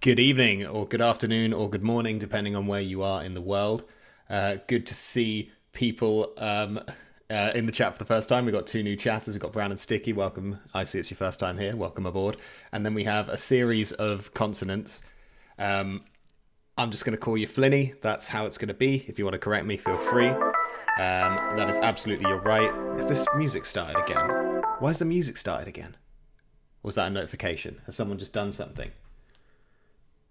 Good evening, or good afternoon, or good morning, depending on where you are in the world. Good to see people in the chat for the first time. We've got two new chatters. We've got Brown and Sticky. Welcome. I see it's your first time here. Welcome aboard. And then we have a series of consonants. I'm just going to call you Flinny. That's how it's going to be. If you want to correct me, feel free. That is absolutely your right. Has this music started again? Why has the music started again? Or was that a notification? Has someone just done something?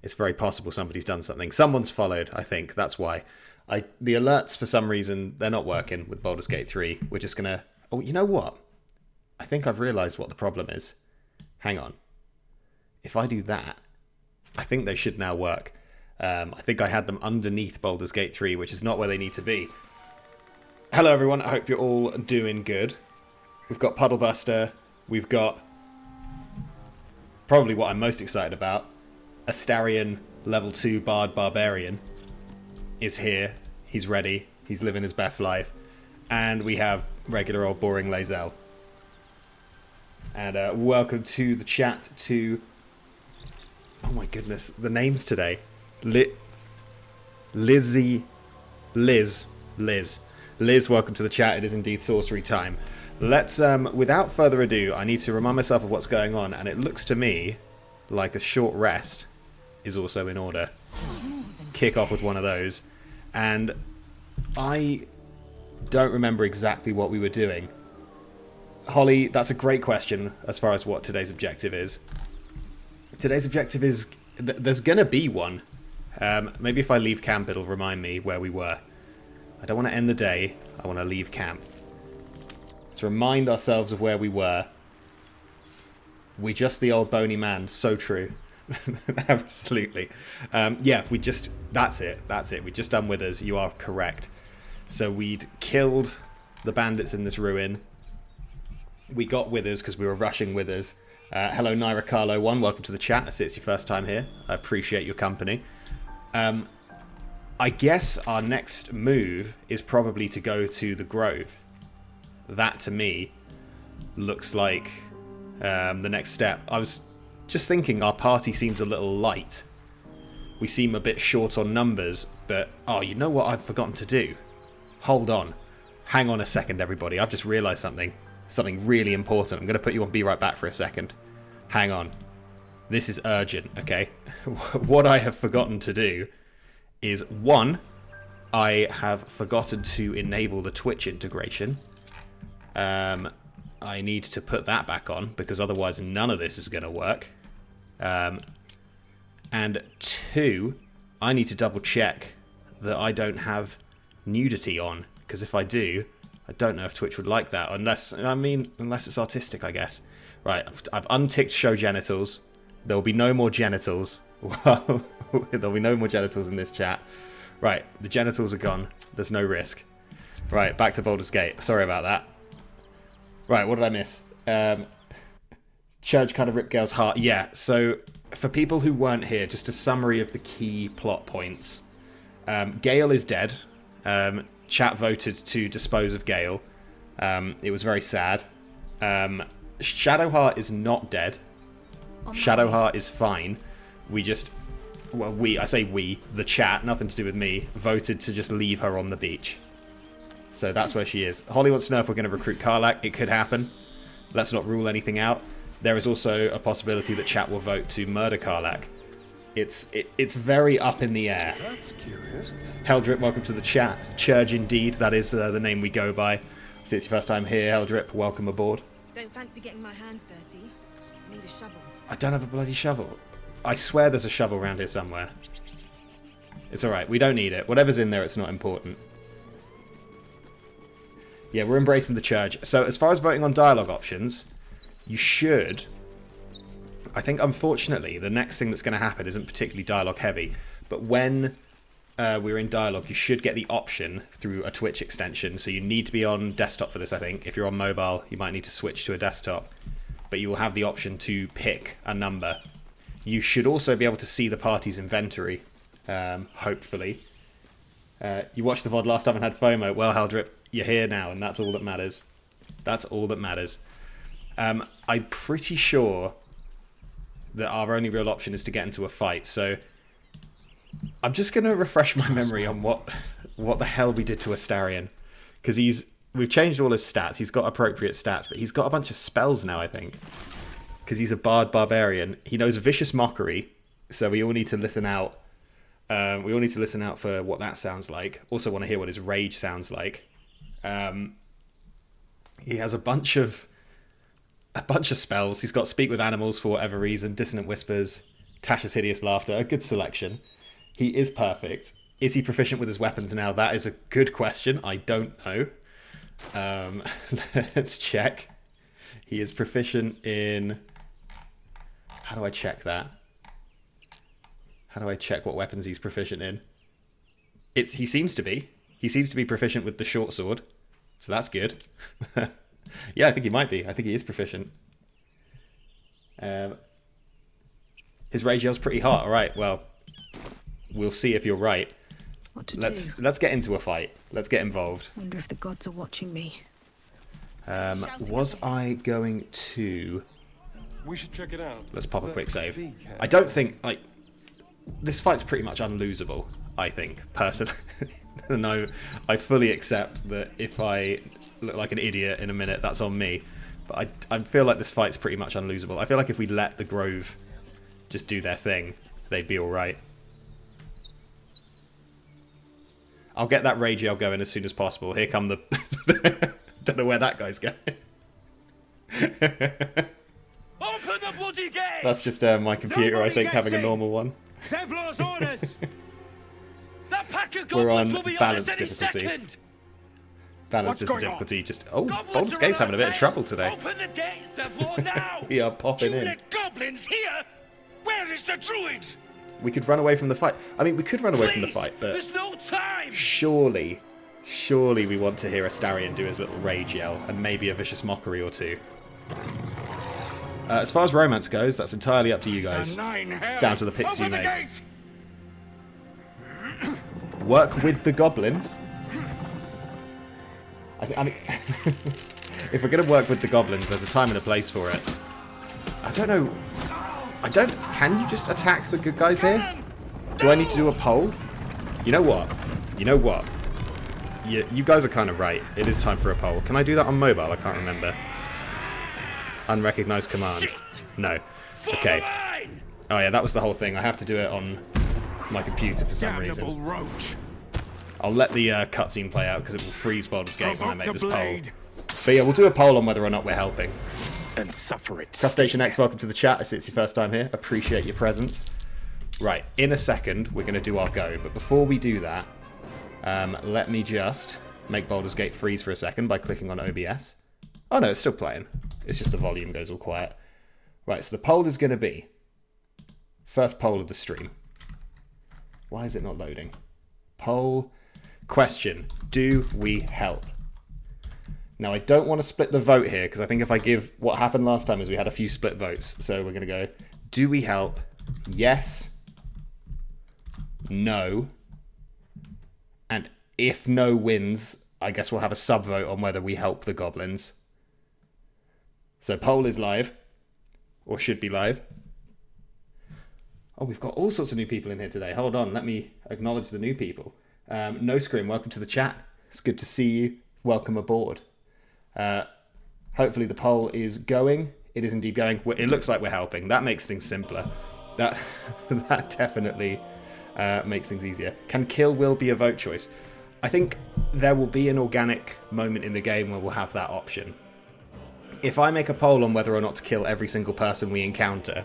It's very possible somebody's done something. Someone's followed, I think. That's why. The alerts, for some reason, they're not working with Baldur's Gate 3. We're just going to... Oh, you know what? I think I've realised what the problem is. Hang on. If I do that, I think they should now work. I think I had them underneath Baldur's Gate 3, which is not where they need to be. Hello, everyone. I hope you're all doing good. We've got Puddlebuster. We've got... probably what I'm most excited about. Astarion, level 2 Bard Barbarian, is here. He's ready. He's living his best life. And we have regular old boring Lae'zel. And welcome to the chat to... Oh my goodness, the names today. Liz. Liz, welcome to the chat. It is indeed sorcery time. Let's, without further ado, I need to remind myself of what's going on. And it looks to me like a short rest is also in order. Kick off with one of those. And I don't remember exactly what we were doing. Holly, that's a great question as far as what today's objective is. Today's objective is... there's going to be one. Maybe if I leave camp, it'll remind me where we were. I don't want to end the day. I want to leave camp. Let's remind ourselves of where we were. We just the old bony man. So true. Absolutely. Yeah, we just... That's it. We just done Withers. You are correct. So we'd killed the bandits in this ruin. We got Withers because we were rushing Withers. Hello, Naira Carlo 1. Welcome to the chat. I see it's your first time here. I appreciate your company. I guess our next move is probably to go to the Grove. That, to me, looks like the next step. I was just thinking our party seems a little light. We seem a bit short on numbers, but... Oh, you know what I've forgotten to do? Hold on. Hang on a second, everybody. I've just realised something. Something really important. I'm going to put you on Be Right Back for a second. Hang on. This is urgent, okay? What I have forgotten to do is, one, I have forgotten to enable the Twitch integration. I need to put that back on, because otherwise none of this is going to work. And two, I need to double check that I don't have nudity on, because if I do, I don't know if Twitch would like that, unless it's artistic, I guess. Right, I've unticked show genitals. There will be no more genitals. There'll be no more genitals in this chat. Right, the genitals are gone. There's no risk. Right, back to Baldur's Gate. Sorry about that. Right, what did I miss? Church kind of ripped Gale's heart. Yeah, so for people who weren't here, just a summary of the key plot points. Gale is dead. Chat voted to dispose of Gale. It was very sad. Shadowheart is not dead. Shadowheart is fine. We just... Well, I say we, the chat, nothing to do with me, voted to just leave her on the beach. So that's where she is. Holly wants to know if we're going to recruit Karlach. It could happen. Let's not rule anything out. There is also a possibility that chat will vote to murder Karlach. It's very up in the air. That's curious. Heldrip, welcome to the chat. Churge indeed, that is the name we go by. See, it's your first time here, Heldrip. Welcome aboard. Don't fancy getting my hands dirty. I need a shovel. I don't have a bloody shovel. I swear there's a shovel around here somewhere. It's alright, we don't need it. Whatever's in there, it's not important. Yeah, we're embracing the church. So as far as voting on dialogue options, you should... I think, unfortunately, the next thing that's going to happen isn't particularly dialogue heavy. But when we're in dialogue, you should get the option through a Twitch extension. So you need to be on desktop for this, I think. If you're on mobile, you might need to switch to a desktop. But you will have the option to pick a number. You should also be able to see the party's inventory, hopefully. You watched the VOD last time and had FOMO. Well, Haldrip, you're here now, and that's all that matters. That's all that matters. I'm pretty sure that our only real option is to get into a fight. So I'm just going to refresh my memory on what the hell we did to Astarion. Because we've changed all his stats. He's got appropriate stats, but he's got a bunch of spells now, I think. Because he's a bard barbarian. He knows Vicious Mockery, so we all need to listen out. We all need to listen out for what that sounds like. Also want to hear what his rage sounds like. He has a bunch of spells. He's got Speak with Animals for whatever reason, Dissonant Whispers, Tasha's Hideous Laughter, a good selection. He is perfect. Is he proficient with his weapons now? That is a good question. I don't know. Let's check. He is proficient in... How do I check that? How do I check what weapons he's proficient in? He seems to be. He seems to be proficient with the short sword. So that's good. Yeah, I think he might be. I think he is proficient. His rage yell's pretty hot. All right, well, we'll see if you're right. What to Let's do? get into a fight. Let's get involved. Wonder if the gods are watching me. Was I going to... We should check it out. Let's pop a quick save. I don't think, like... This fight's pretty much unlosable, I think, personally. No, I fully accept that if I look like an idiot in a minute, that's on me. But I feel like this fight's pretty much unlosable. I feel like if we let the Grove just do their thing, they'd be alright. I'll get that rage yell going as soon as possible. Here come the... Don't know where that guy's going. Open the bloody gate! That's just my computer, I think, having a normal one. Zevlor's orders! That pack of We're on goblins will be balanced on us any difficulty. second! Balance is the going on? difficulty. Just Goblins Baldur's are Gate's on having a bit of our trouble tail. today. Open the gate, Zevlor, now! We are popping You in. let goblins here? Where is the druid? We could run away from the fight. I mean, we could run away from the Please, fight, but there's no time! surely we want to hear Astarion do his little rage yell and maybe a vicious mockery or two. As far as romance goes, that's entirely up to you guys. It's down to the picks you Open the make. gate! Work with the goblins. I mean, if we're going to work with the goblins, there's a time and a place for it. I don't know. Can you just attack the good guys here? Do I need to do a poll? You know what? You guys are kind of right. It is time for a poll. Can I do that on mobile? I can't remember. Unrecognized command. No. Okay. Oh yeah, that was the whole thing. I have to do it on my computer for some reason. Roach. I'll let the cutscene play out because it will freeze Baldur's Gate when I make Provoke this the poll. blade. But yeah, we'll do a poll on whether or not we're helping. And suffer it. Crustacean X, welcome to the chat. I see it's your first time here. Appreciate your presence. Right, in a second, we're going to do our go. But before we do that, let me just make Baldur's Gate freeze for a second by clicking on OBS. Oh no, it's still playing. It's just the volume goes all quiet. Right, so the poll is going to be... First poll of the stream. Why is it not loading? Poll. Question. Do we help? Now, I don't want to split the vote here, because I think if I give... What happened last time is we had a few split votes. So we're going to go, do we help? Yes. No. And if no wins, I guess we'll have a sub-vote on whether we help the goblins. So poll is live. Or should be live. Oh, we've got all sorts of new people in here today. Hold on, let me acknowledge the new people. No Scrim, welcome to the chat. It's good to see you. Welcome aboard. Hopefully the poll is going. It is indeed going. It looks like we're helping. That makes things simpler. That definitely makes things easier. Can kill will be a vote choice? I think there will be an organic moment in the game where we'll have that option. If I make a poll on whether or not to kill every single person we encounter,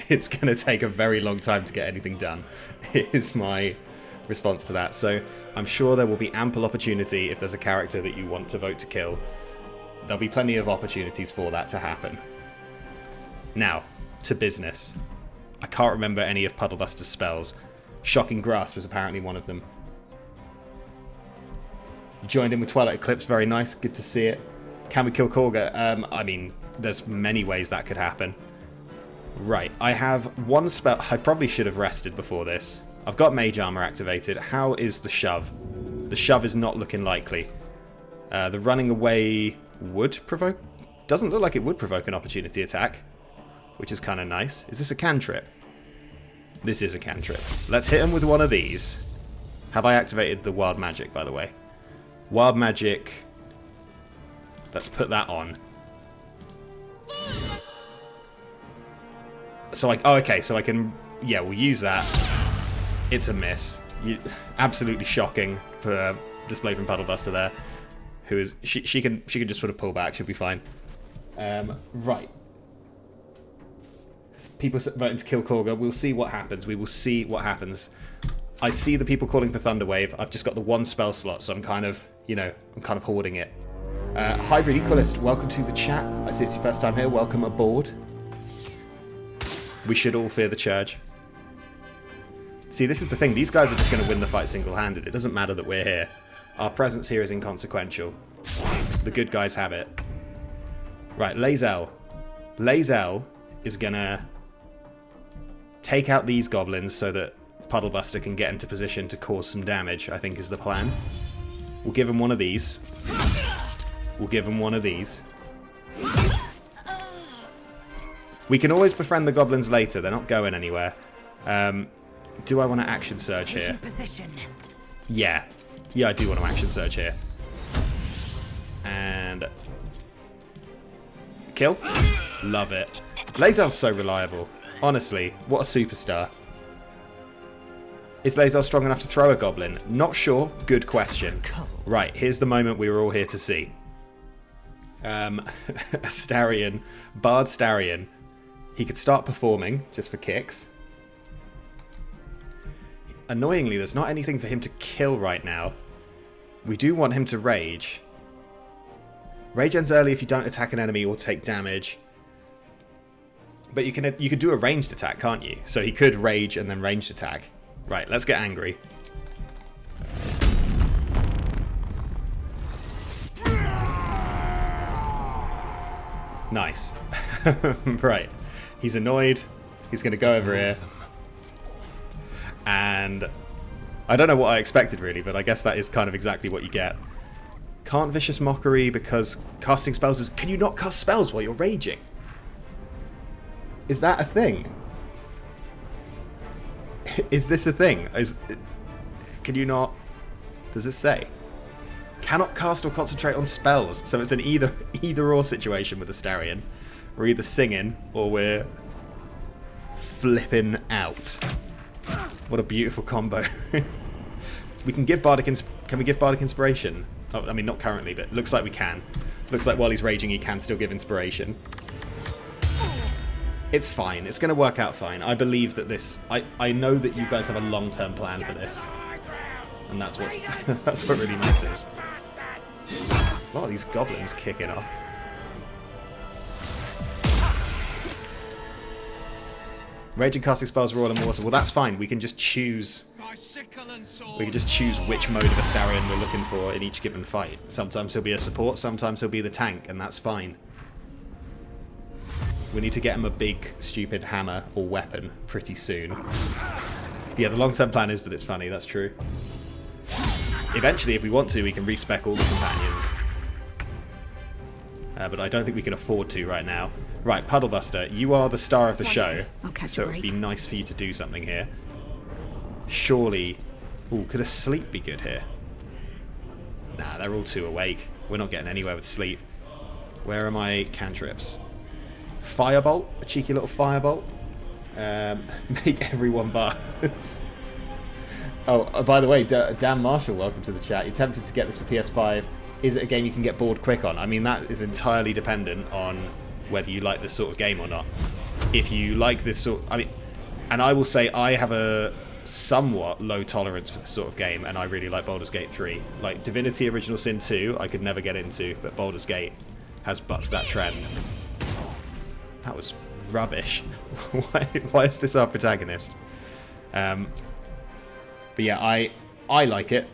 it's going to take a very long time to get anything done, is my response to that. So I'm sure there will be ample opportunity if there's a character that you want to vote to kill. There'll be plenty of opportunities for that to happen. Now, to business. I can't remember any of Puddlebuster's spells. Shocking Grasp was apparently one of them. Joined in with Twilight Eclipse, very nice, good to see it. Can we kill Korga? I mean, there's many ways that could happen. Right, I have one spell. I probably should have rested before this. I've got Mage Armor activated. How is the shove? The shove is not looking likely. The running away would provoke... Doesn't look like it would provoke an opportunity attack. which is kind of nice. Is this a cantrip? This is a cantrip. Let's hit him with one of these. Have I activated the wild magic, by the way? Wild magic. Let's put that on. So like, oh, okay, so I can, yeah, we'll use that. It's a miss. Absolutely shocking for display from Puddlebuster there. Who is, she can just sort of pull back, she'll be fine. Right. People voting to kill Korga. We'll see what happens. We will see what happens. I see the people calling for Thunderwave. I've just got the one spell slot, so I'm kind of, you know, I'm kind of hoarding it. Hybrid Equalist, welcome to the chat. I see it's your first time here. Welcome aboard. We should all fear the Church. See, this is the thing. These guys are just going to win the fight single-handed. It doesn't matter that we're here. Our presence here is inconsequential. The good guys have it. Right, Lae'zel. Lae'zel is going to take out these goblins so that Puddlebuster can get into position to cause some damage, I think is the plan. We'll give him one of these. We'll give him one of these. We can always befriend the goblins later. They're not going anywhere. Do I want to action surge here? Yeah. Yeah, I do want to action surge here. And... kill? Love it. Lae'zel's so reliable. Honestly, what a superstar. Is Lae'zel strong enough to throw a goblin? Not sure. Good question. Right, here's the moment we were all here to see. Astarion, Bard Astarion. He could start performing, just for kicks. Annoyingly, there's not anything for him to kill right now. We do want him to rage. Rage ends early if you don't attack an enemy or take damage. But you could do a ranged attack, can't you? So he could rage and then ranged attack. Right, let's get angry. Nice. Right. He's annoyed. He's going to go over here. And I don't know what I expected, really, but I guess that is kind of exactly what you get. Can't Vicious Mockery because casting spells is... Can you not cast spells while you're raging? Is that a thing? Is this a thing? Can you not... Does it say? Cannot cast or concentrate on spells. So it's an either or situation with Astarion. We're either singing or we're flipping out. What a beautiful combo. We can give Bardic Can we give Bardic Inspiration? Oh, I mean, not currently, but looks like we can. Looks like while he's raging, he can still give Inspiration. It's fine. It's going to work out fine. I believe that this... I know that you guys have a long-term plan for this. And that's what's that's what really matters. A lot of these goblins kicking off. Raging casting spells are all immortal. Well, that's fine. We can just choose... We can just choose which mode of Astarion we're looking for in each given fight. Sometimes he'll be a support, sometimes he'll be the tank, and that's fine. We need to get him a big, stupid hammer or weapon pretty soon. Yeah, the long-term plan is that it's funny, that's true. Eventually, if we want to, we can respec all the companions. But I don't think we can afford to right now. Right, Puddlebuster, you are the star of the show, so it would be nice for you to do something here. Surely... Ooh, could a sleep be good here? Nah, they're all too awake. We're not getting anywhere with sleep. Where are my cantrips? Firebolt? A cheeky little firebolt? Make everyone bards. Oh, by the way, Dan Marshall, welcome to the chat. You're tempted to get this for PS5. Is it a game you can get bored quick on? I mean, that is entirely dependent on whether you like this sort of game or not. If you like this sort... I mean, and I will say I have a somewhat low tolerance for this sort of game, and I really like Baldur's Gate 3. Like, Divinity Original Sin 2, I could never get into, but Baldur's Gate has bucked that trend. That was rubbish. Why is this our protagonist? But yeah, I like it,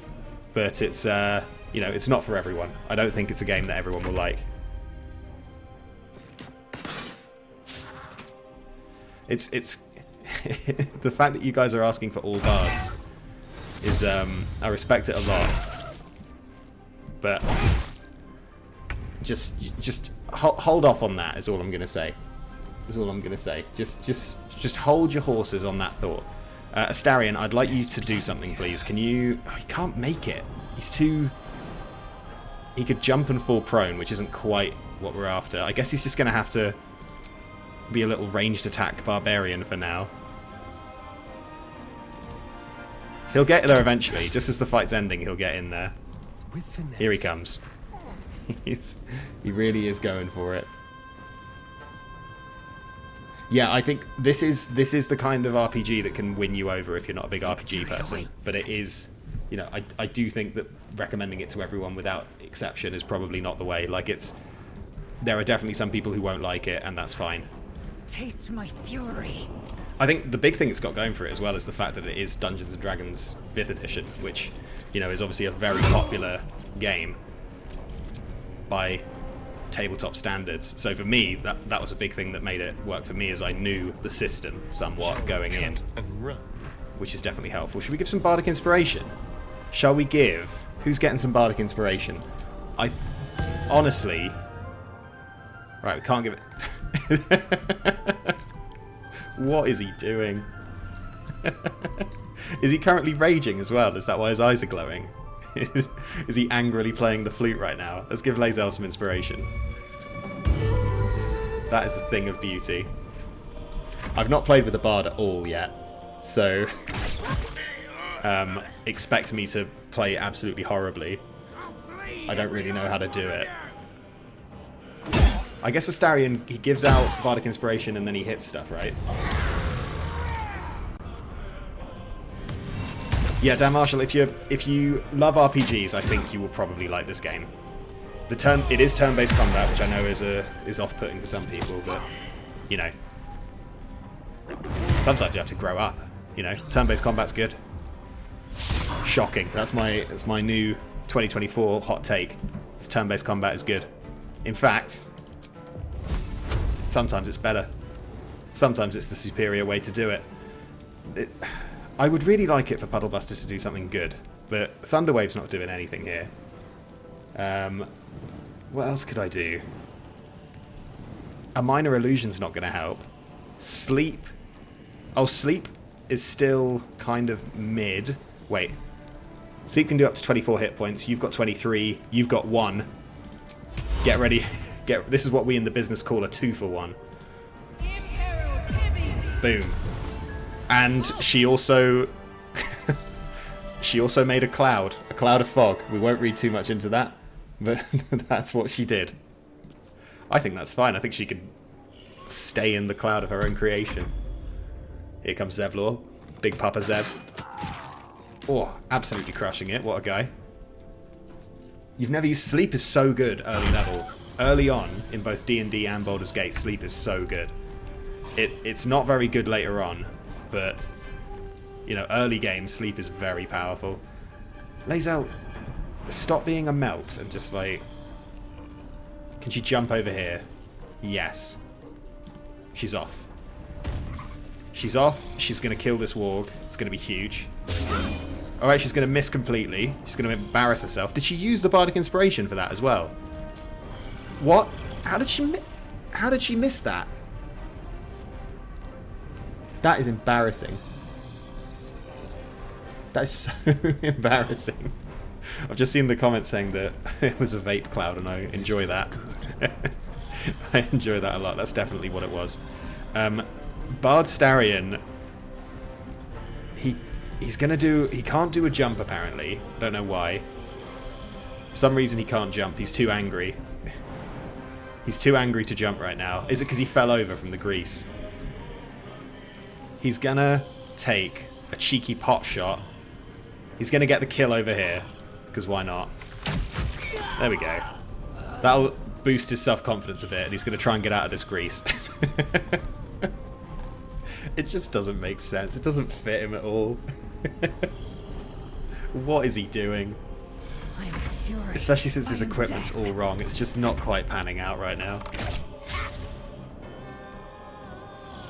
but it's you know, it's not for everyone. I don't think it's a game that everyone will like. It's the fact that you guys are asking for all bards is I respect it a lot, but just hold off on that is all I'm gonna say. is all I'm going to say. Just hold your horses on that thought. Astarion, I'd like you to do something, please. Can you... Oh, he can't make it. He's too... He could jump and fall prone, which isn't quite what we're after. I guess he's just going to have to be a little ranged attack barbarian for now. He'll get there eventually. Just as the fight's ending, he'll get in there. Here he comes. He really is going for it. Yeah, I think this is the kind of RPG that can win you over if you're not a big RPG person. But it is, you know, I do think that recommending it to everyone without exception is probably not the way. Like, there are definitely some people who won't like it, and that's fine. Taste my fury. I think the big thing it's got going for it as well is the fact that it is Dungeons & Dragons 5th edition, which, you know, is obviously a very popular game by tabletop standards. So for me, that was a big thing that made it work for me, as I knew the system somewhat going in, which is definitely helpful. Should we give some Bardic Inspiration? Shall we give... Who's getting some Bardic Inspiration? Honestly... Right, we can't give it... What is he doing? Is he currently raging as well? Is that why his eyes are glowing? Is he angrily playing the flute right now? Let's give Lae'zel some inspiration. That is a thing of beauty. I've not played with the bard at all yet, so expect me to play absolutely horribly. I don't really know how to do it. I guess Astarion, he gives out Bardic Inspiration and then he hits stuff, right? Yeah, Dan Marshall, if you love RPGs, I think you will probably like this game. It is turn-based combat, which I know is off-putting for some people, but you know, sometimes you have to grow up. You know, turn-based combat's good. Shocking. That's my new 2024 hot take. This turn-based combat is good. In fact, sometimes it's better. Sometimes it's the superior way to do it. I would really like it for Puddlebuster to do something good, but Thunderwave's not doing anything here. What else could I do? A Minor Illusion's not going to help. Sleep. Oh, Sleep is still kind of mid. Wait. Sleep can do up to 24 hit points. You've got 23. You've got 1. Get ready. This is what we in the business call a 2-for-1. Boom. And she also made a cloud of fog. We won't read too much into that, but that's what she did. I think that's fine. I think she could stay in the cloud of her own creation. Here comes Zevlor, Big Papa Zev. Oh, absolutely crushing it. What a guy. You've never used... Sleep is so good early level. Early on, in both D&D and Baldur's Gate, Sleep is so good. It's not very good later on, but, you know, early game, Sleep is very powerful. Lae'zel, stop being a melt and just, like... Can she jump over here? Yes. She's off. She's off. She's going to kill this warg. It's going to be huge. Alright, she's going to miss completely. She's going to embarrass herself. Did she use the Bardic Inspiration for that as well? What? How did she miss that? That is embarrassing. That is so embarrassing. I've just seen the comments saying that it was a vape cloud, and I enjoy that. I enjoy that a lot. That's definitely what it was. Bard Astarion, he can't do a jump apparently. I don't know why. For some reason he can't jump. He's too angry. He's too angry to jump right now. Is it because he fell over from the grease? He's gonna take a cheeky pot shot. He's gonna get the kill over here, because why not? There we go. That'll boost his self-confidence a bit, and he's gonna try and get out of this grease. It just doesn't make sense. It doesn't fit him at all. What is he doing? Especially since his equipment's all wrong. It's just not quite panning out right now.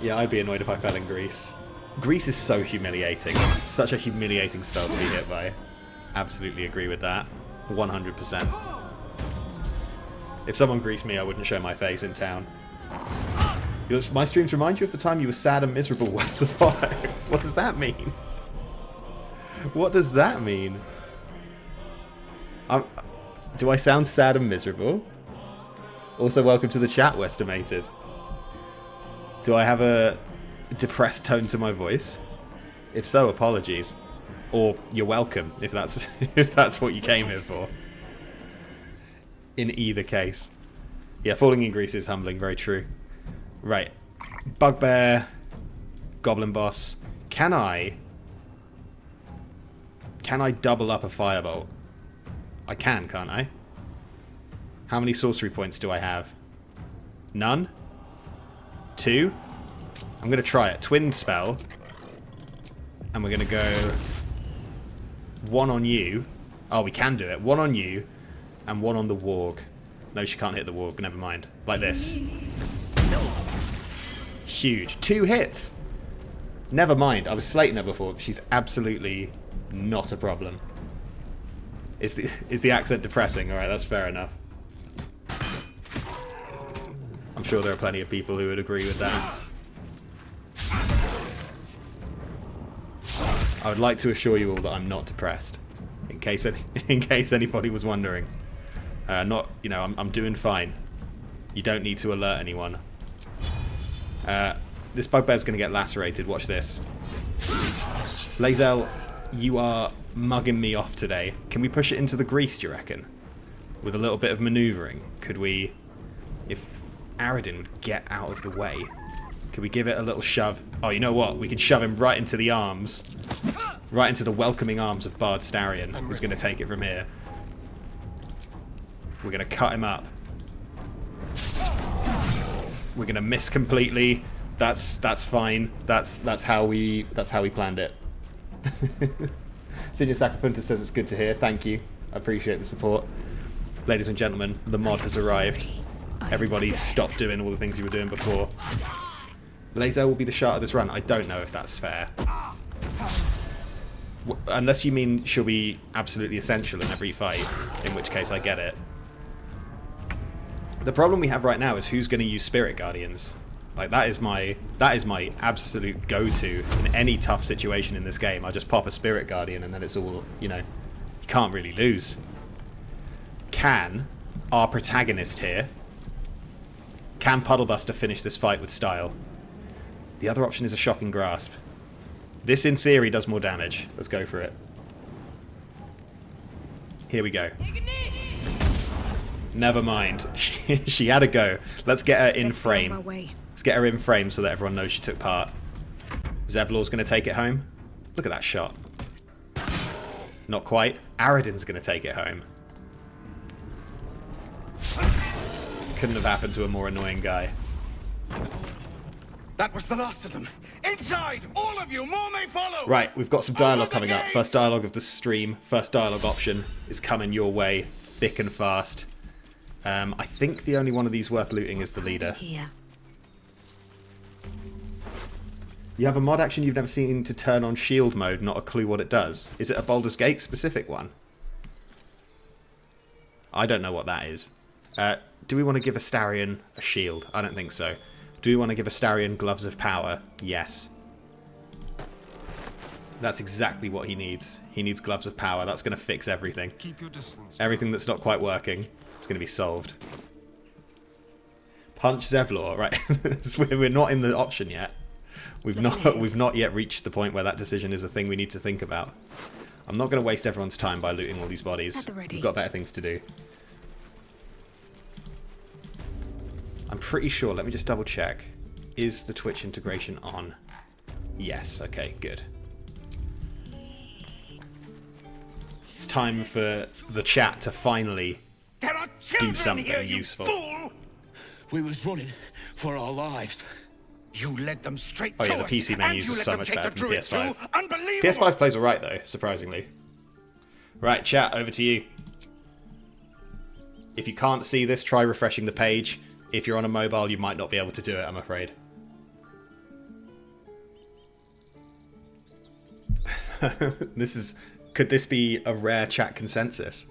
Yeah, I'd be annoyed if I fell in grease. Grease is so humiliating. Such a humiliating spell to be hit by. Absolutely agree with that. 100%. If someone greased me, I wouldn't show my face in town. My streams remind you of the time you were sad and miserable. What the fuck? What does that mean? What does that mean? Do I sound sad and miserable? Also, welcome to the chat, Westimated. Do I have a depressed tone to my voice? If so, apologies. Or you're welcome, if that's if that's what you came here for. In either case. Yeah, falling in Greece is humbling, very true. Right. Bugbear. Goblin boss. Can I double up a firebolt? I can, can't I? How many sorcery points do I have? None? 2? I'm going to try it. Twin spell. And we're going to go 1 on you. Oh, we can do it. 1 on you and 1 on the warg. No, she can't hit the warg. Never mind. Like this. Huge. 2 hits. Never mind. I was slating her before. She's absolutely not a problem. Is the accent depressing? Alright, that's fair enough. I'm sure there are plenty of people who would agree with that. I would like to assure you all that I'm not depressed. In case anybody was wondering. I'm doing fine. You don't need to alert anyone. This bugbear's going to get lacerated. Watch this. Lae'zel, you are mugging me off today. Can we push it into the grease, do you reckon? With a little bit of manoeuvring. Could we... If Aradin would get out of the way. Could we give it a little shove? Oh, you know what? We could shove him right into the arms. Right into the welcoming arms of Bard Astarion, who's going to take it from here. We're going to cut him up. We're going to miss completely. That's fine. That's how we planned it. Senior Sacapunta says it's good to hear. Thank you. I appreciate the support. Ladies and gentlemen, the mod has arrived. Everybody stop doing all the things you were doing before. Lae'zel will be the shot of this run. I don't know if that's fair. Unless you mean she'll be absolutely essential in every fight, in which case I get it. The problem we have right now is who's going to use Spirit Guardians. Like, that is my absolute go-to in any tough situation in this game. I just pop a Spirit Guardian and then it's all, you can't really lose. Can our protagonist here, can Puddlebuster finish this fight with style? The other option is a Shocking Grasp. This, in theory, does more damage. Let's go for it. Here we go. Never mind. She had a go. Let's get her in frame. Let's get her in frame so that everyone knows she took part. Zevlor's going to take it home. Look at that shot. Not quite. Aradin's going to take it home. Couldn't have happened to a more annoying guy. That was the last of them. Inside! All of you! More may follow! Right, we've got some dialogue coming up. First dialogue of the stream. First dialogue option is coming your way thick and fast. I think the only one of these worth looting is the leader. You have a mod action you've never seen to turn on shield mode, not a clue what it does. Is it a Baldur's Gate specific one? I don't know what that is. Do we want to give Astarion a shield? I don't think so. Do we want to give Astarion gloves of power? Yes. That's exactly what he needs. He needs gloves of power. That's going to fix everything. Keep your distance. Everything that's not quite working is going to be solved. Punch Zevlor, right? We're not in the option yet. We've not yet reached the point where that decision is a thing we need to think about. I'm not going to waste everyone's time by looting all these bodies. We've got better things to do. I'm pretty sure, let me just double check. Is the Twitch integration on? Yes, okay, good. It's time for the chat to finally do something useful. Fool! We was running for our lives. You led them straight to us. Oh yeah, the PC menus are so much better than PS5. Unbelievable! PS5 plays alright though, surprisingly. Right, chat, over to you. If you can't see this, try refreshing the page. If you're on a mobile, you might not be able to do it, I'm afraid. Could this be a rare chat consensus?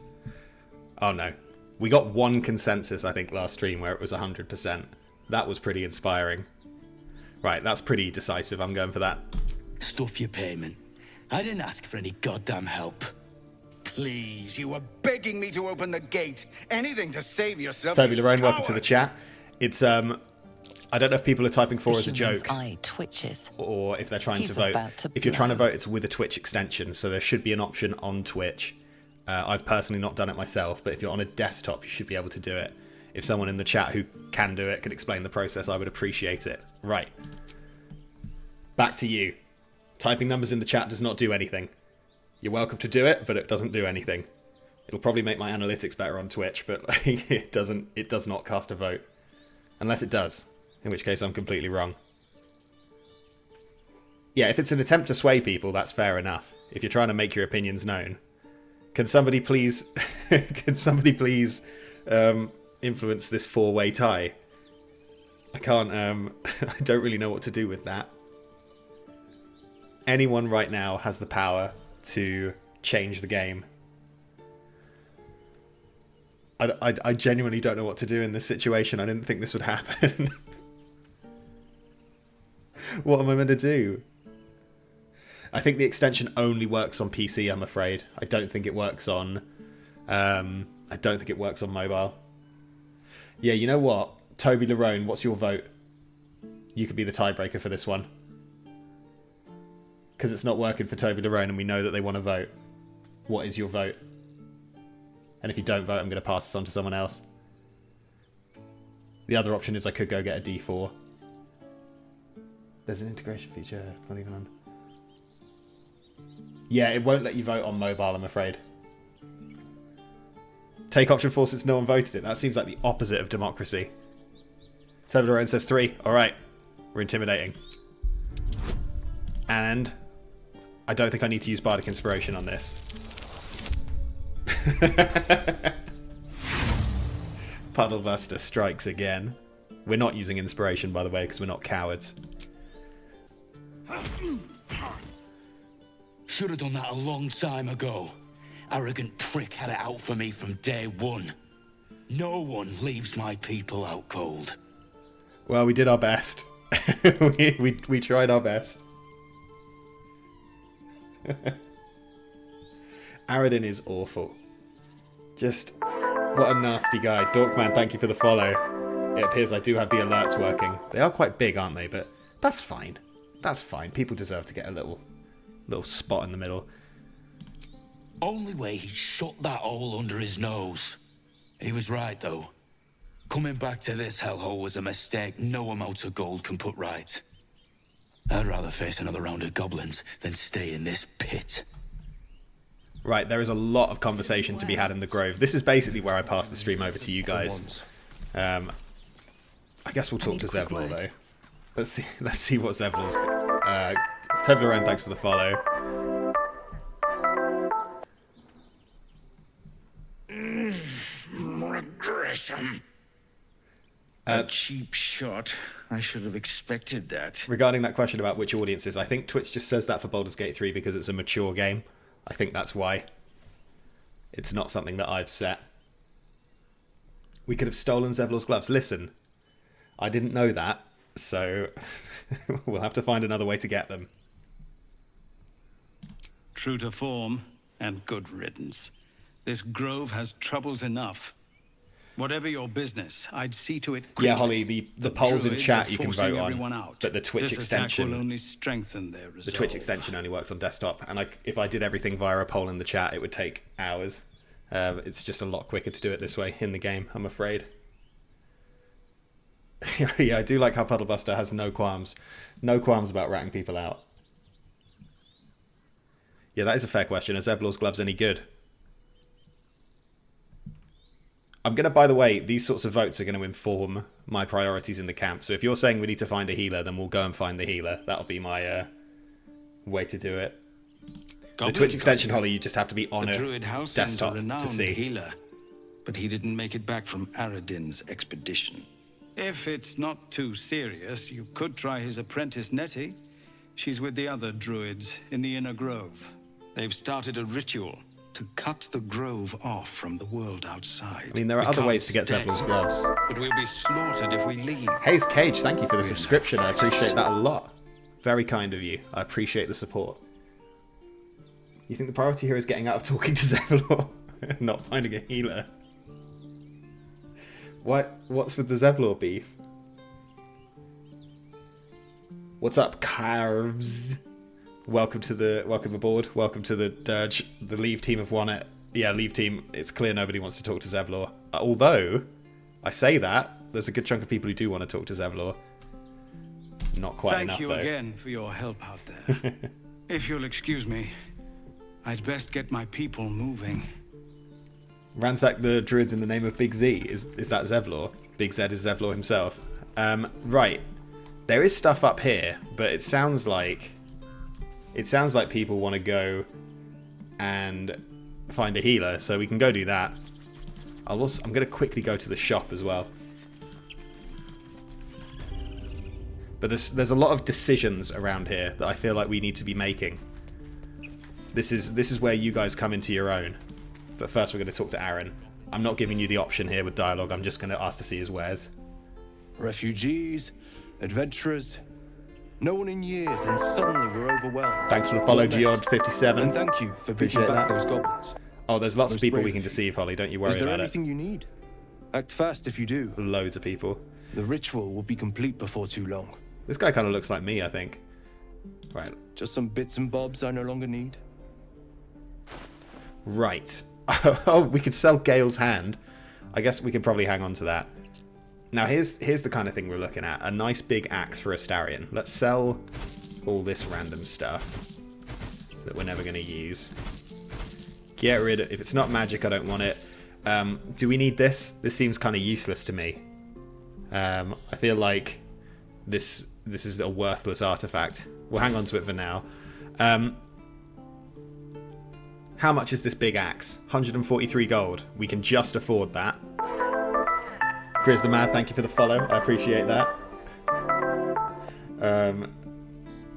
Oh no. We got one consensus, I think, last stream where it was 100%. That was pretty inspiring. Right, that's pretty decisive. I'm going for that. Stuff your payment. I didn't ask for any goddamn help. Please, you were begging me to open the gate. Anything to save yourself. Toby you Lorraine, welcome to the coward. chat. It's I don't know if people are typing 4 as a human's joke eye twitches. or if they're trying He's to vote. about to If you're trying to blow. vote, it's with a Twitch extension, so there should be an option on Twitch. I've personally not done it myself, but if you're on a desktop, you should be able to do it. If someone in the chat who can do it can explain the process, I would appreciate it. Right. Back to you. Typing numbers in the chat does not do anything. You're welcome to do it, but it doesn't do anything. It'll probably make my analytics better on Twitch, but it does not cast a vote. Unless it does, in which case I'm completely wrong. Yeah, if it's an attempt to sway people, that's fair enough. If you're trying to make your opinions known. Can somebody please influence this 4-way tie? I can't I don't really know what to do with that. Anyone right now has the power to change the game. I genuinely don't know what to do in this situation. I didn't think this would happen. What am I meant to do? I think the extension only works on PC, I'm afraid. I don't think it works on mobile. Yeah, you know what? Toby Larone, what's your vote? You could be the tiebreaker for this one. Because it's not working for Toby Larone and we know that they want to vote. What is your vote? And if you don't vote, I'm going to pass this on to someone else. The other option is I could go get a D4. There's an integration feature. Not even on. Yeah, it won't let you vote on mobile, I'm afraid. Take option 4 since no one voted it. That seems like the opposite of democracy. Toblerone says 3. Alright. We're intimidating. And I don't think I need to use Bardic Inspiration on this. Puddlebuster strikes again. We're not using Inspiration, by the way, because we're not cowards. Should have done that a long time ago. Arrogant prick had it out for me from day one. No one leaves my people out cold. Well, we did our best. we tried our best. Aradin is awful. Just, what a nasty guy. Dorkman, thank you for the follow. It appears I do have the alerts working. They are quite big, aren't they? But that's fine. That's fine. People deserve to get a little spot in the middle. Only way he shut that hole under his nose. He was right, though. Coming back to this hellhole was a mistake no amount of gold can put right. I'd rather face another round of goblins than stay in this pit. Right, there is a lot of conversation to be had in the Grove. This is basically where I pass the stream over to you guys. I guess we'll talk to Zevlor, though. Let's see what Zevlor's... Toblerone, thanks for the follow. Regression. A cheap shot. I should have expected that. Regarding that question about which audiences, I think Twitch just says that for Baldur's Gate 3 because it's a mature game. I think that's why. It's not something that I've set. We could have stolen Zevlor's gloves. Listen, I didn't know that, so we'll have to find another way to get them. True to form, and good riddance. This grove has troubles enough. Whatever your business, I'd see to it quickly. Yeah, Holly, the polls in Druids chat are you can forcing vote everyone on, out. but the Twitch This attack extension... will only strengthen their resolve. The Twitch extension only works on desktop, and if I did everything via a poll in the chat, it would take hours. It's just a lot quicker to do it this way in the game, I'm afraid. Yeah, I do like how Puddlebuster has no qualms. No qualms about ratting people out. Yeah, that is a fair question. Are Zevlor's gloves any good? I'm going to, by the way, these sorts of votes are going to inform my priorities in the camp. So if you're saying we need to find a healer, then we'll go and find the healer. That'll be my way to do it. The Twitch extension, Holly, you just have to be on The a Druid house desktop a renowned to see. healer, but he didn't make it back from Aradin's expedition. If it's not too serious, you could try his apprentice Nettie. She's with the other druids in the Inner Grove. They've started a ritual to cut the grove off from the world outside. I mean, there are We other can't ways to get stay, Zevlor's gloves. but we'll be slaughtered if we leave. Hayes Cage, thank you for the We're subscription. I fighters. appreciate that a lot. Very kind of you. I appreciate the support. You think the priority here is getting out of talking to Zevlor? Not finding a healer? What's with the Zevlor beef? What's up, Carves? Welcome aboard. Welcome to the Dirge. The Leave team have won it. Yeah, Leave team. It's clear nobody wants to talk to Zevlor. Although, I say that, there's a good chunk of people who do want to talk to Zevlor. Not quite enough, Thank though. you again for your help out there. If you'll excuse me, I'd best get my people moving. Ransack the druids in the name of Big Z. Is that Zevlor? Big Z is Zevlor himself. Right. There is stuff up here, but it sounds like people want to go and find a healer, so we can go do that. I'm going to quickly go to the shop as well. But there's a lot of decisions around here that I feel like we need to be making. This is where you guys come into your own. But first we're going to talk to Aaron. I'm not giving you the option here with dialogue. I'm just going to ask to see his wares. Refugees, adventurers, no one in years, and suddenly we're overwhelmed. Thanks for the follow, Well met. Geod57. And thank you for Appreciate beating back that. those goblins. Oh, there's lots of Most people brave we can of you. deceive, Holly. Don't you worry Is there about anything you need? Act fast if you do. it. Loads of people. The ritual will be complete before too long. This guy kind of looks like me, I think. Right. Just some bits and bobs I no longer need. Right. Oh, we could sell Gale's hand. I guess we can probably hang on to that. Now, here's the kind of thing we're looking at. A nice big axe for Astarion. Let's sell all this random stuff that we're never going to use. Get rid of... If it's not magic, I don't want it. Do we need this? This seems kind of useless to me. I feel like this is a worthless artifact. We'll hang on to it for now. How much is this big axe? 143 gold. We can just afford that. Grizz the Mad, thank you for the follow. I appreciate that.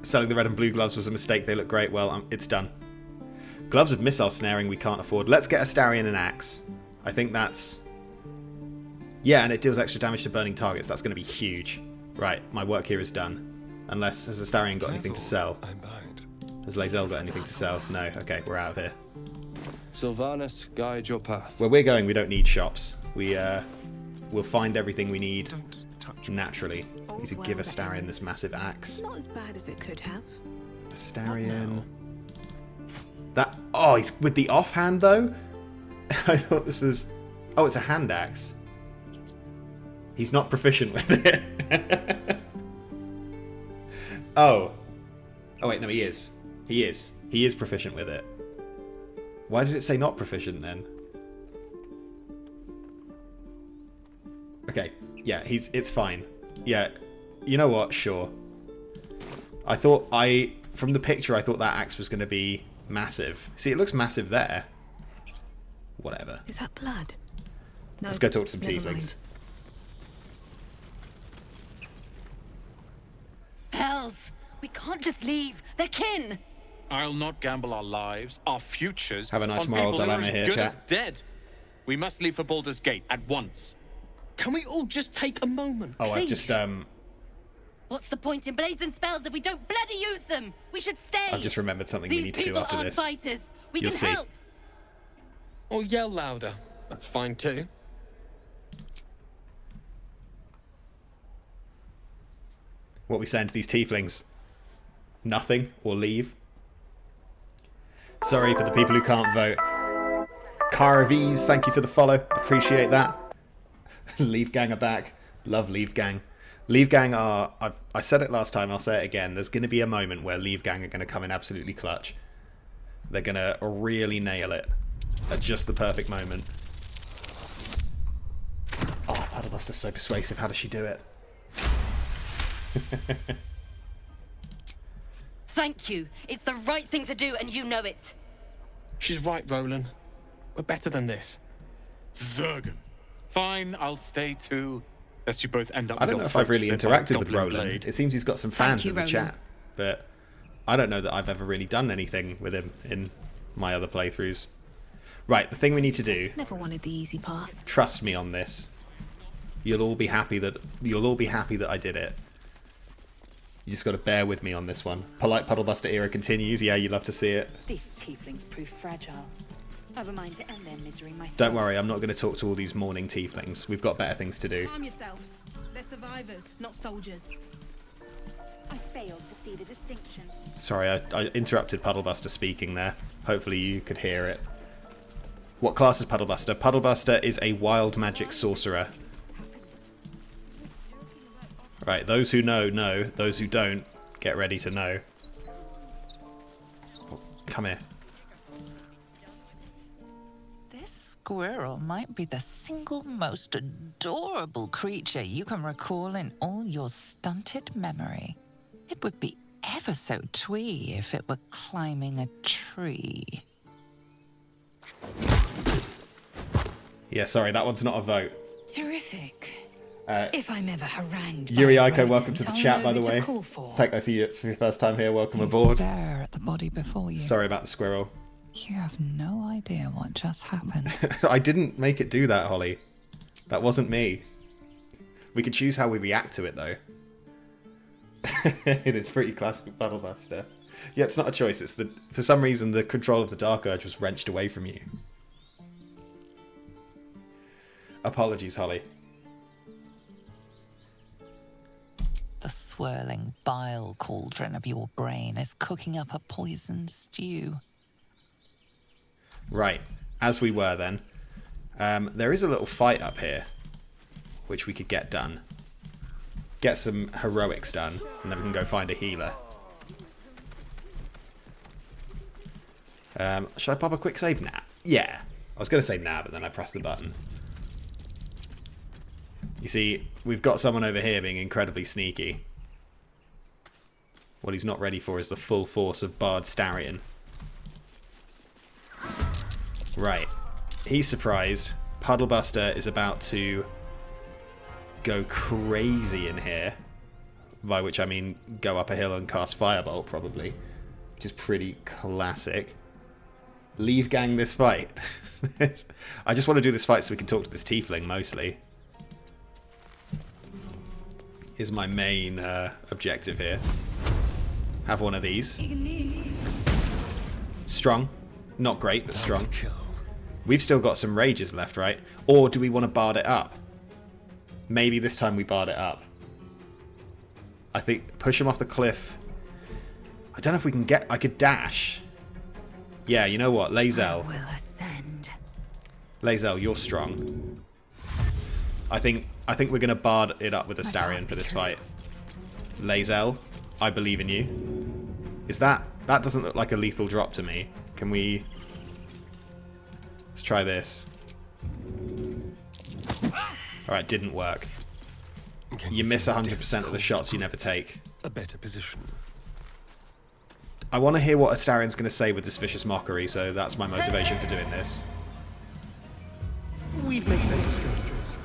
Selling the red and blue gloves was a mistake. They look great. Well, it's done. Gloves with missile snaring we can't afford. Let's get Astarion an axe. I think that's... Yeah, and it deals extra damage to burning targets. That's going to be huge. Right, my work here is done. Unless, has Astarion got anything to sell? Has Lae'zel got anything to sell? No. Okay, we're out of here. Sylvanas, guide your path. Where we're going, we don't need shops. We'll find everything we need naturally. We need to give Astarion this massive axe. Not as bad as it could have. Astarion. That... Oh, he's with the offhand, though? I thought this was... Oh, it's a hand axe. He's not proficient with it. Oh. Oh, wait, no, he is. He is. He is proficient with it. Why did it say not proficient, then? Okay, yeah, it's fine. Yeah, you know what? Sure. From the picture, I thought that axe was going to be massive. See, it looks massive there. Whatever. Is that blood? No, Let's go talk to some never tieflings. mind. Hells! We can't just leave. They're kin. I'll not gamble our lives, our futures, Have a nice on moral people who are dilemma as here, good chat. as dead. We must leave for Baldur's Gate at once. Can we all just take a moment? Oh, I've please? just What's the point in blades and spells if we don't bloody use them? We should stay. I've just remembered something we These need to do people after aren't this. fighters. We You'll can see. help. Or yell louder. That's fine too. What are we saying to these tieflings? Nothing or leave? Sorry for the people who can't vote. Carvies, thank you for the follow. Appreciate that. Leave Gang are back. Love Leave Gang. Leave Gang are... I said it last time, I'll say it again. There's going to be a moment where Leave Gang are going to come in absolutely clutch. They're going to really nail it at just the perfect moment. Oh, Paddlebuster's so persuasive. How does she do it? Thank you. It's the right thing to do, and you know it. She's right, Roland. We're better than this. Zergan. Fine, I'll stay too. Lest you both end up I don't know with if your I've really throats slit by a interacted with goblin Roland. blade. It seems he's got some Thank fans you, in the Roland. chat, but I don't know that I've ever really done anything with him in my other playthroughs. Right, the thing we need to do, Never wanted the easy path. trust me on this. You'll all be happy that I did it. You just got to bear with me on this one. Polite Puddlebuster era continues. Yeah, you love to see it. These tieflings prove fragile. I've a mind to end their misery myself. Don't worry, I'm not going to talk to all these mourning tieflings. We've got better things to do. Calm yourself. They're survivors, not soldiers. I failed to see the distinction. Sorry, I interrupted Puddlebuster speaking there. Hopefully you could hear it. What class is Puddlebuster? Puddlebuster is a wild magic sorcerer. Right, those who know, know. Those who don't, get ready to know. Oh, come here. This squirrel might be the single most adorable creature you can recall in all your stunted memory. It would be ever so twee if it were climbing a tree. Yeah, sorry, that one's not a vote. Terrific. If I'm ever harangued Yuri by a Aiko, welcome to the rodent, chat, I'll by know the who to way. call for. Thank I see you. It's your first time here. Welcome You aboard. stare at the body before you. Sorry about the squirrel. You have no idea what just happened. I didn't make it do that, Holly. That wasn't me. We could choose how we react to it, though. It is pretty classic Puddlebuster. Yeah, it's not a choice. It's for some reason the control of the Dark Urge was wrenched away from you. Apologies, Holly. The swirling bile cauldron of your brain is cooking up a poison stew. Right, as we were then. There is a little fight up here, which we could get done. Get some heroics done, and then we can go find a healer. Should I pop a quick save? Nah. Yeah. I was going to say nah, but then I pressed the button. You see, we've got someone over here being incredibly sneaky. What he's not ready for is the full force of Bard Astarion. Right. He's surprised. Puddlebuster is about to go crazy in here. By which I mean go up a hill and cast Firebolt, probably. Which is pretty classic. Leave gang this fight. I just want to do this fight so we can talk to this tiefling, mostly. Is my main objective here. Have one of these. Strong. Not great, but strong. We've still got some rages left, right? Or do we want to bard it up? Maybe this time we bard it up. I think push him off the cliff. I don't know if we can get... I could dash. Yeah, you know what? Lae'zel. Lae'zel, you're strong. I think we're going to bard it up with Astarion for this fight. Lae'zel, I believe in you. Is that... That doesn't look like a lethal drop to me. Can we... Let's try this. Alright, didn't work. You miss 100% of the shots you never take. A better position. I want to hear what Astarion's going to say with this vicious mockery, so that's my motivation for doing this. We'd make better strangers.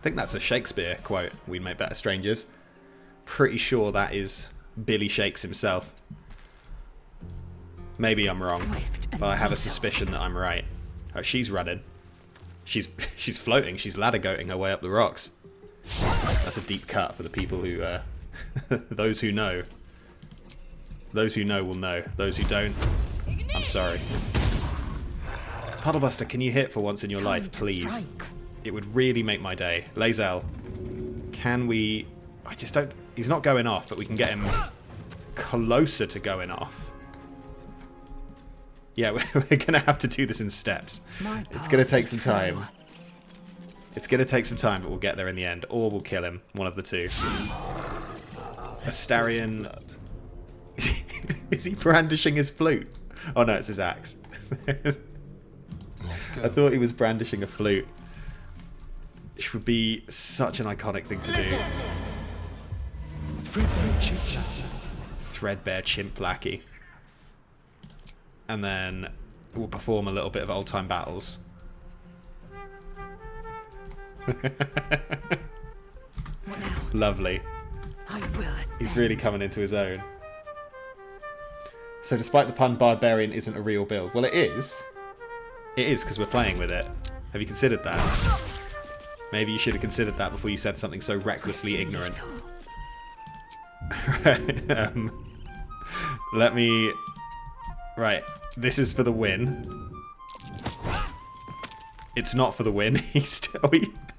I think that's a Shakespeare quote. We'd make better strangers. Pretty sure that is Billy Shakes himself. Maybe I'm wrong, but I have a suspicion that I'm right. Oh, she's running. She's floating. She's ladder goating her way up the rocks. That's a deep cut for the people who, those who know. Those who know will know. Those who don't, I'm sorry. Puddlebuster, can you hit for once in your life, please? It would really make my day. Lae'zel, can we... I just don't... He's not going off, but we can get him closer to going off. Yeah, we're going to have to do this in steps. It's going to take some time. It's going to take some time, but we'll get there in the end. Or we'll kill him. One of the two. Astarion... Is he brandishing his flute? Oh no, it's his axe. Let's go. I thought he was brandishing a flute. Which would be such an iconic thing to do. Threadbare chimp lackey. And then we'll perform a little bit of old time battles. Lovely. He's really coming into his own. So despite the pun, Barbarian isn't a real build. Well, it is. It is, because we're playing with it. Have you considered that? Maybe you should have considered that before you said something so recklessly ignorant. Let me... Right, this is for the win. It's not for the win. He's still...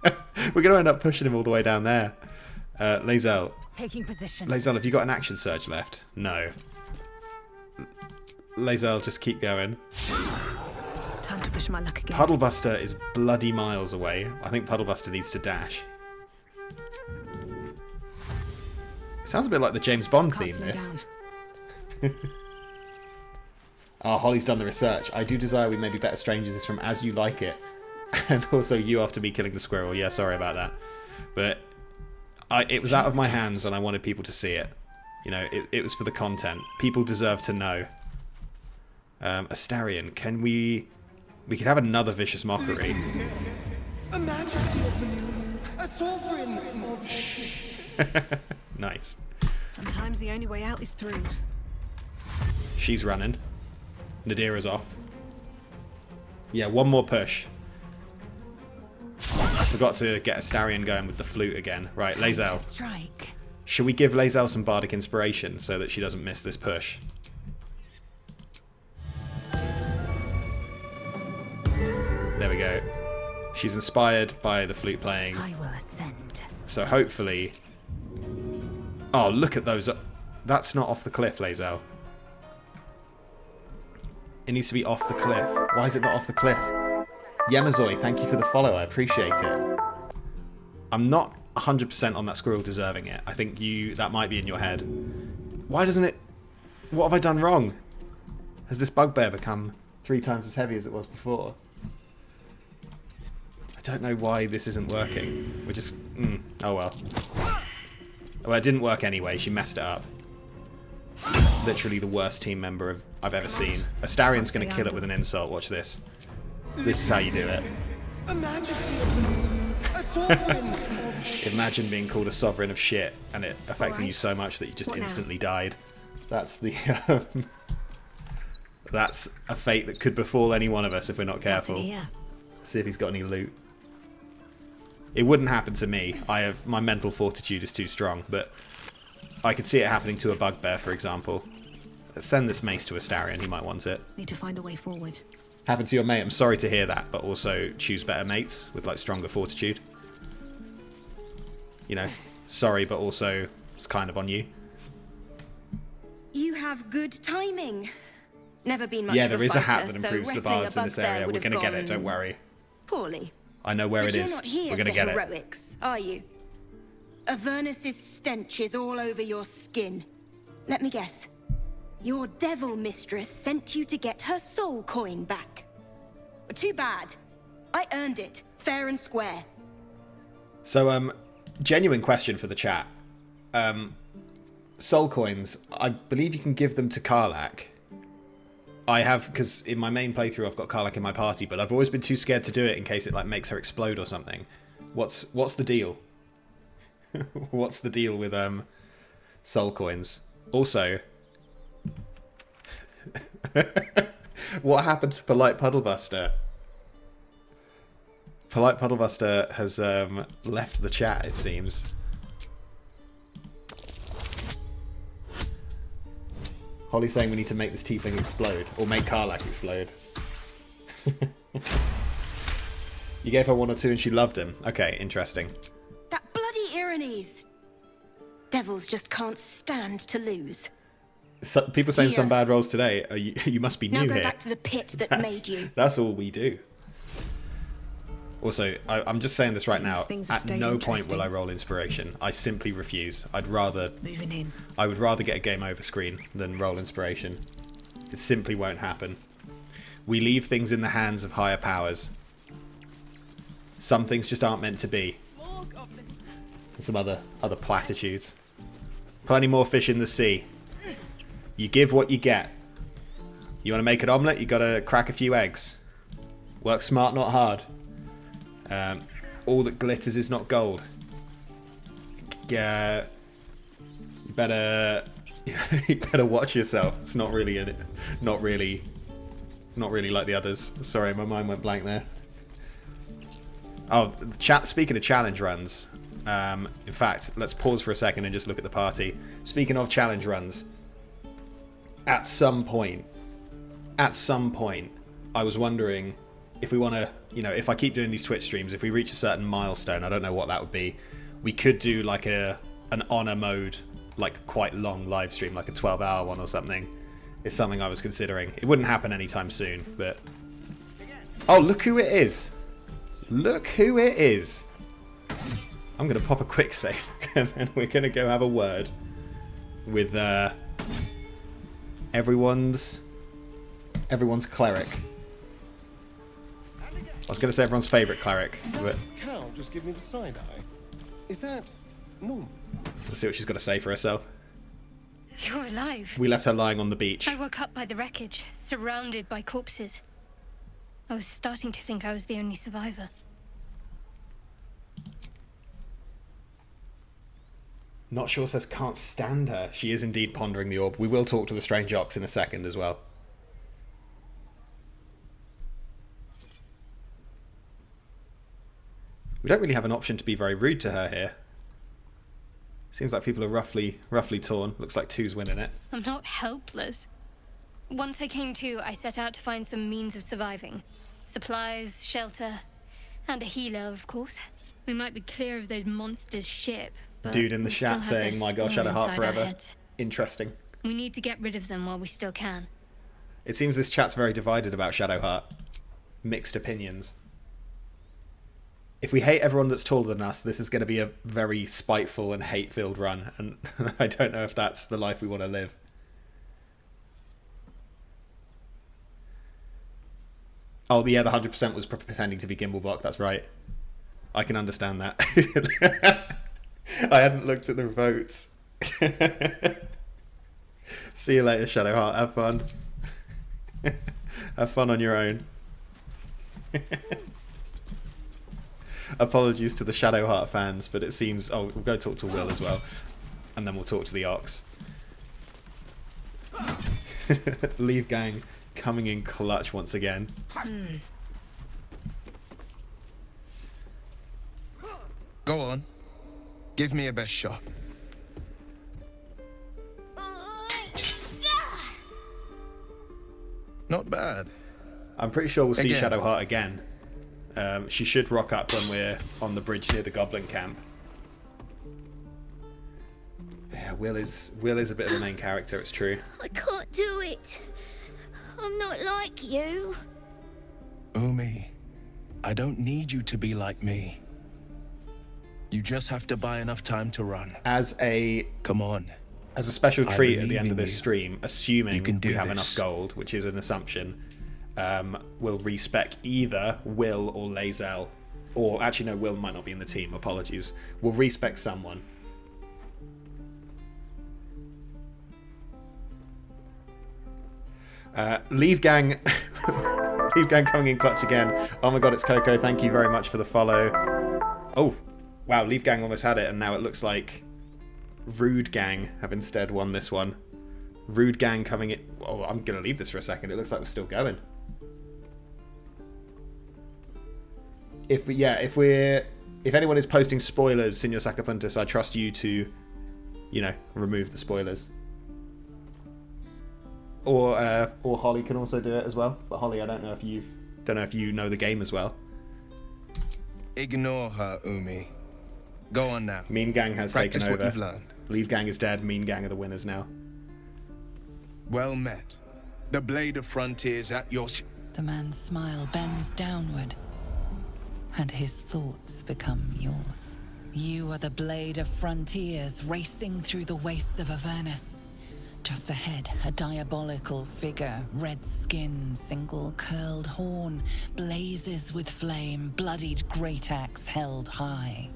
We're going to end up pushing him all the way down there. Lae'zel. Taking position. Lae'zel, have you got an action surge left? No. Lae'zel, just keep going. Time to push my luck again. Puddlebuster is bloody miles away. I think Puddlebuster needs to dash. Sounds a bit like the James Bond theme, this. Oh, Holly's done the research. I do desire we may be better strangers is from As You Like It. And also you after me killing the squirrel. Yeah, sorry about that. But it was out of my hands and I wanted people to see it. You know, it was for the content. People deserve to know. Astarion, can we could have another vicious mockery. A majesty of the moon, a sovereign of Nice. Sometimes the only way out is through. She's running. Nadira's off. Yeah, one more push. I forgot to get Astarion going with the flute again. Right, Lae'zel. Strike. Should we give Lae'zel some bardic inspiration so that she doesn't miss this push? There we go. She's inspired by the flute playing. I will ascend. So hopefully... Oh, look at those. That's not off the cliff, Lae'zel. It needs to be off the cliff. Why is it not off the cliff? Yemazoi, thank you for the follow. I appreciate it. I'm not 100% on that squirrel deserving it. I think that might be in your head. Why doesn't it... What have I done wrong? Has this bugbear become 3 times as heavy as it was before? I don't know why this isn't working. We're just... oh well. Well, it didn't work anyway. She messed it up. Literally the worst team member I've ever seen. Astarion's going to kill it with an insult. Watch this. This is how you do it. a majesty of the moon, a sovereign of Imagine being called a sovereign of shit and it affecting you so much that you just instantly died. That's the... that's a fate that could befall any one of us if we're not careful. See if he's got any loot. It wouldn't happen to me. My mental fortitude is too strong, but I could see it happening to a bugbear, for example. Send this mace to Astarion, he might want it. Need to find a way forward. Happened to your mate, I'm sorry to hear that, but also choose better mates with like stronger fortitude. You know, sorry, but also it's kind of on you. You have good timing. Never been much Yeah, of a there is a fighter, hat that improves so the bards in this area. We're going going to get it, don't worry. Poorly. I know where But it is. You're not here We're going to for get it. heroics, are you? Avernus's stench is all over your skin. Let me guess. Your devil mistress sent you to get her soul coin back. Too bad. I earned it, fair and square. So, genuine question for the chat. Soul coins, I believe you can give them to Karlach. I have, because in my main playthrough I've got Karlach in my party, but I've always been too scared to do it in case it like makes her explode or something. What's the deal? What's the deal with soul coins? Also, what happened to Polite Puddlebuster? Polite Puddlebuster has left the chat, it seems. Holly's saying we need to make this Teifling explode, or make Karlach explode. You gave her 1 or 2 and she loved him. Okay, interesting. That bloody Irenes. Devils just can't stand to lose. So, people saying some bad rolls today. You must be new Now go here. back to the pit that made you. That's all we do. Also, I'm just saying this right now. At no point will I roll inspiration. I simply refuse. I would rather get a game over screen than roll inspiration. It simply won't happen. We leave things in the hands of higher powers. Some things just aren't meant to be. And some other platitudes. Plenty more fish in the sea. You give what you get. You want to make an omelette? You gotta crack a few eggs. Work smart, not hard. All that glitters is not gold. Yeah, you better watch yourself. It's not really Not really like the others. Sorry, my mind went blank there. Oh, speaking of challenge runs, in fact, let's pause for a second and just look at the party. Speaking of challenge runs, at some point, I was wondering if we want to, you know, if I keep doing these Twitch streams, if we reach a certain milestone, I don't know what that would be, we could do like an honor mode, like quite long live stream, like a 12-hour one or something. It's something I was considering. It wouldn't happen anytime soon, but... Oh, look who it is! Look who it is! I'm going to pop a quick save, and then we're going to go have a word with everyone's cleric. I was going to say everyone's favourite cleric, but... Cow just give me the side eye. Is that normal? Let's see what she's got to say for herself. You're alive. We left her lying on the beach. I woke up by the wreckage, surrounded by corpses. I was starting to think I was the only survivor. Not sure says can't stand her. She is indeed pondering the orb. We will talk to the strange ox in a second as well. We don't really have an option to be very rude to her here. Seems like people are roughly torn. Looks like two's winning it. I'm not helpless. Once I came to, I set out to find some means of surviving. Supplies, shelter, and a healer, of course. We might be clear of those monsters' ship, but dude in the we still chat have saying, their my gosh, spawn Shadowheart inside our forever. heads. Interesting. We need to get rid of them while we still can. It seems this chat's very divided about Shadowheart. Mixed opinions. If we hate everyone that's taller than us, this is going to be a very spiteful and hate-filled run, and I don't know if that's the life we want to live. Oh, yeah, the 100% was pretending to be Gimblebok, that's right. I can understand that. I hadn't looked at the votes. See you later, Shadowheart. Have fun. Have fun on your own. Apologies to the Shadowheart fans, but it seems... Oh, we'll go talk to Will as well. And then we'll talk to the Ox. Leave Gang coming in clutch once again. Go on. Give me a best shot. Not bad. I'm pretty sure we'll see Again. Shadowheart again. She should rock up when we're on the bridge near the Goblin camp. Yeah, Will is a bit of a main character, it's true. I can't do it. I'm not like you. Umi, I don't need you to be like me. You just have to buy enough time to run. Come on. As a special I treat at believe the end of in this you. stream, assuming You can do we have this. enough gold, which is an assumption, we'll respec either Will or Lae'zel. Or, actually no, Will might not be in the team, apologies. We'll respec someone. Leave Gang... Leave Gang coming in clutch again. Oh my god, it's Coco, thank you very much for the follow. Oh, wow, Leave Gang almost had it, and now it looks like Rude Gang have instead won this one. Rude Gang coming in... Oh, I'm going to leave this for a second. It looks like we're still going. If anyone is posting spoilers, Senor Sacapuntus, I trust you to, you know, remove the spoilers. Or Holly can also do it as well. But Holly, I don't know if you know the game as well. Ignore her, Umi. Go on now. Mean Gang has Practice taken what over. you've learned. Leave Gang is dead. Mean Gang are the winners now. Well met. The blade of frontiers at your... The man's smile bends downward, and his thoughts become yours. You are the blade of frontiers racing through the wastes of Avernus. Just ahead, a diabolical figure, red skin, single curled horn, blazes with flame, bloodied great axe held high.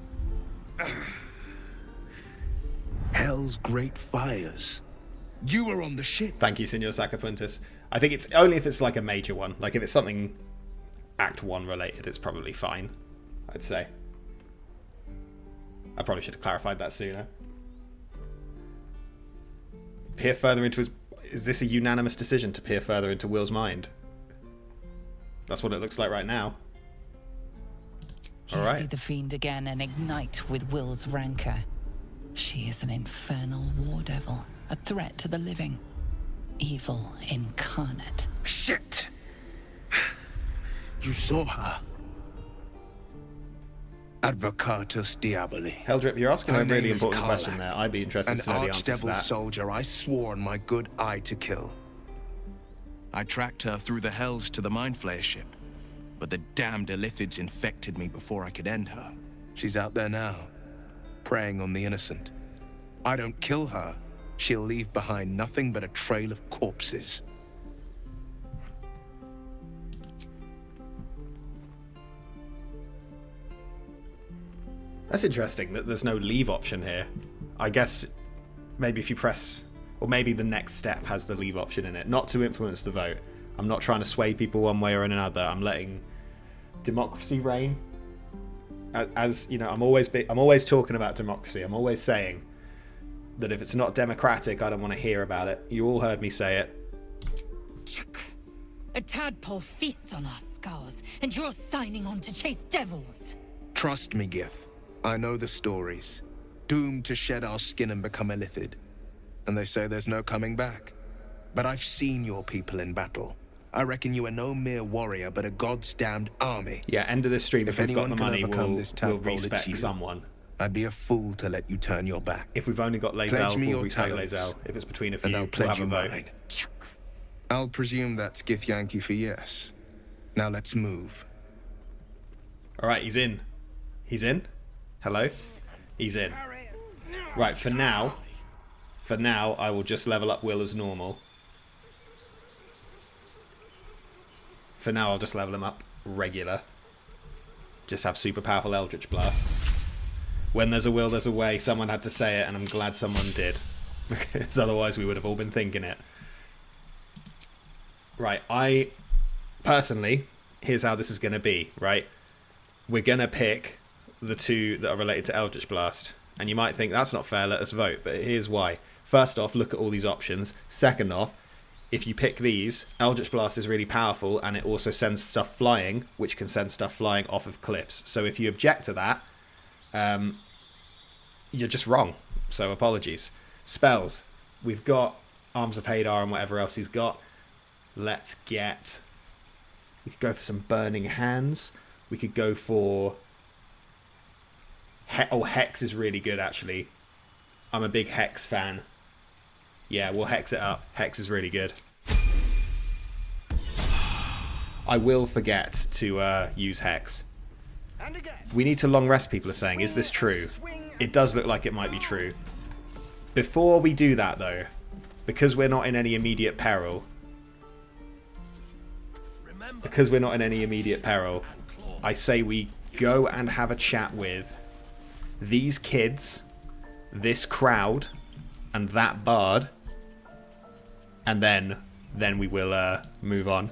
Hell's great fires. You were on the ship. Thank you, Senor Sacapuntus. I think it's only if it's like a major one. Like if it's something Act 1 related, it's probably fine, I'd say. I probably should have clarified that sooner. Peer further into his... Is this a unanimous decision to peer further into Will's mind? That's what it looks like right now. You All right. see the fiend again and ignite with Will's rancor. She is an infernal war devil, a threat to the living. Evil incarnate. Shit! You saw her. Advocatus Diaboli. Heldrip, you're asking Her a really name is important Karlach, question there. I'd be interested to know the answer to An archdevil that. soldier I swore on my good eye to kill. I tracked her through the hells to the Mind Flayer ship, but the damned Illithids infected me before I could end her. She's out there now, preying on the innocent. I don't kill her, she'll leave behind nothing but a trail of corpses. That's interesting that there's no leave option here. I guess maybe if you press, or maybe the next step has the leave option in it, not to influence the vote. I'm not trying to sway people one way or another. I'm letting democracy reign. As you know, I'm always talking about democracy. I'm always saying that if it's not democratic, I don't want to hear about it. You all heard me say it. A tadpole feasts on our skulls, and you're signing on to chase devils. Trust me, Gith. I know the stories. Doomed to shed our skin and become Illithid. And they say there's no coming back. But I've seen your people in battle. I reckon you are no mere warrior, but a god's damned army. Yeah, end of this stream. If we've got the money, we'll we'll respect someone. I'd be a fool to let you turn your back. If we've only got Lae'zel, we'll respect Lae'zel. If it's between a few, and I'll we'll pledge have a you vote. mine. I'll presume that's Gith Yankee for yes. Now let's move. All right, he's in. He's in? Hello? He's in. Right, for now, I will just level up Will as normal. For now, I'll just level him up regular. Just have super powerful Eldritch Blasts. When there's a will, there's a way. Someone had to say it, and I'm glad someone did. Because otherwise we would have all been thinking it. Right, personally, here's how this is going to be, right? We're going to pick the two that are related to Eldritch Blast. And you might think, that's not fair, let us vote. But here's why. First off, look at all these options. Second off, if you pick these, Eldritch Blast is really powerful, and it also sends stuff flying, which can send stuff flying off of cliffs. So if you object to that, you're just wrong. So apologies. Spells. We've got Arms of Hadar and whatever else he's got. Let's get... We could go for some Burning Hands. We could go for... Hex is really good, actually. I'm a big Hex fan. Yeah, we'll Hex it up. Hex is really good. I will forget to use Hex. We need to long rest, people are saying. Is this true? It does look like it might be true. Before we do that, though, because we're not in any immediate peril... I say we go and have a chat with these kids, this crowd, and that bard, and then we will move on.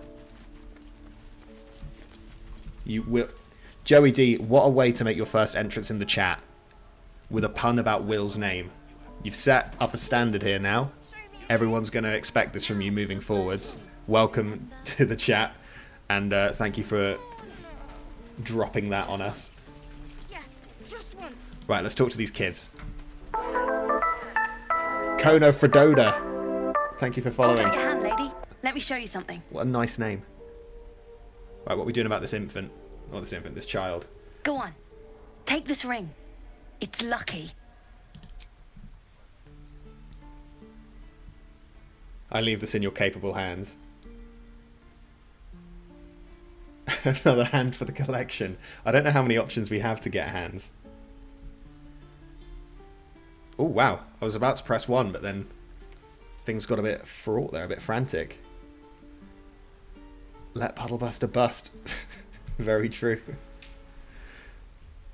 You will, Joey D. What a way to make your first entrance in the chat with a pun about Will's name. You've set up a standard here now. Everyone's going to expect this from you moving forwards. Welcome to the chat, and thank you for dropping that on us. Right, let's talk to these kids. Kono Fredoda, thank you for following. Hold out your hand, lady. Let me show you something. What a nice name. Right, what are we doing about this infant? Or this child? Go on. Take this ring. It's lucky. I leave this in your capable hands. Another hand for the collection. I don't know how many options we have to get hands. Oh, wow. I was about to press 1, but then things got a bit fraught there, a bit frantic. Let Puddlebuster bust. Very true.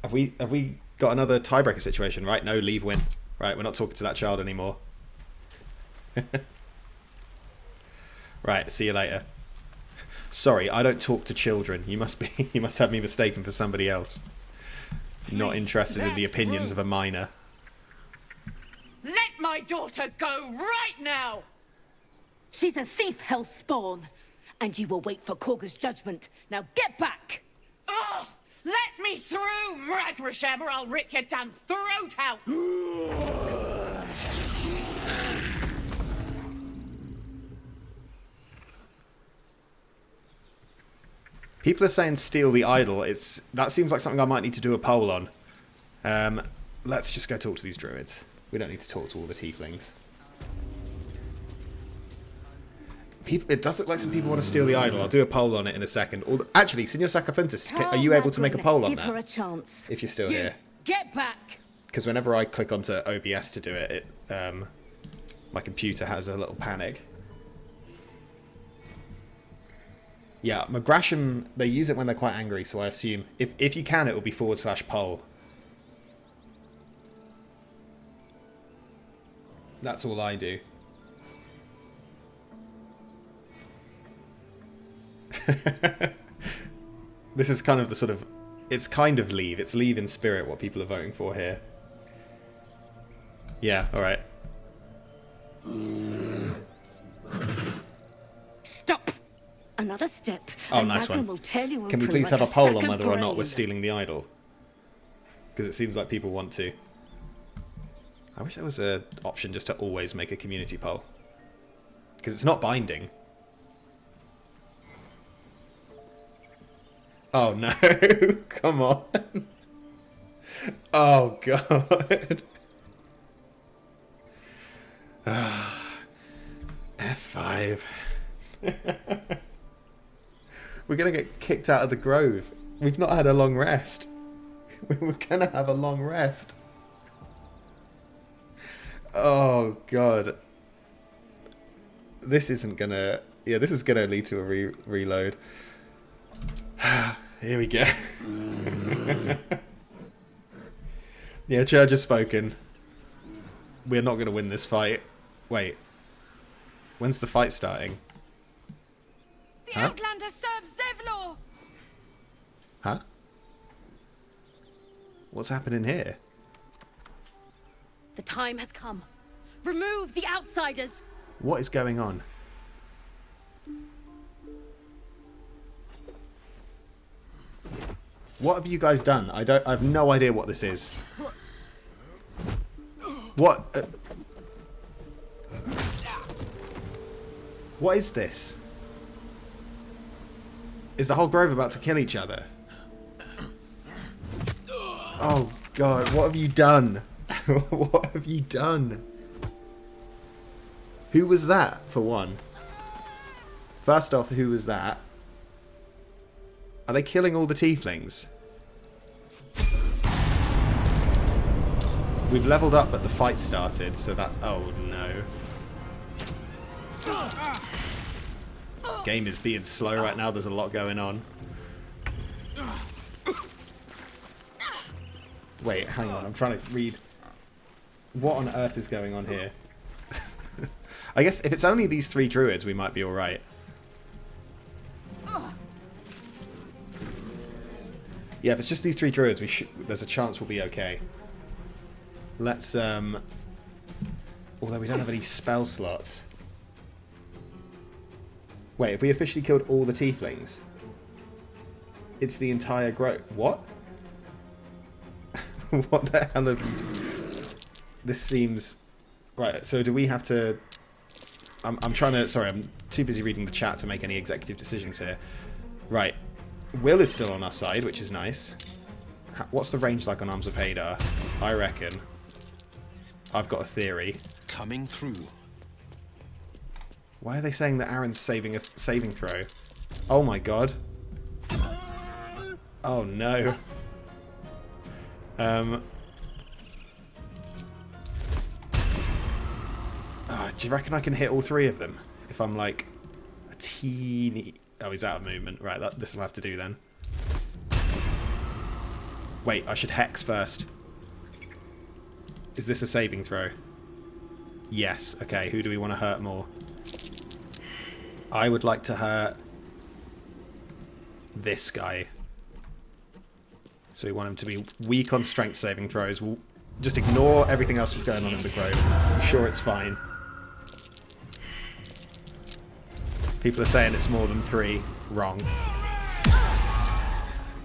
Have we got another tiebreaker situation? Right, no, leave, win. Right, we're not talking to that child anymore. Right, see you later. Sorry, I don't talk to children. You must have me mistaken for somebody else. Not interested in the opinions of a minor. Let my daughter go right now! She's a thief, hellspawn. and you will wait for Korga's judgment. Now get back! Oh, let me through, Mragrasham, or I'll rip your damn throat out! People are saying steal the idol. That seems like something I might need to do a poll on. Let's just go talk to these druids. We don't need to talk to all the tieflings. It does look like some people want to steal the idol. I'll do a poll on it in a second. Actually, Senor Sacapuntus, are you able to make a poll on Give her a that? chance. If you're still here. Get back! Because whenever I click onto OBS to do it, my computer has a little panic. Yeah, Grasham, they use it when they're quite angry, so I assume if you can, it will be /poll. That's all I do. This is kind of the sort of... It's kind of leave. It's leave in spirit what people are voting for here. Yeah, alright. Stop! Another step. Oh, and nice Ragnar one. Will tell you Can we open please like have a poll on sack whether of or not we're grain. stealing the idol? Because it seems like people want to. I wish there was an option just to always make a community poll. Because it's not binding. Oh no, come on. Oh god. F5. We're going to get kicked out of the grove. We've not had a long rest. We're going to have a long rest. Oh god. This isn't going to... Yeah, this is going to lead to a reload. Here we go. Yeah, Church has spoken. We're not going to win this fight. Wait. When's the fight starting? The Outlander serves Zevlor! Huh? What's happening here? The time has come. Remove the outsiders! What is going on? What have you guys done? I have no idea what this is. What? What is this? Is the whole grove about to kill each other? Oh god, what have you done? What have you done? Who was that, for one? First off, who was that? Are they killing all the tieflings? We've leveled up, but the fight started, so that... Oh, no. Game is being slow right now. There's a lot going on. Wait, hang on. I'm trying to read... What on earth is going on here? I guess if it's only these 3 druids, we might be alright. Yeah, if it's just these 3 druids, there's a chance we'll be okay. Let's, although we don't have any spell slots. Wait, have we officially killed all the tieflings? It's the entire grove. What? What the hell have you done? This seems... Right, so do we have to... I'm trying to... Sorry, I'm too busy reading the chat to make any executive decisions here. Right. Will is still on our side, which is nice. What's the range like on Arms of Hadar? I reckon. I've got a theory. Coming through. Why are they saying that Aaron's saving a saving throw? Oh my god. Oh no. Do you reckon I can hit all 3 of them? If I'm like a teeny... Oh, he's out of movement. Right, this will have to do then. Wait, I should hex first. Is this a saving throw? Yes. Okay, who do we want to hurt more? I would like to hurt this guy. So we want him to be weak on strength saving throws. We'll just ignore everything else that's going on in the grove. I'm sure it's fine. People are saying it's more than 3. Wrong.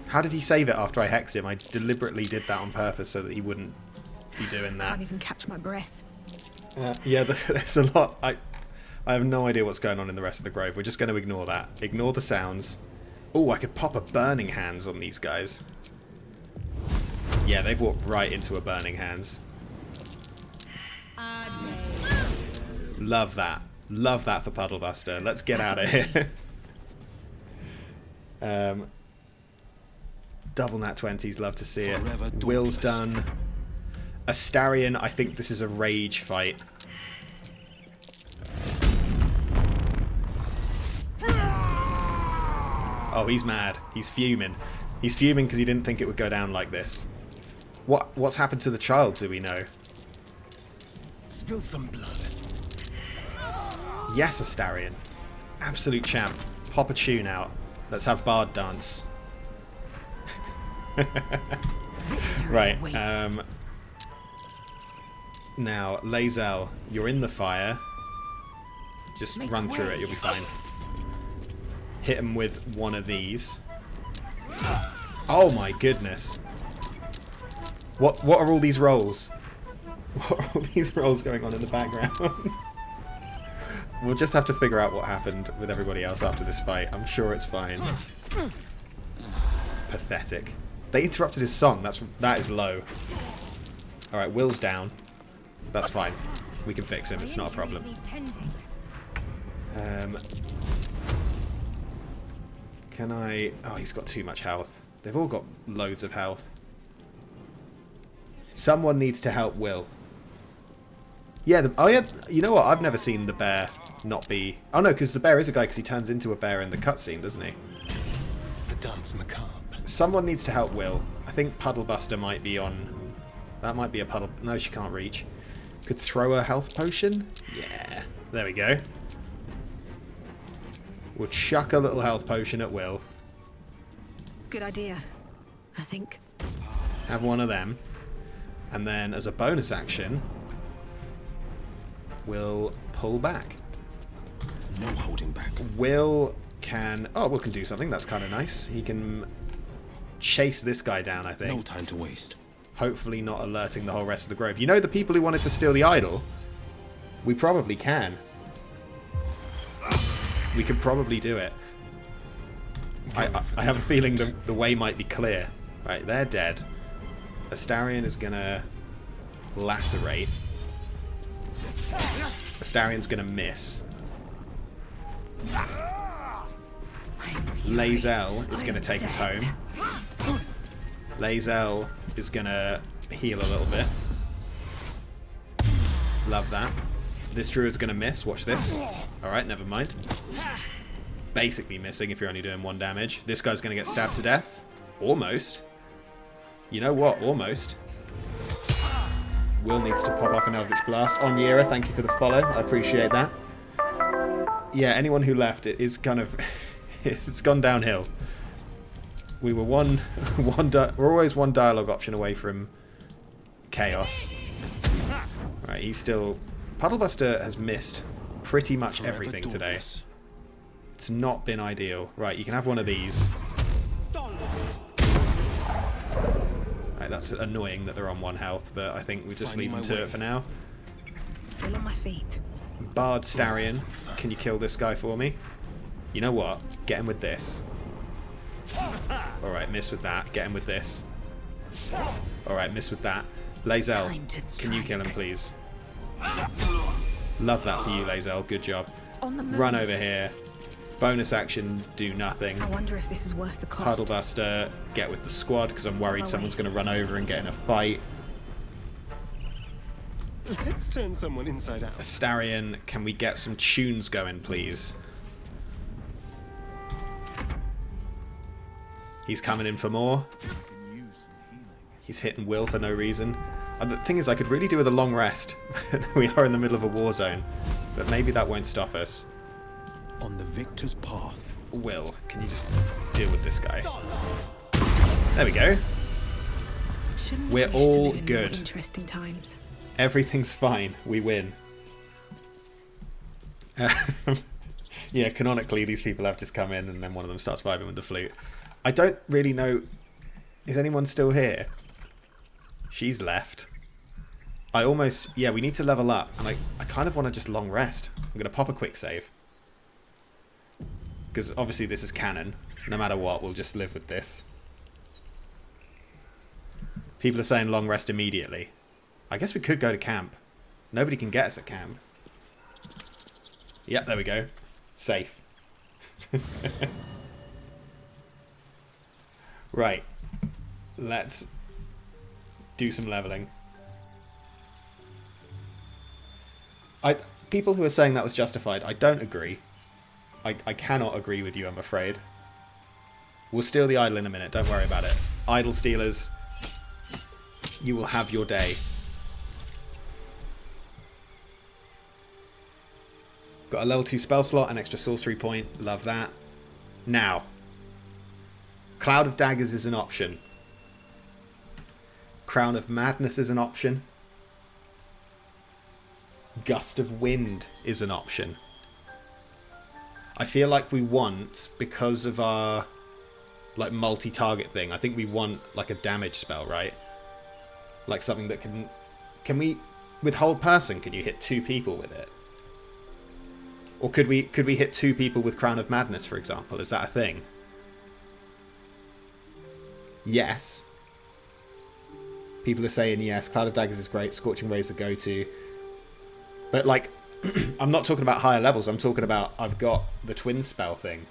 How did he save it after I hexed him? I deliberately did that on purpose so that he wouldn't be doing that. Can't even catch my breath. Yeah, there's a lot. I have no idea what's going on in the rest of the grove. We're just going to ignore that. Ignore the sounds. Oh, I could pop a burning hands on these guys. Yeah, they've walked right into a burning hands. Love that. Love that for Puddle Buster. Let's get out of here. Double nat 20s, love to see it. Will's done. Astarion, I think this is a rage fight. Oh, he's mad. He's fuming. He's fuming because he didn't think it would go down like this. What's happened to the child, do we know? Spill some blood. Yes, Astarion. Absolute champ. Pop a tune out. Let's have Bard dance. Right. Now, Lae'zel, you're in the fire. Just run through it, you'll be fine. Hit him with one of these. Oh my goodness. What are all these rolls? What are all these rolls going on in the background? We'll just have to figure out what happened with everybody else after this fight. I'm sure it's fine. Pathetic. They interrupted his song. That is low. Alright, Will's down. That's fine. We can fix him. It's not a problem. Can I... Oh, he's got too much health. They've all got loads of health. Someone needs to help Will. Yeah, oh yeah, you know what? I've never seen the bear not be... Oh no, because the bear is a guy because he turns into a bear in the cutscene, doesn't he? The dance macabre. Someone needs to help Will. I think Puddle Buster might be on... That might be a puddle... No, she can't reach. Could throw a health potion? Yeah. There we go. We'll chuck a little health potion at Will. Good idea, I think. Have one of them. And then as a bonus action, we'll pull back. No holding back. Will can... Oh, Will can do something. That's kind of nice. He can chase this guy down, I think. No time to waste. Hopefully not alerting the whole rest of the grove. You know the people who wanted to steal the idol? We probably can. We could probably do it. I have a feeling the way might be clear. Right, they're dead. Astarion is gonna lacerate. Astarion's gonna miss. Lae'zel is gonna take us home. Lae'zel is gonna heal a little bit. Love that. This druid's gonna miss. Watch this. Alright, never mind. Basically missing if you're only doing 1 damage. This guy's gonna get stabbed to death. Almost. You know what? Almost. Will needs to pop off an Eldritch Blast. On Yera, thank you for the follow. I appreciate that. Yeah, anyone who left, it is kind of... it's gone downhill. We were we're always one dialogue option away from chaos. Right, he's still... Puddlebuster has missed pretty much everything today. It's not been ideal. Right, you can have one of these. Right, that's annoying that they're on 1 health, but I think we just leave them to it for now. Still on my feet. Bard Astarion, can you kill this guy for me? You know what? Get him with this. Alright, miss with that. Get him with this. Alright, miss with that. Lae'zel, can you kill him, please? Love that for you, Lae'zel. Good job. Run over here. Bonus action, do nothing. I wonder if this is worth the cost. Puddle Buster, get with the squad, because I'm worried someone's going to run over and get in a fight. Let's turn someone inside out. Astarion, can we get some tunes going, please? He's coming in for more. He's hitting Will for no reason. And the thing is, I could really do with a long rest. We are in the middle of a war zone. But maybe that won't stop us. On the victor's path. Will, can you just deal with this guy? There we go. We're all good. Interesting times. Everything's fine. We win. Yeah, canonically, these people have just come in and then one of them starts vibing with the flute. I don't really know... Is anyone still here? She's left. I almost... Yeah, we need to level up. And I kind of want to just long rest. I'm going to pop a quick save. Because obviously this is canon. No matter what, we'll just live with this. People are saying long rest immediately. I guess we could go to camp. Nobody can get us at camp. Yep, there we go. Safe. Right. Let's do some leveling. People who are saying that was justified, I don't agree. I cannot agree with you, I'm afraid. We'll steal the idol in a minute, don't worry about it. Idol stealers, you will have your day. Got a level 2 spell slot, an extra sorcery point, love that. Now, Cloud of Daggers is an option. Crown of Madness is an option. Gust of Wind is an option. I feel like we want, because of our like multi-target thing, I think we want like a damage spell, right? Like something that can we, with Hold Person, can you hit 2 people with it? Or could we hit 2 people with Crown of Madness, for example? Is that a thing? Yes. People are saying yes, Cloud of Daggers is great, Scorching Ray is the go-to. But like, I'm not talking about higher levels, I'm talking about I've got the twin spell thing.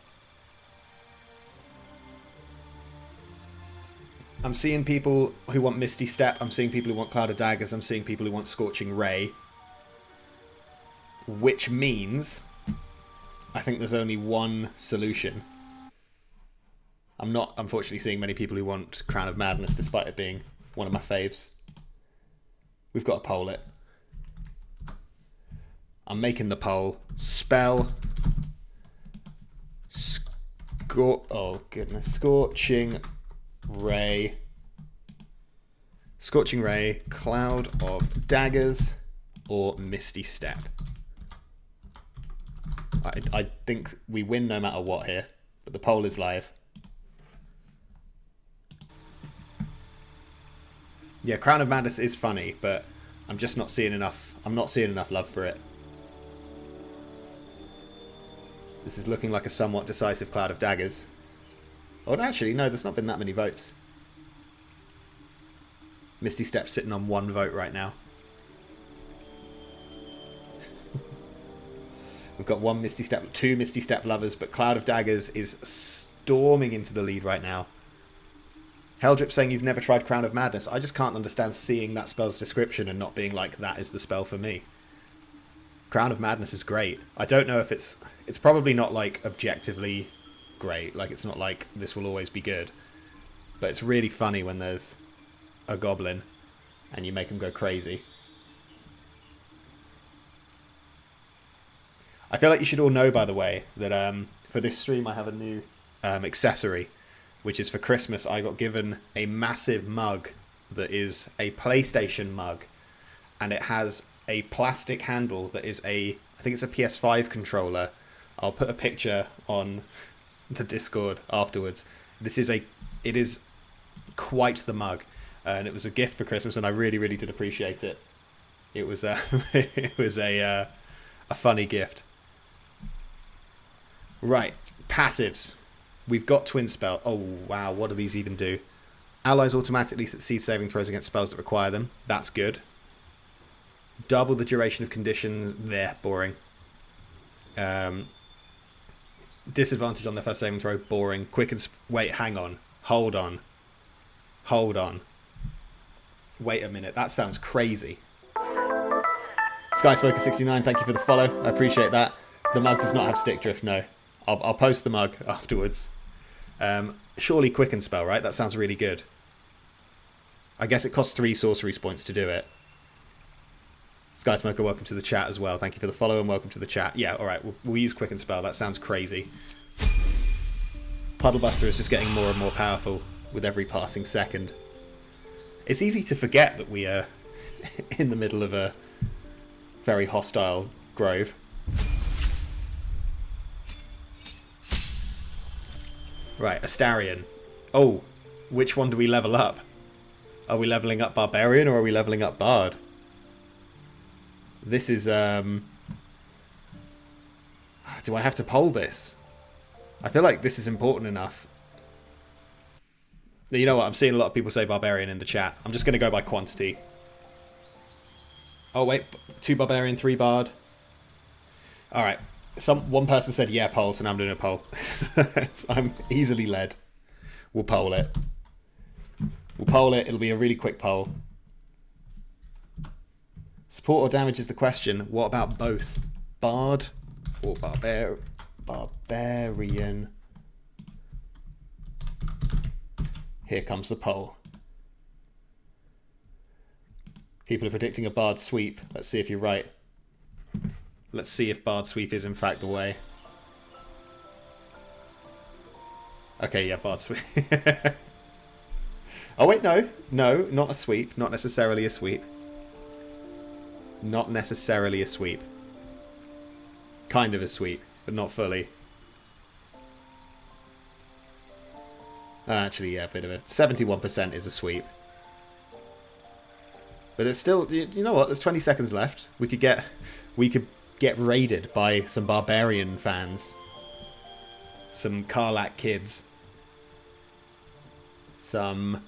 I'm seeing people who want Misty Step, I'm seeing people who want Cloud of Daggers, I'm seeing people who want Scorching Ray. Which means I think there's only one solution. I'm not, unfortunately, seeing many people who want Crown of Madness, despite it being one of my faves. We've got to poll it. I'm making the poll. Spell. Oh, goodness. Scorching Ray. Scorching Ray, Cloud of Daggers, or Misty Step. I think we win no matter what here, but the poll is live. Yeah, Crown of Madness is funny, but I'm just not seeing enough. I'm not seeing enough love for it. This is looking like a somewhat decisive Cloud of Daggers. Oh, actually, no, there's not been that many votes. Misty Step's sitting on 1 vote right now. We've got 1 Misty Step, 2 Misty Step lovers, but Cloud of Daggers is storming into the lead right now. Heldrip saying you've never tried Crown of Madness. I just can't understand seeing that spell's description and not being like, that is the spell for me. Crown of Madness is great. I don't know if it's probably not like objectively great. Like it's not like this will always be good. But it's really funny when there's a goblin and you make them go crazy. I feel like you should all know, by the way, that for this stream I have a new accessory, which is for Christmas. I got given a massive mug that is a PlayStation mug, and it has a plastic handle that is I think it's a PS5 controller. I'll put a picture on the Discord afterwards. It is quite the mug, and it was a gift for Christmas, and I really, really did appreciate it. It was it was a funny gift. Right, passives. We've got Twin Spell. Oh, wow, what do these even do? Allies automatically succeed saving throws against spells that require them. That's good. Double the duration of conditions. There, boring. Disadvantage on the first saving throw. Boring. Wait, hang on. Hold on. Hold on. Wait a minute. That sounds crazy. Skysmoker69, thank you for the follow. I appreciate that. The mug does not have stick drift, no. I'll post the mug afterwards. Surely Quicken Spell, right? That sounds really good. I guess it costs 3 sorcery points to do it. Skysmoker, welcome to the chat as well. Thank you for the follow and welcome to the chat. Yeah, alright, we'll use Quicken Spell. That sounds crazy. Puddlebuster is just getting more and more powerful with every passing second. It's easy to forget that we are in the middle of a very hostile grove. Right, Astarion. Oh, which one do we level up? Are we leveling up Barbarian or are we leveling up Bard? This is, do I have to poll this? I feel like this is important enough. You know what? I'm seeing a lot of people say Barbarian in the chat. I'm just going to go by quantity. Oh, wait. 2 Barbarian, 3 Bard. Alright. One person said, yeah, poll, so now I'm doing a poll. I'm easily led. We'll poll it. We'll poll it. It'll be a really quick poll. Support or damage is the question. What about both? Bard or Barbarian? Here comes the poll. People are predicting a Bard sweep. Let's see if you're right. Let's see if Bard sweep is in fact the way. Okay, yeah, Bard sweep. Oh wait, no. No, not a sweep. Not necessarily a sweep. Not necessarily a sweep. Kind of a sweep, but not fully. Actually, yeah, a bit of a 71% is a sweep. But it's still, you know what? There's 20 seconds left. We could get raided by some Barbarian fans, some Karlak kids, some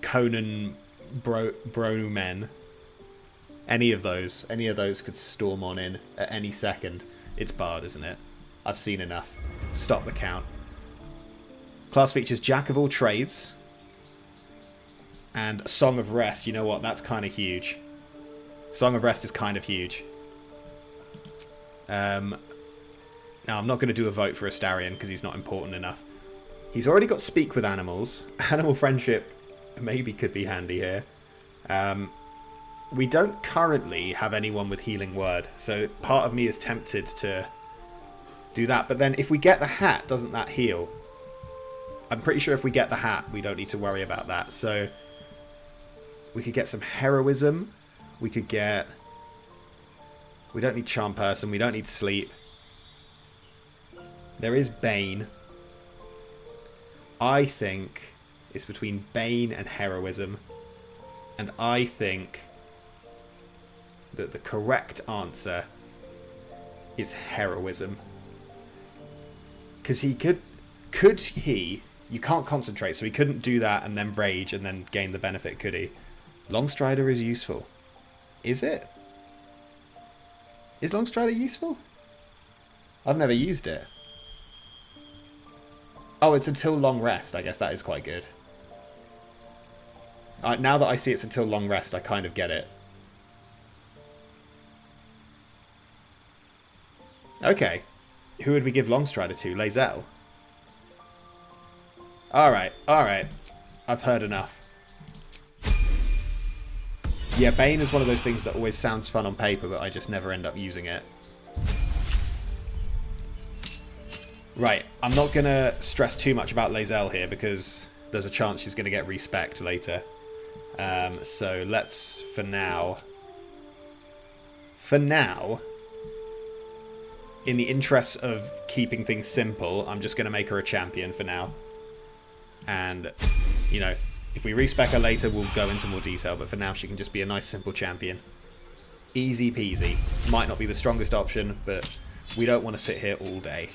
Conan bro men. Any of those could storm on in at any second. It's Bard, isn't it? I've seen enough. Stop the count. Class features Jack of all trades and Song of Rest. You know what? That's kind of huge. Song of Rest is kind of huge. Now, I'm not going to do a vote for Astarion because he's not important enough. He's already got Speak with Animals. Animal Friendship maybe could be handy here. We don't currently have anyone with Healing Word, so part of me is tempted to do that. But then if we get the hat, doesn't that heal? I'm pretty sure if we get the hat, we don't need to worry about that. So we could get some heroism. We could get... We don't need Charm Person. We don't need Sleep. There is Bane. I think it's between Bane and Heroism. And I think that the correct answer is Heroism. Because he could he... You can't concentrate, so he couldn't do that and then rage and then gain the benefit, could he? Longstrider is useful. Is it? Is Longstrider useful? I've never used it. Oh, it's until long rest. I guess that is quite good. Now that I see it's until long rest, I kind of get it. Okay. Who would we give Longstrider to? Lae'zel? Alright, alright. I've heard enough. Yeah, Bane is one of those things that always sounds fun on paper, but I just never end up using it. Right, I'm not going to stress too much about Lae'zel here, because there's a chance she's going to get respect later. So let's, for now, in the interests of keeping things simple, I'm just going to make her a champion for now. And, you know, if we respec her later, we'll go into more detail. But for now, she can just be a nice, simple champion. Easy peasy. Might not be the strongest option, but we don't want to sit here all day.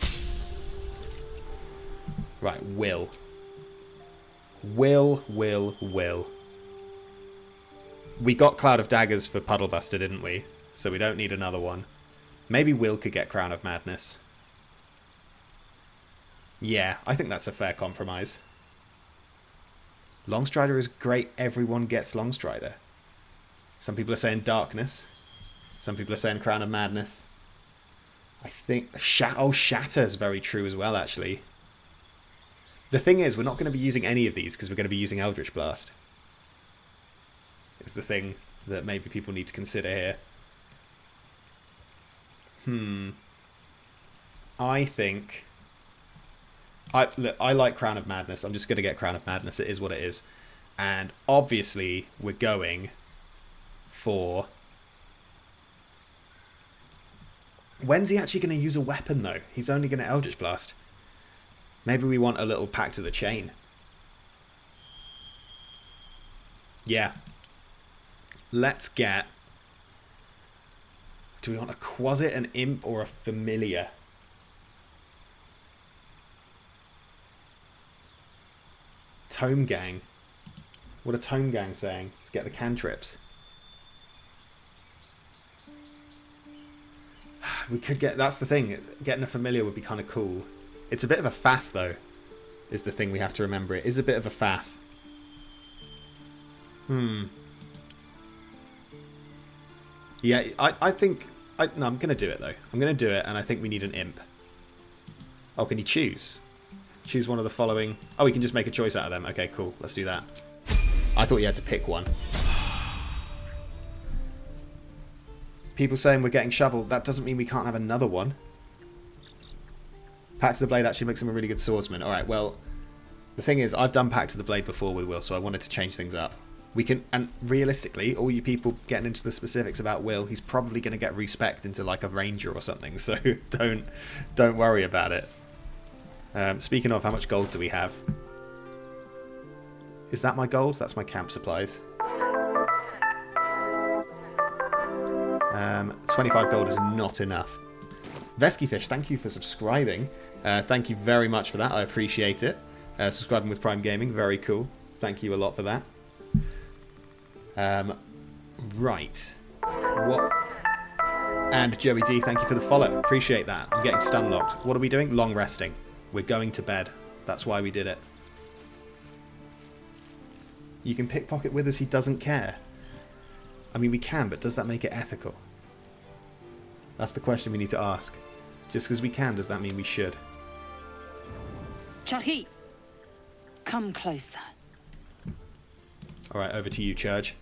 Right, Will. Will. We got Cloud of Daggers for Puddlebuster, didn't we? So we don't need another one. Maybe Will could get Crown of Madness. Yeah, I think that's a fair compromise. Longstrider is great. Everyone gets Longstrider. Some people are saying Darkness. Some people are saying Crown of Madness. I think... Shatter is very true as well, actually. The thing is, we're not going to be using any of these because we're going to be using Eldritch Blast. It's the thing that maybe people need to consider here. I think... Look, I like Crown of Madness. I'm just going to get Crown of Madness. It is what it is. And obviously, we're going for... When's he actually going to use a weapon, though? He's only going to Eldritch Blast. Maybe we want a little pact to the chain. Yeah. Let's get... Do we want a Quasit, an Imp, or a Familiar? Tome Gang. What are Tome Gang saying? Let's get the cantrips. We could get... That's the thing. Getting a Familiar would be kind of cool. It's a bit of a faff, though, is the thing we have to remember. It is a bit of a faff. Yeah, I think... No, I'm going to do it, though. I'm going to do it, and I think we need an Imp. Oh, can you choose? Choose one of the following... Oh, we can just make a choice out of them. Okay, cool. Let's do that. I thought you had to pick one. People saying we're getting shoveled. That doesn't mean we can't have another one. Pact to the Blade actually makes him a really good swordsman. Alright, well, the thing is, I've done Pact to the Blade before with Will, so I wanted to change things up. We can, and realistically, all you people getting into the specifics about Will, he's probably going to get respect into like a ranger or something, so don't worry about it. Speaking of, how much gold do we have? Is that my gold? That's my camp supplies. 25 gold is not enough. Veskyfish, thank you for subscribing. Thank you very much for that. I appreciate it. Subscribing with Prime Gaming, very cool. Thank you a lot for that. Right. What? And Joey D, thank you for the follow. Appreciate that. I'm getting stun locked. What are we doing? Long resting. We're going to bed. That's why we did it. You can pickpocket with us, he doesn't care. I mean, we can, but does that make it ethical? That's the question we need to ask. Just because we can, does that mean we should? Chahi, come closer. Alright, over to you, Church.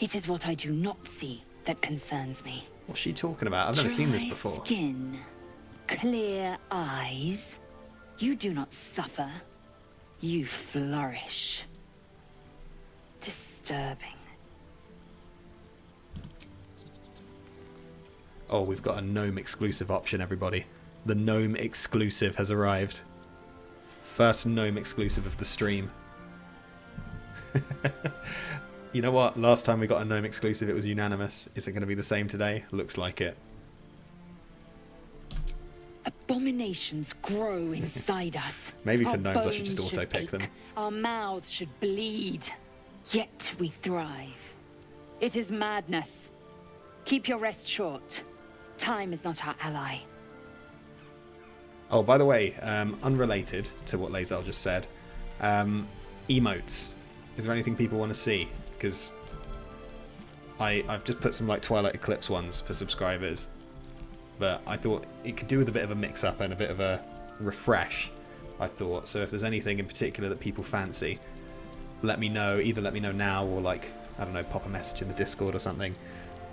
It is what I do not see that concerns me. What's she talking about? I've never seen this before. Dry skin, clear eyes. You do not suffer. You flourish. Disturbing. Oh, we've got a gnome exclusive option, everybody. The gnome exclusive has arrived. First gnome exclusive of the stream. You know what? Last time we got a gnome exclusive, it was unanimous. Is it going to be the same today? Looks like it. Abominations grow inside us. Maybe for Our gnomes I should just bones auto-pick them. ache. Our mouths should bleed. Yet we thrive. It is madness. Keep your rest short. Time is not our ally. Oh, by the way, unrelated to what Lae'zel just said, emotes. Is there anything people want to see? Because I've just put some like Twilight Eclipse ones for subscribers, but I thought it could do with a bit of a mix-up and a bit of a refresh, I thought. So if there's anything in particular that people fancy, let me know. Either let me know now or, like, I don't know, pop a message in the Discord or something.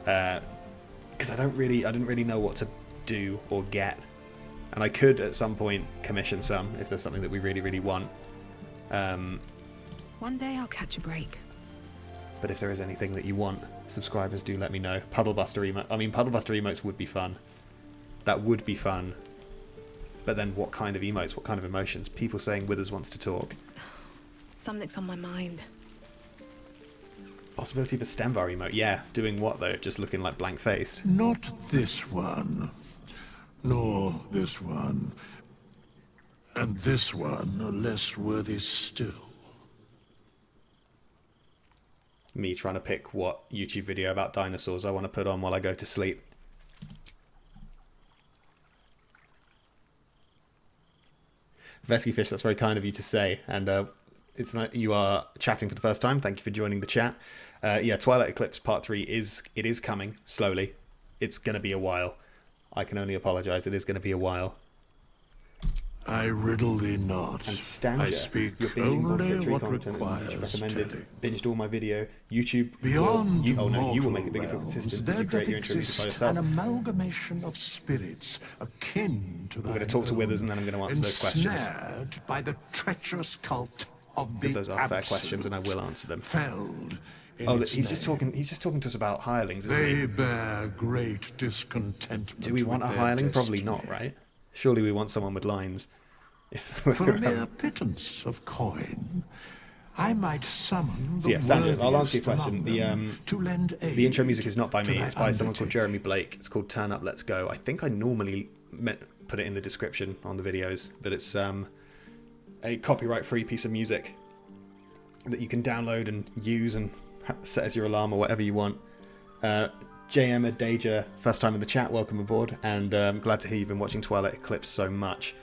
Because I didn't really know what to do or get. And I could at some point commission some if there's something that we really, really want. One day I'll catch a break. But if there is anything that you want, subscribers, do let me know. Puddlebuster emote. I mean, Puddlebuster emotes would be fun. That would be fun. But then what kind of emotes? What kind of emotions? People saying Withers wants to talk. Something's on my mind. Possibility of a Stemvar emote. Yeah, doing what though? Just looking like blank-faced. Not this one. Nor this one. And this one are less worthy still. Me trying to pick what YouTube video about dinosaurs I want to put on while I go to sleep. Veskyfish, that's very kind of you to say, and it's not, you are chatting for the first time. Thank you for joining the chat. Yeah, Twilight Eclipse Part 3 is coming slowly. It's going to be a while. I can only apologize. It is going to be a while. I riddle thee not. And Stanja, I speak you're binging Baldur's only Gate 3 what content and YouTube requires recommended. telling. Binged all my video. YouTube Beyond will, you will make it mortal bigger for realms, consistent. there You create doth your intro music by exist yourself. an amalgamation of spirits akin to I'm going to thine talk to own, Withers and then I'm going to answer those questions. ensnared by the treacherous cult of the Because those are fair Absolute, questions and I will answer them. felled in Oh, its he's just name. talking. He's just talking to us about hirelings, isn't They he? bear great discontentment. Do we want a with their hireling? Probably destiny. not, right? Surely we want someone with lines. For a mere pittance of coin, I might summon the So yeah, Sandra, I'll answer your worthiest question. among them to lend aid The intro music is not by to me. thy It's by someone called undertaking. Jeremy Blake. It's called Turn Up, Let's Go. I think I normally put it in the description on the videos, but it's a copyright-free piece of music that you can download and use and set as your alarm or whatever you want. JM Adaja, first time in the chat, welcome aboard, and glad to hear you've been watching Twilight Eclipse so much.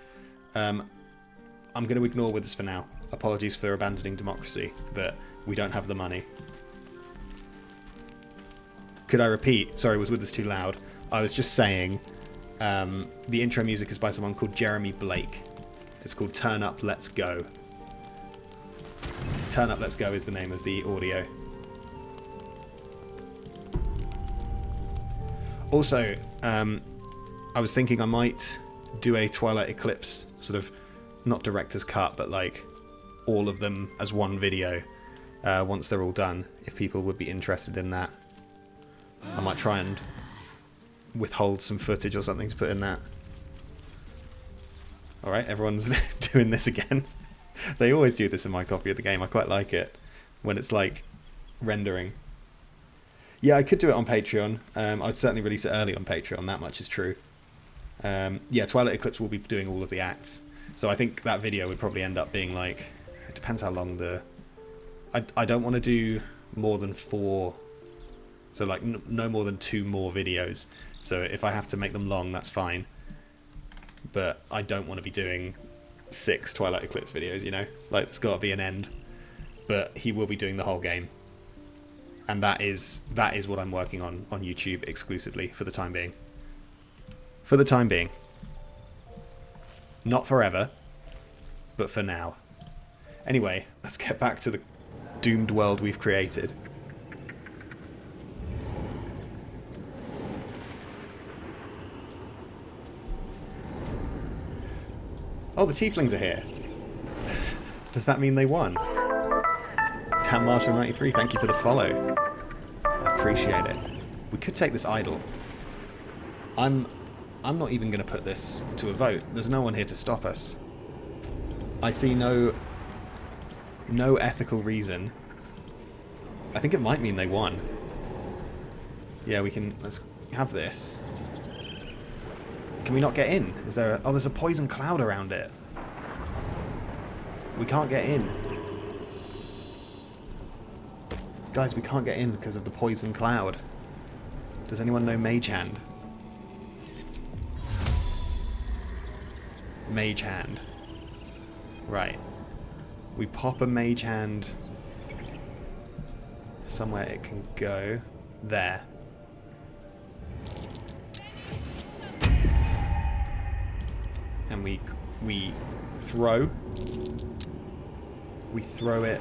I'm going to ignore Withers for now. Apologies for abandoning democracy, but we don't have the money. Could I repeat? Sorry, was Withers too loud? I was just saying the intro music is by someone called Jeremy Blake. It's called Turn Up, Let's Go. Turn Up, Let's Go is the name of the audio. Also, I was thinking I might do a Twilight Eclipse sort of, not director's cut, but like all of them as one video once they're all done, if people would be interested in that. I might try and withhold some footage or something to put in that. Alright, everyone's doing this again. They always do this in my copy of the game. I quite like it when it's like rendering. Yeah, I could do it on Patreon. I'd certainly release it early on Patreon, that much is true. Yeah, Twilight Eclipse will be doing all of the acts. So I think that video would probably end up being like... It depends how long the... I don't want to do more than 4... So like no more than 2 more videos. So if I have to make them long, that's fine. But I don't want to be doing 6 Twilight Eclipse videos, you know? Like, there's got to be an end. But he will be doing the whole game. And that is what I'm working on YouTube exclusively for the time being. For the time being. Not forever, but for now. Anyway, let's get back to the doomed world we've created. Oh, the Teiflings are here. Does that mean they won? Tam Marshall 93, thank you for the follow. I appreciate it. We could take this idol. I'm not even going to put this to a vote. There's no one here to stop us. I see no ethical reason. I think it might mean they won. Yeah, let's have this. Can we not get in? Is there a... Oh, there's a poison cloud around it. We can't get in. Guys, we can't get in because of the poison cloud. Does anyone know Mage Hand? Mage Hand. Right. We pop a Mage Hand somewhere it can go. There. And we throw. We throw it.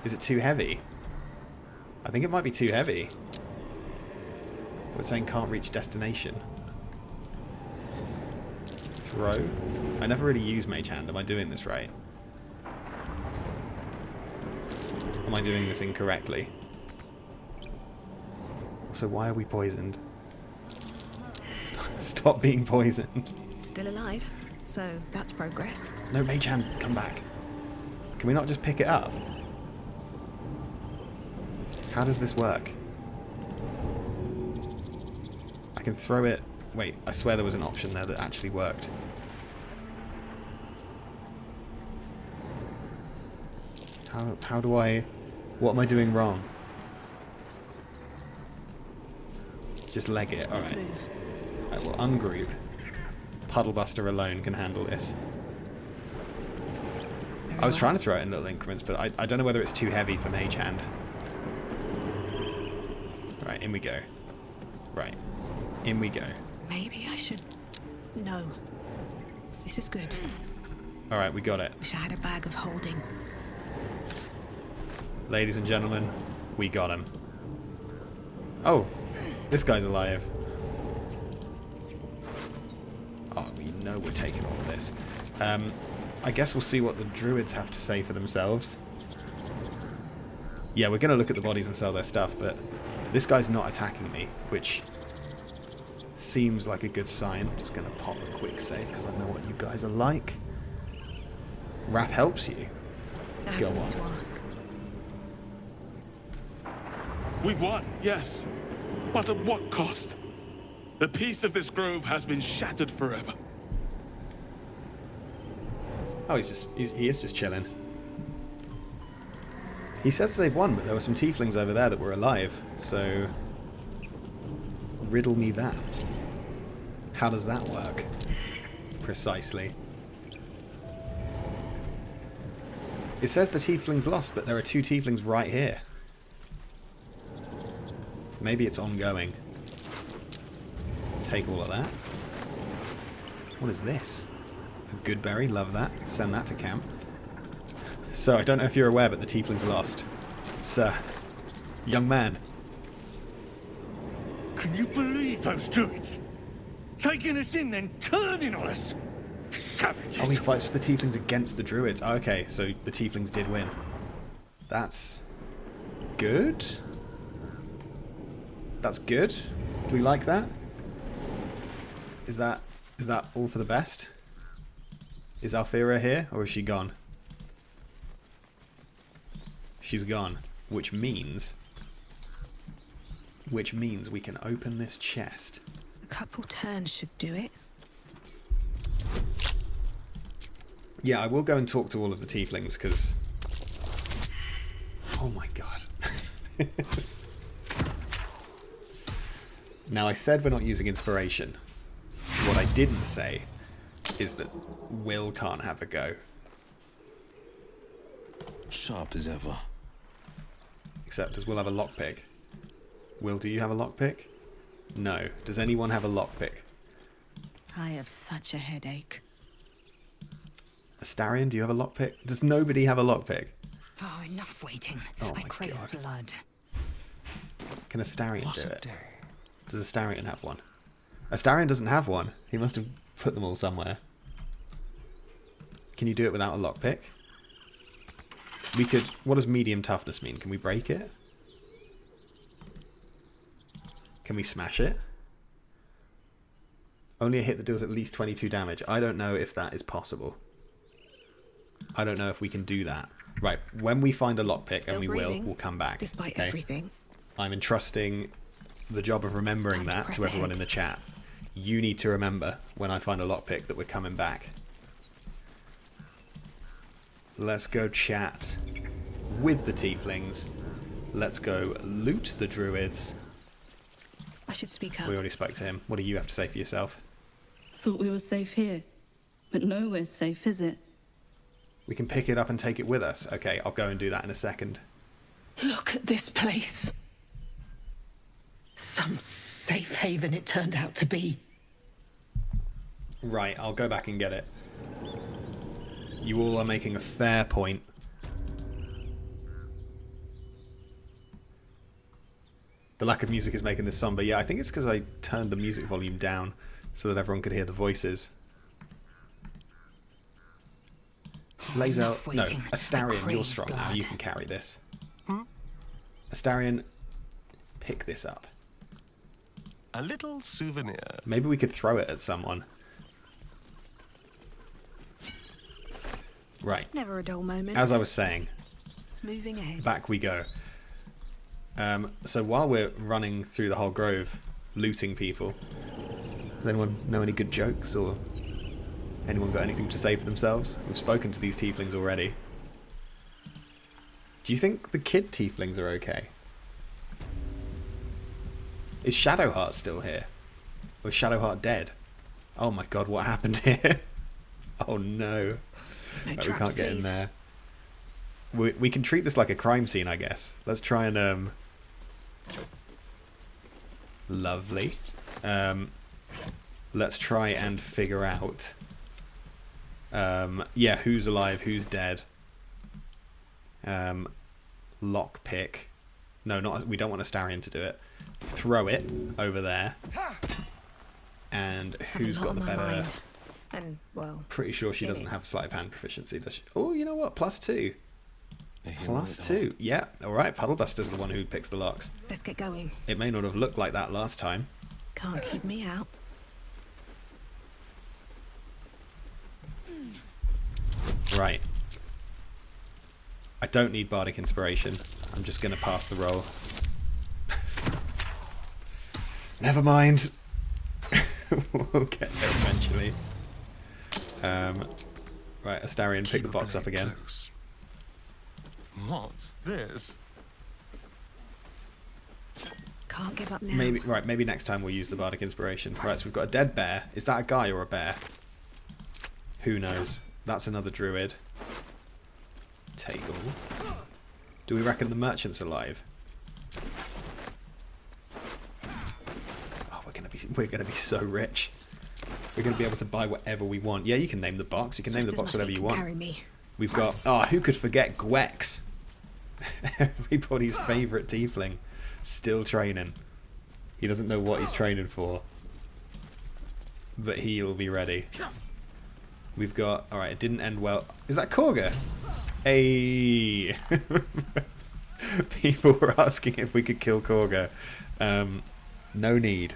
Is it too heavy? I think it might be too heavy. We're saying can't reach destination. Throw. I never really use Mage Hand. Am I doing this right? Am I doing this incorrectly? So why are we poisoned? Stop being poisoned. Still alive, so that's progress. No, Mage Hand, come back. Can we not just pick it up? How does this work? I can throw it... Wait, I swear there was an option there that actually worked. How do I... What am I doing wrong? Just leg it, alright. Alright, well, ungroup. Puddlebuster alone can handle this. I was trying to throw it in little increments, but I don't know whether it's too heavy for Mage Hand. Right, in we go. Right. In we go. Maybe I should... No. This is good. Alright, we got it. Wish I had a bag of holding. Ladies and gentlemen, we got him. Oh, this guy's alive. Oh, you know we're taking all of this. I guess we'll see what the druids have to say for themselves. Yeah, we're going to look at the bodies and sell their stuff, but this guy's not attacking me, which seems like a good sign. I'm just going to pop a quick save because I know what you guys are like. Wrath helps you. I have Go something on. to ask. We've won, yes. But at what cost? The peace of this grove has been shattered forever. Oh, he is just chilling. He says they've won, but there were some tieflings over there that were alive, so riddle me that. How does that work? Precisely. It says the tieflings lost, but there are 2 tieflings right here. Maybe it's ongoing. Take all of that. What is this? A good berry, love that. Send that to camp. So, I don't know if you're aware, but the tieflings lost. Sir. Young man. Can you believe those druids? Taking us in, then turning on us? Savages. Oh, he fights the tieflings against the druids. Oh, okay, so the tieflings did win. That's good. That's good. Do we like that? Is that all for the best? Is Alfira here, or is she gone? She's gone, which means we can open this chest. A couple turns should do it. Yeah, I will go and talk to all of the tieflings, because... Oh my god. Now, I said we're not using inspiration. What I didn't say is that Will can't have a go. Sharp as ever. Except, does Will have a lockpick? Will, do you have a lockpick? No. Does anyone have a lockpick? I have such a headache. Astarion, do you have a lockpick? Does nobody have a lockpick? Oh, enough waiting. Oh I my crave God. blood. Can Astarion What do a it? day. Does Astarion have one? Astarion doesn't have one. He must have put them all somewhere. Can you do it without a lockpick? We could... What does medium toughness mean? Can we break it? Can we smash it? Only a hit that deals at least 22 damage. I don't know if that is possible. I don't know if we can do that. Right, when we find a lockpick, Still and we breathing, will, we'll come back. Despite okay? everything. I'm entrusting the job of remembering that press to everyone ahead. in the chat. You need to remember when I find a lockpick that we're coming back. Let's go chat with the tieflings. Let's go loot the druids. I should speak up. We already spoke to him. What do you have to say for yourself? Thought we were safe here, but nowhere's safe, is it? We can pick it up and take it with us. Okay, I'll go and do that in a second. Look at this place. Some safe haven it turned out to be. Right, I'll go back and get it. You all are making a fair point. The lack of music is making this somber. Yeah, I think it's because I turned the music volume down so that everyone could hear the voices. Lae'zel, no, Astarion, you're strong now. You can carry this. Astarion, pick this up. A little souvenir. Maybe we could throw it at someone. Right. Never a dull moment. As I was saying, Moving ahead. back we go. So while we're running through the whole grove, looting people, does anyone know any good jokes, or anyone got anything to say for themselves? We've spoken to these tieflings already. Do you think the kid tieflings are okay? Is Shadowheart still here? Or is Shadowheart dead? Oh my god, what happened here? Oh no. Right, we can't get in there. We can treat this like a crime scene, I guess. Let's try and lovely. Let's try and figure out Yeah, who's alive, who's dead. Lockpick. No, not. We don't want Astarion to do it. Throw it over there. And who's got the better? And well, Pretty sure she doesn't have sleight of hand proficiency, does she? Oh, you know what? +2. +2. Yeah. All right. Puddlebuster's the one who picks the locks. Let's get going. It may not have looked like that last time. Can't keep me out. Right. I don't need bardic inspiration. I'm just going to pass the roll. Never mind. We'll get there eventually. Right, Astarion, pick the box up again. Close. What's this? Can't give up now. Maybe next time we'll use the bardic inspiration. Right, so we've got a dead bear. Is that a guy or a bear? Who knows? That's another druid. Take all. Do we reckon the merchant's alive? Oh, we're gonna be so rich. We're gonna be able to buy whatever we want. Yeah, you can name the box. You can name the box whatever you want. Carry me. We've got who could forget Gwex? Everybody's favourite tiefling. Still training. He doesn't know what he's training for. But he'll be ready. We've got... Alright, it didn't end well. Is that Korga? Hey. People were asking if we could kill Korga. No need.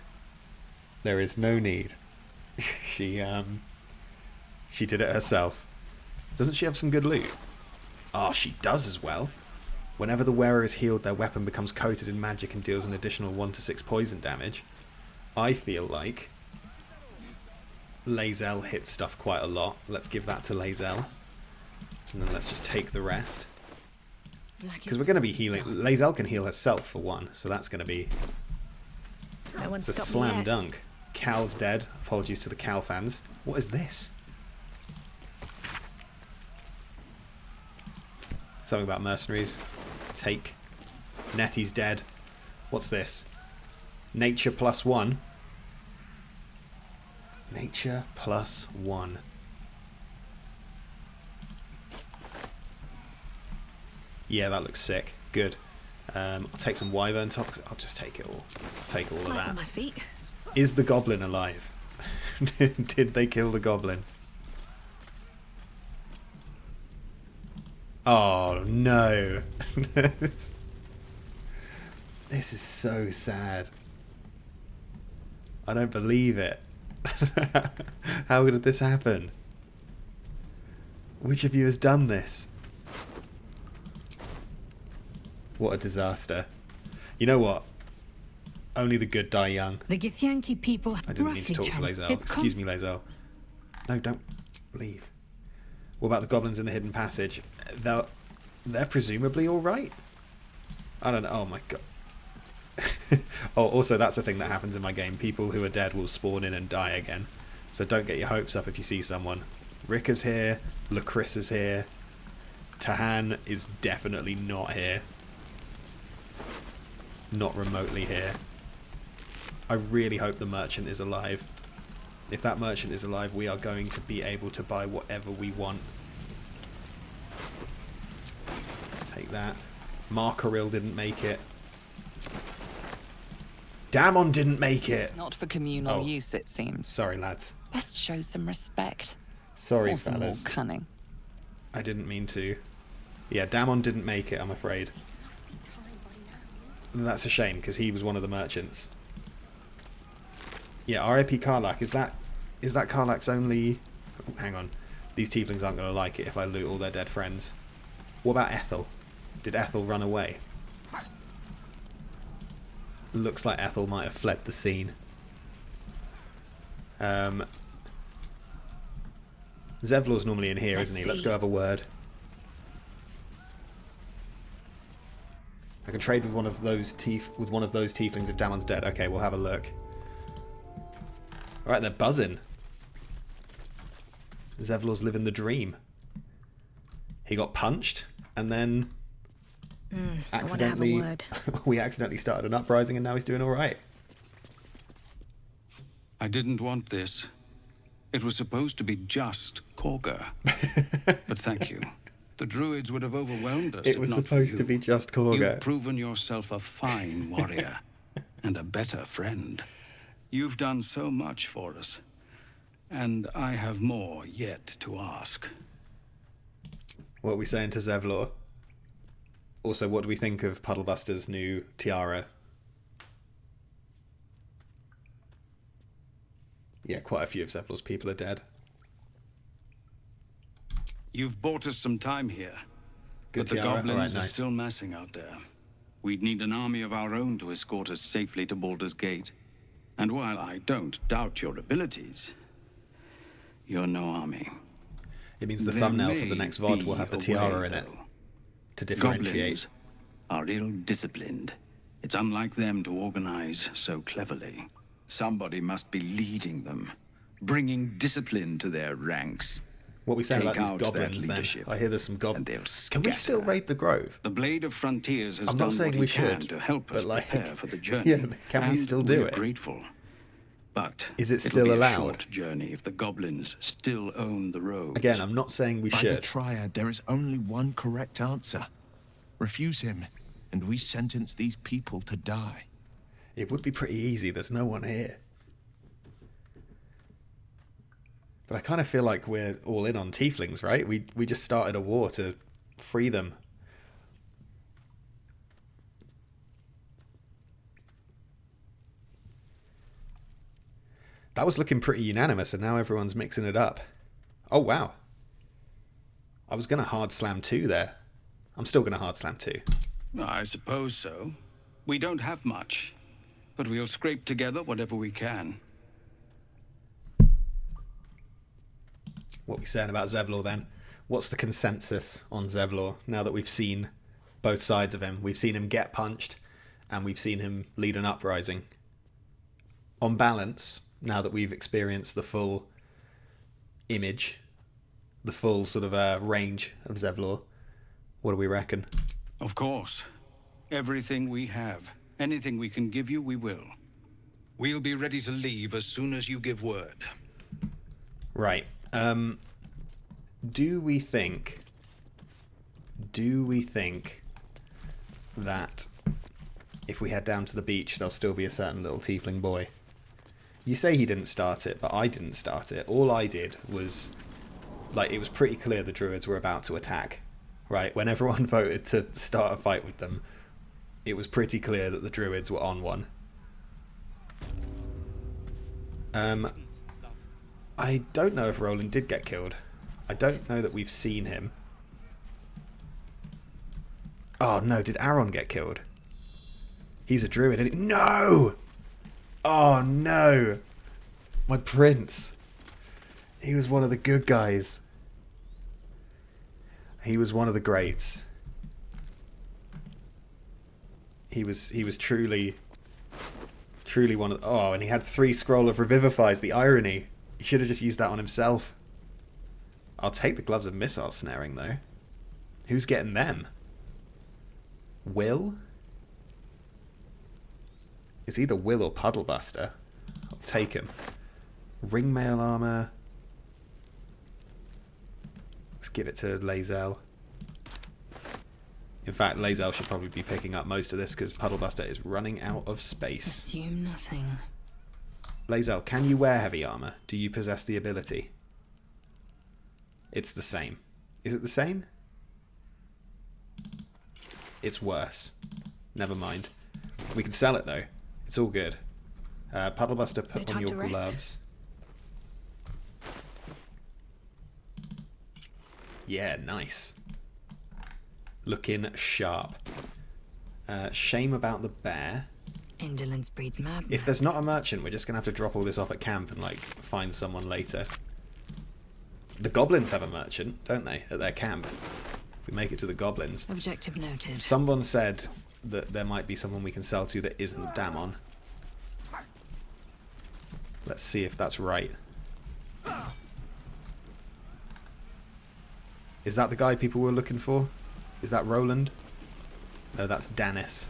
There is no need. She did it herself. Doesn't she have some good loot? Oh, she does as well. Whenever the wearer is healed, their weapon becomes coated in magic and deals an additional 1 to 6 poison damage. I feel like Lae'zel hits stuff quite a lot. Let's give that to Lae'zel. And then let's just take the rest. Because we're going to be healing. Lae'zel can heal herself for one, so that's going to be it's a slam dunk. Cal's dead. Apologies to the Cal fans. What is this? Something about mercenaries. Take. Nettie's dead. What's this? Nature +1. Nature +1. Yeah, that looks sick. Good. I'll take some wyvern tox. I'll just take it all. Take all of that. On my feet. Is the goblin alive? Did they kill the goblin? Oh no. This is so sad. I don't believe it. How did this happen? Which of you has done this? What a disaster. You know what? Only the good die young. The Githyanki people I didn't mean to talk to Lae'zel. Excuse me, Lae'zel. No, don't leave. What about the goblins in the hidden passage? They're presumably alright? I don't know. Oh my god. Oh, also that's the thing that happens in my game. People who are dead will spawn in and die again. So don't get your hopes up if you see someone. Rika's here. Lakris is here. Tahan is definitely not here. Not remotely here. I really hope the merchant is alive. If that merchant is alive, we are going to be able to buy whatever we want. Take that. Markaril didn't make it. Damon didn't make it! Not for communal use, it seems. Sorry, lads. Best show some respect. Sorry, or some fellas. more cunning. I didn't mean to. Yeah, Damon didn't make it, I'm afraid. That's a shame, because he was one of the merchants. Yeah, R.I.P. Karlach. Is that Karlach's only... Oh, hang on. These tieflings aren't going to like it if I loot all their dead friends. What about Ethel? Did Ethel run away? Looks like Ethel might have fled the scene. Zevlor's normally in here, isn't he? Let's go have a word. I can trade with one of those tieflings if Damon's dead. Okay, we'll have a look. Alright, they're buzzing. Zevlor's living the dream. He got punched, and then accidentally we accidentally started an uprising, and now he's doing alright. I didn't want this. It was supposed to be just Korga. But thank you. The druids would have overwhelmed us. It was supposed to be just Korga. You've proven yourself a fine warrior and a better friend. You've done so much for us, and I have more yet to ask. What are we saying to Zevlor? Also, what do we think of Puddlebuster's new tiara? Yeah, quite a few of Zevlor's people are dead. You've bought us some time here. Good but the tiara. goblins Alright, are nice. still massing out there. We'd need an army of our own to escort us safely to Baldur's Gate. And while I don't doubt your abilities, you're no army. It means the There thumbnail for the may next VOD will be have the a tiara way, in it though. to differentiate. Goblins are ill-disciplined. It's unlike them to organize so cleverly. Somebody must be leading them, bringing discipline to their ranks. What are we saying Take about out these that goblins then? leadership, I hear there's some goblins. and they'll Can we still raid the Grove? The Blade of Frontiers has I'm done not saying what we he can should, to help us but like, prepare for the journey. yeah, can we and still do we're it? Grateful, but Is it it'll still be allowed? A short journey if the goblins still own the road. Again, I'm not saying we By the should. Triad, there is only one correct answer. Refuse him, and we sentence these people to die. It would be pretty easy. There's no one here. But I kind of feel like we're all in on Teiflings, right? We just started a war to free them. That was looking pretty unanimous, and now everyone's mixing it up. Oh, wow. I was going to hard slam 2 there. I'm still going to hard slam 2. I suppose so. We don't have much, but we'll scrape together whatever we can. What are we saying about Zevlor then? What's the consensus on Zevlor now that we've seen both sides of him? We've seen him get punched, and we've seen him lead an uprising. On balance, now that we've experienced the full image, the full sort of range of Zevlor, what do we reckon? Of course. Everything we have. Anything we can give you, we will. We'll be ready to leave as soon as you give word. Right. Do we think that if we head down to the beach, there'll still be a certain little tiefling boy? You say he didn't start it, but I didn't start it. All I did was, like, it was pretty clear the druids were about to attack, right? When everyone voted to start a fight with them, it was pretty clear that the druids were on one. I don't know if Roland did get killed. I don't know that we've seen him. Oh no, did Aaron get killed? He's a druid, isn't he? No! Oh no! My prince. He was one of the good guys. He was one of the greats. He was truly one of... Oh, and he had 3 Scroll of Revivifies, the irony. He should have just used that on himself. I'll take the Gloves of Missile Snaring, though. Who's getting them? Will? It's either Will or Puddlebuster. I'll take him. Ringmail Armor. Let's give it to Lae'zel. In fact, Lae'zel should probably be picking up most of this because Puddlebuster is running out of space. Assume nothing. Lae'zel, can you wear heavy armor? Do you possess the ability? It's the same. Is it the same? It's worse. Never mind. We can sell it though. It's all good. Puddlebuster, put on your gloves. Yeah, nice. Looking sharp. Shame about the bear. Indolence breeds madness. If there's not a merchant, we're just going to have to drop all this off at camp and, like, find someone later. The goblins have a merchant, don't they, at their camp? If we make it to the goblins. Objective noted. Someone said that there might be someone we can sell to that isn't Damon. Let's see if that's right. Is that the guy people were looking for? Is that Roland? No, that's Danis.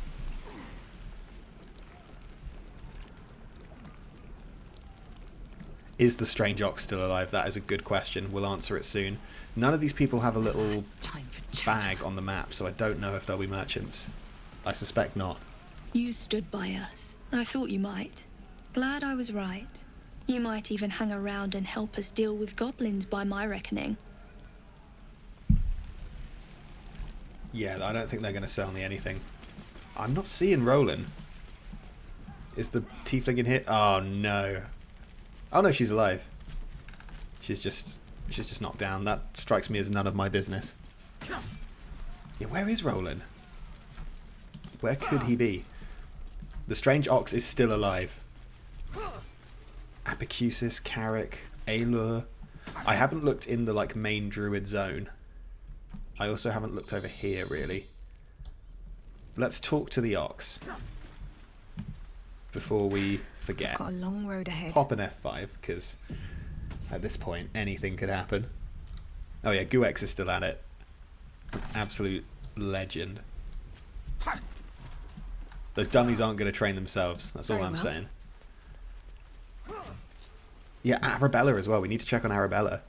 Is the strange ox still alive? That is a good question. We'll answer it soon. None of these people have a little bag on the map, so I don't know if they'll be merchants. I suspect not. You stood by us. I thought you might. Glad I was right. You might even hang around and help us deal with goblins by my reckoning. Yeah, I don't think they're going to sell me anything. I'm not seeing Roland. Is the Teifling in here? Oh no. Oh no, she's alive. She's just knocked down. That strikes me as none of my business. Yeah, where is Roland? Where could he be? The strange ox is still alive. Apicusis, Carrick, Aelur. I haven't looked in the like main druid zone. I also haven't looked over here really. Let's talk to the ox before we forget. We've got a long road ahead. Pop an F5 because at this point anything could happen. Oh yeah, Guex is still at it. Absolute legend. Those dummies aren't going to train themselves. That's all I'm saying. Yeah, Arabella as well. We need to check on Arabella.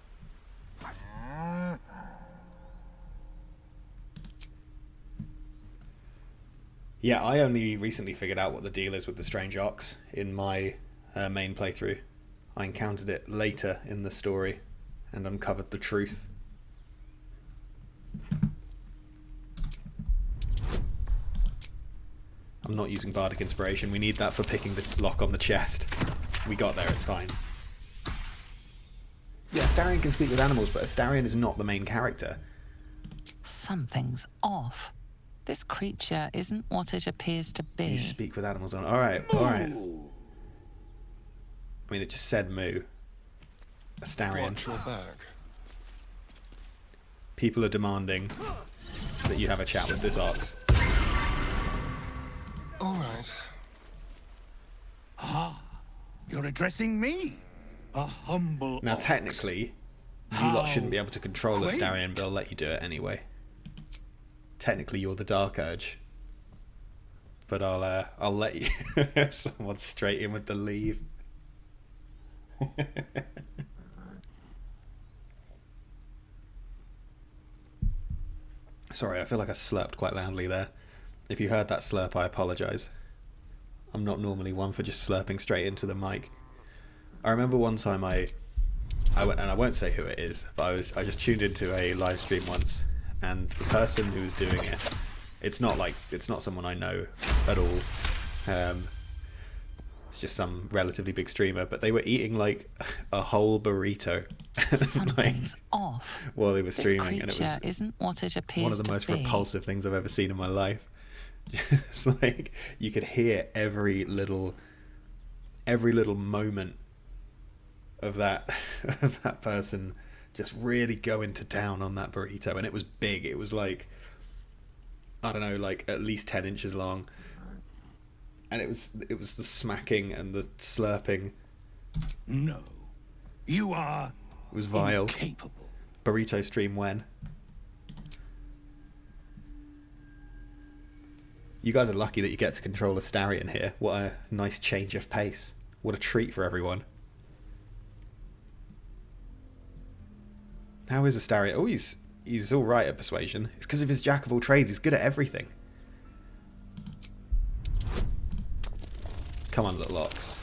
Yeah, I only recently figured out what the deal is with the strange ox in my main playthrough. I encountered it later in the story and uncovered the truth. I'm not using Bardic Inspiration. We need that for picking the lock on the chest. We got there, it's fine. Yeah, Astarion can speak with animals, but Astarion is not the main character. Something's off. This creature isn't what it appears to be. You speak with animals on. Alright, alright. I mean, it just said moo. Astarion. Watch your back. People are demanding that you have a chat with this ox. Alright. Ah, you're addressing me? A humble Now, ox. technically, you lot shouldn't be able to control Astarion, but I'll let you do it anyway. Technically, you're the Dark Urge. But I'll let you. Someone straight in with the leave. Sorry, I feel like I slurped quite loudly there. If you heard that slurp, I apologise. I'm not normally one for just slurping straight into the mic. I remember one time I went, and I won't say who it is, but I just tuned into a live stream once, and the person who was doing it, it's not someone I know at all. It's just some relatively big streamer, but they were eating like a whole burrito. Something's off. While they were streaming, and it was isn't what it appears one of the most repulsive things I've ever seen in my life. It's like you could hear every little moment of that person just really going to town on that burrito, and it was big. It was like, I don't know, like at least 10 inches long, and it was the smacking and the slurping. No, you are. It was vile. Incapable. Burrito stream when? You guys are lucky that you get to control Astarion here. What a nice change of pace. What a treat for everyone. How is Astarion? Oh, he's all right at persuasion. It's because of his jack of all trades. He's good at everything. Come on, little ox.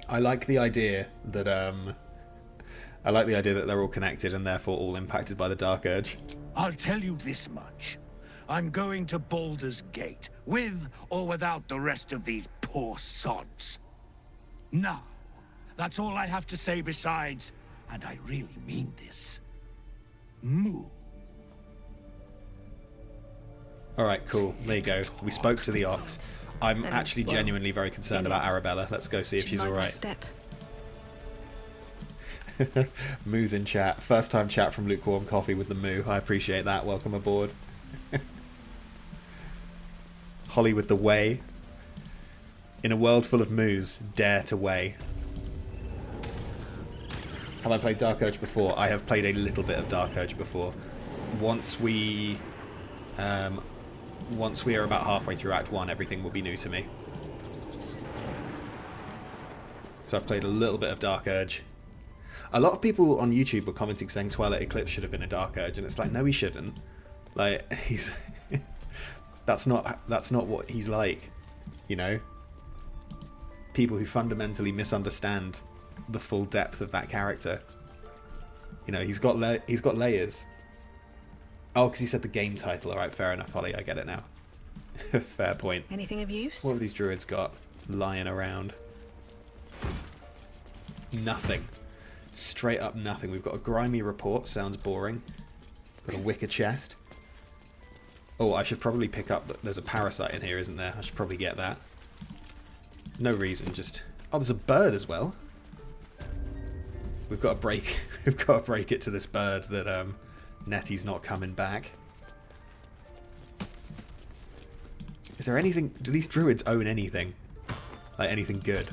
I like the idea that they're all connected and therefore all impacted by the Dark Urge. I'll tell you this much. I'm going to Baldur's Gate, with or without the rest of these poor sods. Now, that's all I have to say besides, and I really mean this, moo. Alright, cool. There you go. We spoke to the ox. I'm actually genuinely very concerned about Arabella. Let's go see if she's alright. Moo's in chat. First time chat from Lukewarm Coffee with the Moo. I appreciate that. Welcome aboard. Holly with the way. In a world full of moos, dare to weigh. Have I played Dark Urge before? I have played a little bit of Dark Urge before. Once we once we are about halfway through Act 1, everything will be new to me. So I've played a little bit of Dark Urge. A lot of people on YouTube were commenting saying Twilight Eclipse should have been a Dark Urge, and it's like, no, he shouldn't. Like, he's... that's not what he's like, you know? People who fundamentally misunderstand the full depth of that character. You know, he's got layers. Oh, because he said the game title. Alright, fair enough, Holly, I get it now. Fair point. Anything of use? What have these druids got lying around? Nothing. Straight up nothing. We've got a grimy report, sounds boring. Got a wicker chest. Oh, I should probably pick up that there's a parasite in here, isn't there? I should probably get that. No reason, just... Oh, there's a bird as well. We've got to break it to this bird that Nettie's not coming back. Is there anything... Do these druids own anything? Like anything good?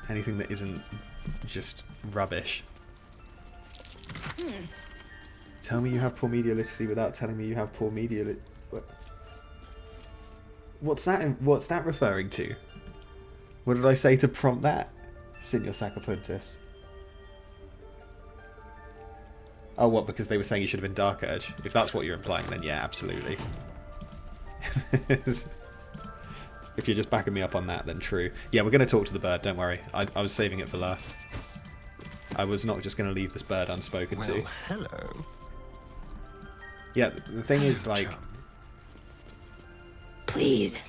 Anything that isn't just rubbish? Tell me you have poor media literacy without telling me you have poor media What's that referring to? What did I say to prompt that? Senor Sacapuntis. Oh, what? Because they were saying you should have been Dark Urge. If that's what you're implying, then yeah, absolutely. If you're just backing me up on that, then true. Yeah, we're going to talk to the bird, don't worry. I was saving it for last. I was not just going to leave this bird unspoken to. Hello. Yeah, the thing is, like... Please.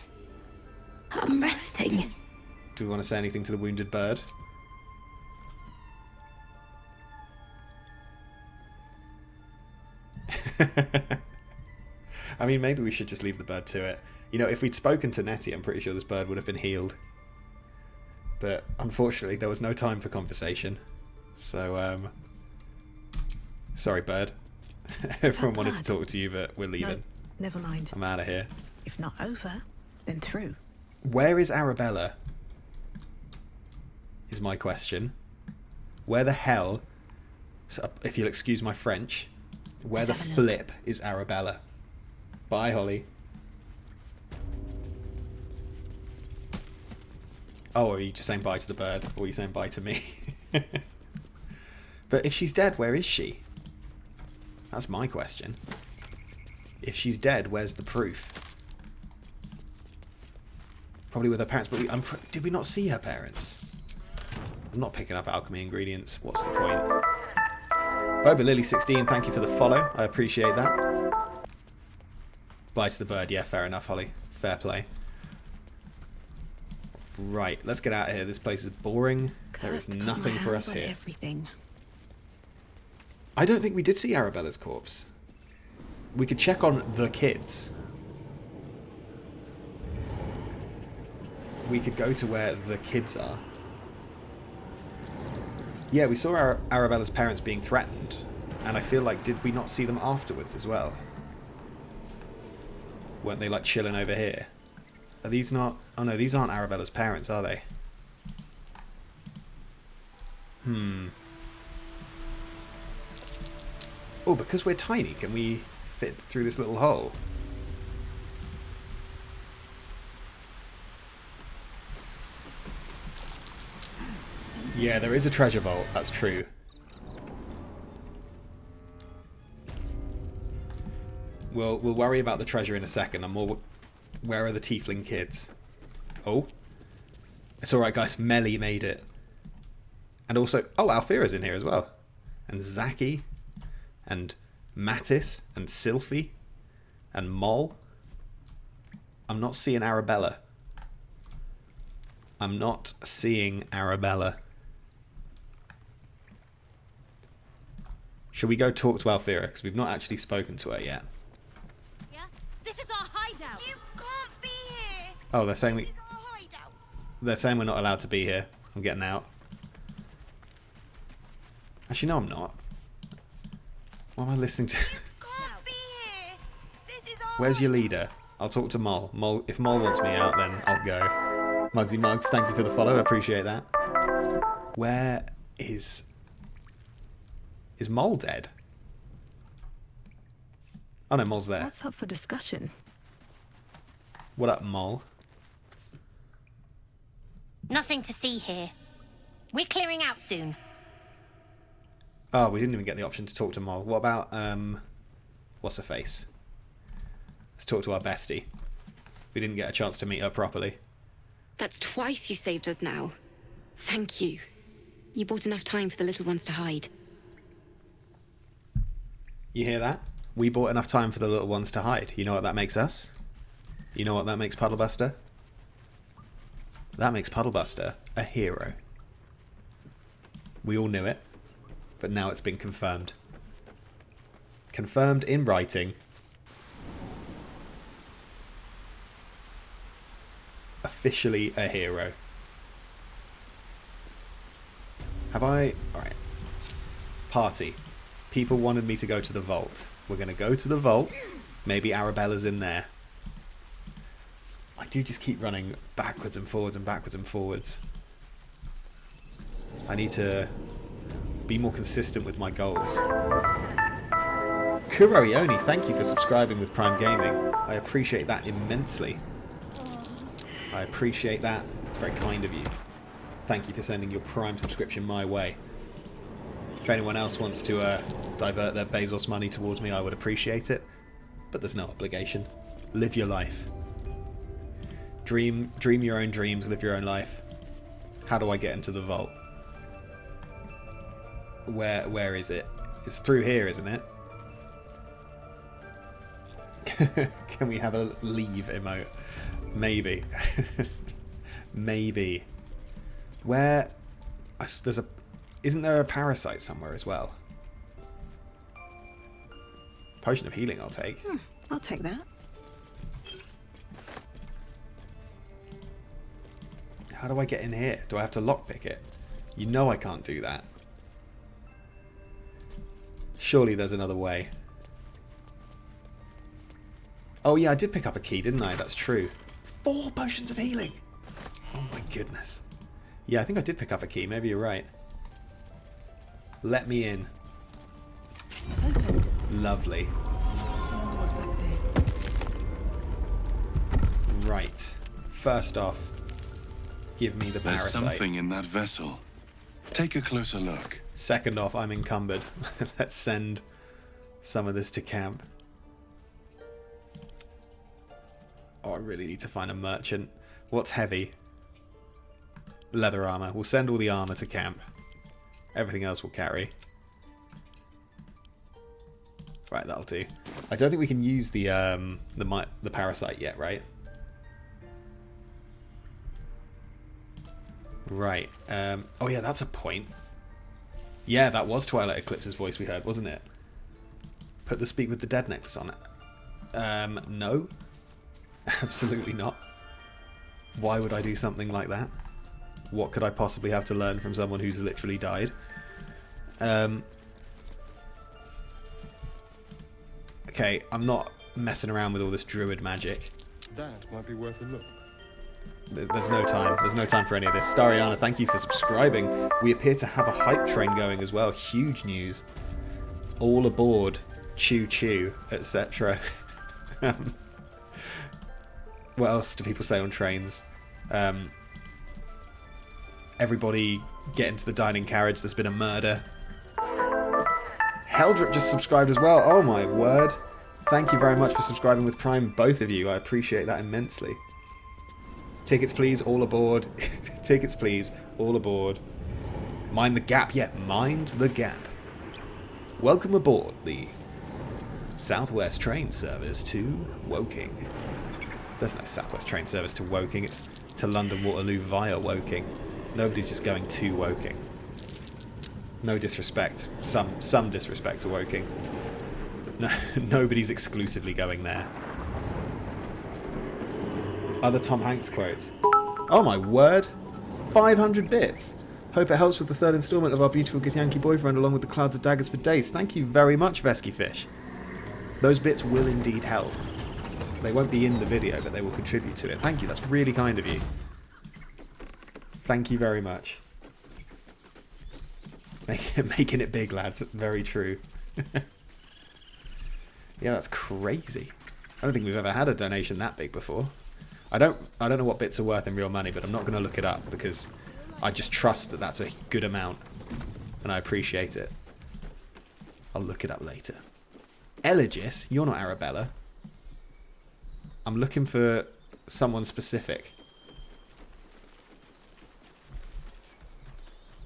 I'm resting. Do we want to say anything to the wounded bird? I mean, maybe we should just leave the bird to it. You know, if we'd spoken to Nettie, I'm pretty sure this bird would have been healed. But unfortunately, there was no time for conversation. So, sorry, bird. Everyone wanted to talk to you, but we're leaving. No, never mind. I'm out of here. If not over, then through. Where is Arabella? Is my question. Where the hell, so if you'll excuse my French, where the flip is Arabella? Bye, Holly. Oh, are you just saying bye to the bird? Or are you saying bye to me? But if she's dead, where is she? That's my question. If she's dead, where's the proof? Probably with her parents, but did we not see her parents? I'm not picking up alchemy ingredients. What's the point? Boba Lily 16, thank you for the follow. I appreciate that. Bye to the bird. Yeah, fair enough, Holly. Fair play. Right, let's get out of here. This place is boring. There is nothing for us here. Everything. I don't think we did see Arabella's corpse. We could check on the kids. We could go to where the kids are. Yeah, we saw Arabella's parents being threatened. And I feel like, did we not see them afterwards as well? Weren't they like chilling over here? Are these not... Oh no, these aren't Arabella's parents, are they? Oh, because we're tiny, can we fit through this little hole? Yeah, there is a treasure vault, that's true. We'll worry about the treasure in a second. I'm more... Where are the Teifling kids? Oh. It's alright, guys. Melly made it. And also... Oh, Alfira's in here as well. And Zaki. And Mattis. And Sylphie. And Moll. I'm not seeing Arabella. I'm not seeing Arabella. Should we go talk to Alfira? Because we've not actually spoken to her yet. Yeah? This is our hideout. You can't be here. Oh, they're saying we... They're saying we're not allowed to be here. I'm getting out. Actually, no, I'm not. What am I listening to? Can't be here. This is our Where's your leader? I'll talk to Moll. Moll. If Moll wants me out, then I'll go. Mugsy Mugs, thank you for the follow. I appreciate that. Where is... Is Moll dead? Oh no, Mol's there. What's up for discussion? What up, Mol? Nothing to see here. We're clearing out soon. Oh, we didn't even get the option to talk to Mol. What about, what's her face? Let's talk to our bestie. We didn't get a chance to meet her properly. That's twice you saved us now. Thank you. You bought enough time for the little ones to hide. You hear that? We bought enough time for the little ones to hide. You know what that makes us? You know what that makes Puddlebuster? That makes Puddlebuster a hero. We all knew it, but now it's been confirmed. Confirmed in writing. Officially a hero. Have I... Alright. Party. People wanted me to go to the vault. We're going to go to the vault. Maybe Arabella's in there. I do just keep running backwards and forwards and backwards and forwards. I need to be more consistent with my goals. Kuroioni, thank you for subscribing with Prime Gaming. I appreciate that immensely. I appreciate that. It's very kind of you. Thank you for sending your Prime subscription my way. If anyone else wants to divert their Bezos money towards me, I would appreciate it. But there's no obligation. Live your life. Dream your own dreams, live your own life. How do I get into the vault? Where is it? It's through here, isn't it? Can we have a leave emote? Maybe. Maybe. Where... There's a... Isn't there a parasite somewhere as well? Potion of healing I'll take. I'll take that. How do I get in here? Do I have to lockpick it? You know I can't do that. Surely there's another way. Oh yeah, I did pick up a key, didn't I? That's true. 4 potions of healing! Oh my goodness. Yeah, I think I did pick up a key. Maybe you're right. Let me in. It's opened. Lovely. What's back there? Right. First off, give me the There's parasite. something in that vessel. Take a closer look. Second off, I'm encumbered. Let's send some of this to camp. Oh, I really need to find a merchant. What's heavy? Leather armor. We'll send all the armor to camp. Everything else will carry. Right, that'll do. I don't think we can use the parasite yet, right? Right. Oh yeah, that's a point. Yeah, that was Twilight Eclipse's voice we heard, wasn't it? Put the Speak with the Dead necklace on it. No. Absolutely not. Why would I do something like that? What could I possibly have to learn from someone who's literally died? Okay, I'm not messing around with all this druid magic. That might be worth a look. There's no time. There's no time for any of this. Stariana, thank you for subscribing. We appear to have a hype train going as well. Huge news. All aboard. Choo choo, etc. What else do people say on trains? Everybody get into the dining carriage. There's been a murder. Heldrip just subscribed as well. Oh my word. Thank you very much for subscribing with Prime, both of you. I appreciate that immensely. Tickets please, all aboard. Tickets please, all aboard. Mind the gap, yeah, mind the gap. Welcome aboard the Southwest train service to Woking. There's no Southwest train service to Woking, it's to London Waterloo via Woking. Nobody's just going to Woking. No disrespect, some disrespect to Woking. No, nobody's exclusively going there. Other Tom Hanks quotes. Oh my word! 500 bits! Hope it helps with the 3rd installment of our beautiful Githyanki boyfriend along with the Clouds of Daggers for Days. Thank you very much, Vesky Fish. Those bits will indeed help. They won't be in the video, but they will contribute to it. Thank you, that's really kind of you. Thank you very much. Making it big, lads. Very true. Yeah, that's crazy. I don't think we've ever had a donation that big before. I don't know what bits are worth in real money, but I'm not going to look it up because I just trust that that's a good amount, and I appreciate it. I'll look it up later. Elegis, you're not Arabella. I'm looking for someone specific.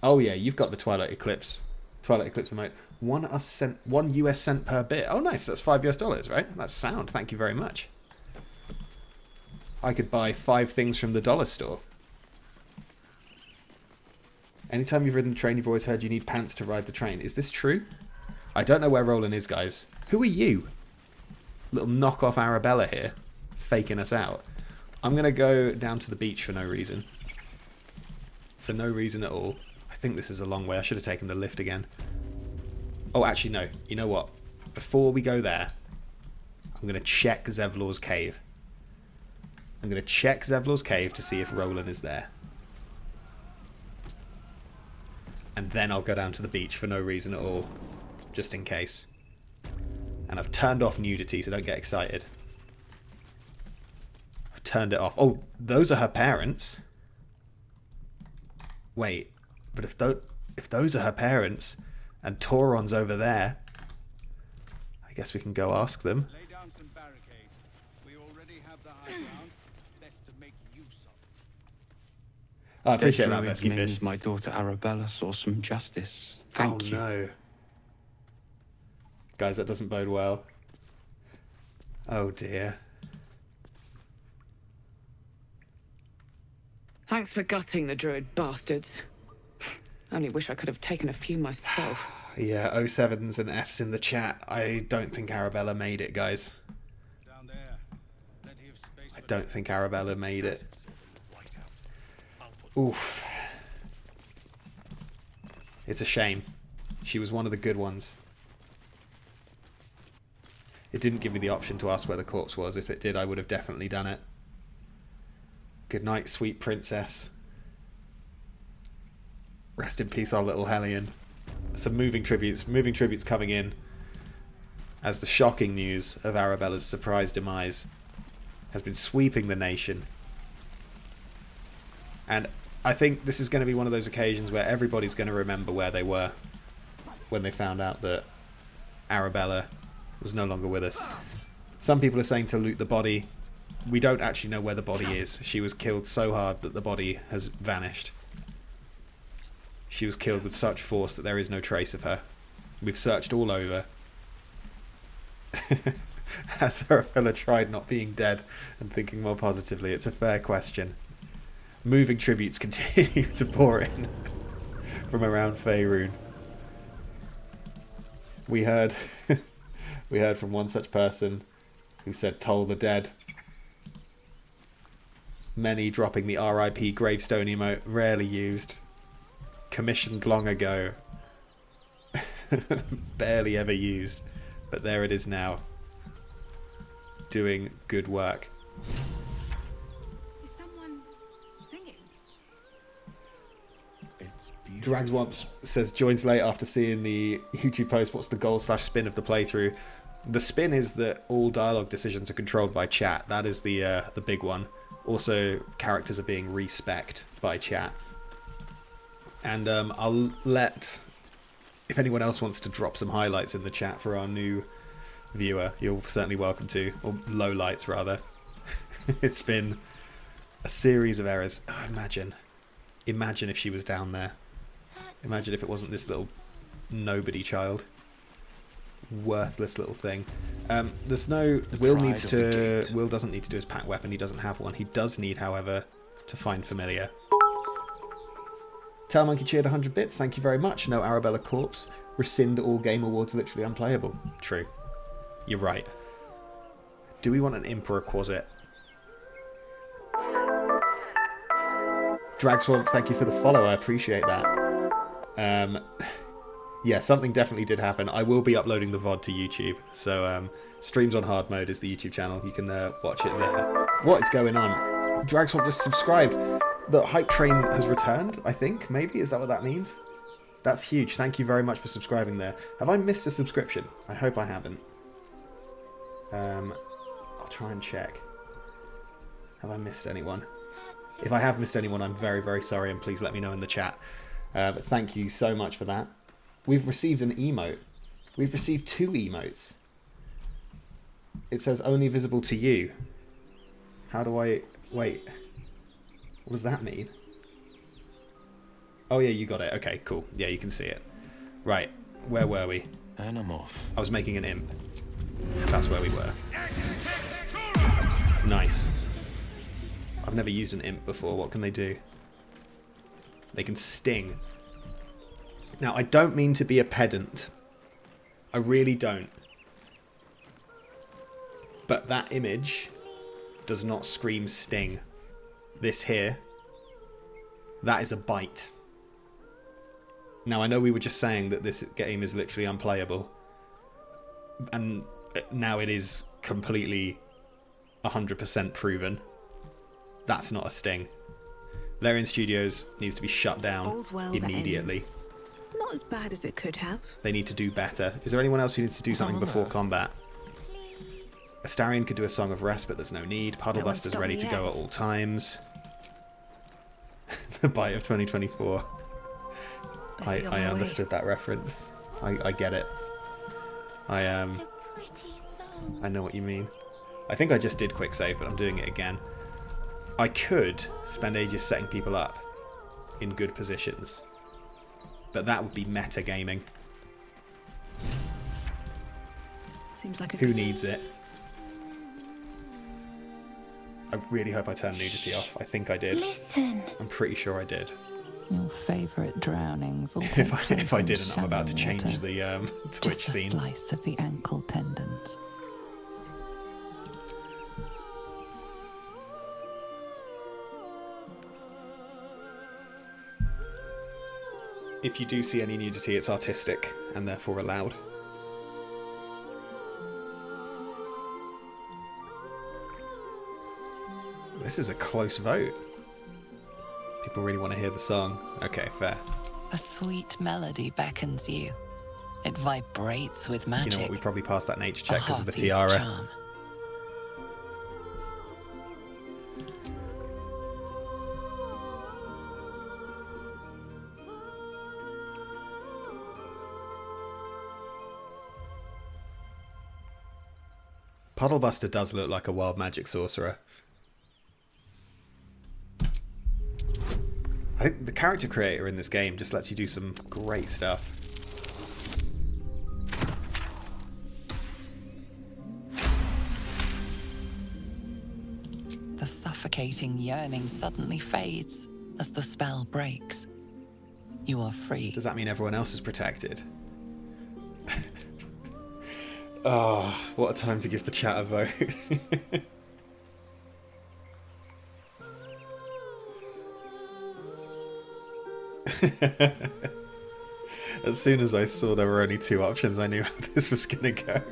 Oh yeah, you've got the Twilight Eclipse emote. One US cent per bit. Oh nice, that's $5 US, right? That's sound. Thank you very much. I could buy 5 things from the dollar store. Anytime you've ridden the train, you've always heard you need pants to ride the train. Is this true? I don't know where Roland is, guys. Who are you? Little knockoff Arabella here, faking us out. I'm going to go down to the beach for no reason. For no reason at all. I think this is a long way. I should have taken the lift again. Oh, actually, no. You know what? Before we go there, I'm going to check Zevlor's cave. I'm going to check Zevlor's cave to see if Roland is there. And then I'll go down to the beach for no reason at all. Just in case. And I've turned off nudity, so don't get excited. I've turned it off. Oh, those are her parents. Wait, but if those are her parents, and Tauron's over there, I guess we can go ask them. Lay down some barricades. We already have the high ground. Best to make use of it. I appreciate that, Druids Besky Fish. means my daughter Arabella saw some justice. Thank you. Oh no. Guys, that doesn't bode well. Oh dear. Thanks for gutting the druid bastards. Only wish I could have taken a few myself. Yeah, 07s and Fs in the chat. I don't think Arabella made it, guys. I don't think Arabella made it. Oof. It's a shame. She was one of the good ones. It didn't give me the option to ask where the corpse was. If it did, I would have definitely done it. Good night, sweet princess. Rest in peace, our little Hellion. Some moving tributes coming in as the shocking news of Arabella's surprise demise has been sweeping the nation. And I think this is going to be one of those occasions where everybody's going to remember where they were when they found out that Arabella was no longer with us. Some people are saying to loot the body. We don't actually know where the body is. She was killed so hard that the body has vanished. She was killed with such force that there is no trace of her. We've searched all over. Has Arabella tried not being dead and thinking more positively? It's a fair question. Moving tributes continue to pour in from around Faerun. We heard from one such person who said, "Toll the dead." Many dropping the RIP gravestone emote, rarely used. Commissioned long ago. Barely ever used. But there it is now. Doing good work. Is someone singing? Drags once says, joins late after seeing the YouTube post. What's the goal/spin of the playthrough? The spin is that all dialogue decisions are controlled by chat. That is the big one. Also, characters are being respect by chat. And I'll let, if anyone else wants to drop some highlights in the chat for our new viewer, you're certainly welcome to. Or lowlights, rather. It's been a series of errors. Oh, imagine if she was down there. Imagine if it wasn't this little nobody child. Worthless little thing. There's no... Will doesn't need to do his pack weapon. He doesn't have one. He does need, however, to find familiar. Tail Monkey cheered 100 bits. Thank you very much. No Arabella corpse. Rescind all game awards, literally unplayable. True. You're right. Do we want an Emperor Quasit? Dragswamp, thank you for the follow. I appreciate that. Yeah, something definitely did happen. I will be uploading the VOD to YouTube. So, Streams on Hard Mode is the YouTube channel. You can watch it there. What is going on? Dragswamp just subscribed. The hype train has returned, I think. Maybe? Is that what that means? That's huge. Thank you very much for subscribing there. Have I missed a subscription? I hope I haven't. I'll try and check. Have I missed anyone? If I have missed anyone, I'm very, very sorry, and please let me know in the chat. But thank you so much for that. We've received an emote. We've received 2 emotes. It says only visible to you. How do I... Wait. What does that mean? Oh yeah, you got it. Okay, cool. Yeah, you can see it. Right. Where were we? And I'm off. I was making an imp. That's where we were. Nice. I've never used an imp before. What can they do? They can sting. Now, I don't mean to be a pedant. I really don't. But that image does not scream sting. This here, that is a bite. Now, I know we were just saying that this game is literally unplayable. And now it is completely 100% proven. That's not a sting. Larian Studios needs to be shut down immediately. Not as bad as it could have. They need to do better. Is there anyone else who needs to do something before combat? Astarion could do a Song of Rest, but there's no need. Puddlebuster's ready to go at all times. The bite of 2024. I understood that reference. I get it. I know what you mean. I think I just did quick save, but I'm doing it again. I could spend ages setting people up in good positions, but that would be meta gaming. Seems like a Who needs it? I really hope I turned nudity off. I think I did. Listen. I'm pretty sure I did. Your favourite drownings. If I didn't, I'm about to change the Twitch Just scene. A slice of the ankle tendons. If you do see any nudity, it's artistic and therefore allowed. This is a close vote. People really want to hear the song. Okay, fair. A sweet melody beckons you. It vibrates with magic. You know what? We probably passed that nature check because of the harpy's tiara. charm. Puddlebuster does look like a wild magic sorcerer. I think the character creator in this game just lets you do some great stuff. The suffocating yearning suddenly fades as the spell breaks. You are free. Does that mean everyone else is protected? Oh, what a time to give the chat a vote. As soon as I saw there were only 2 options, I knew how this was going to go.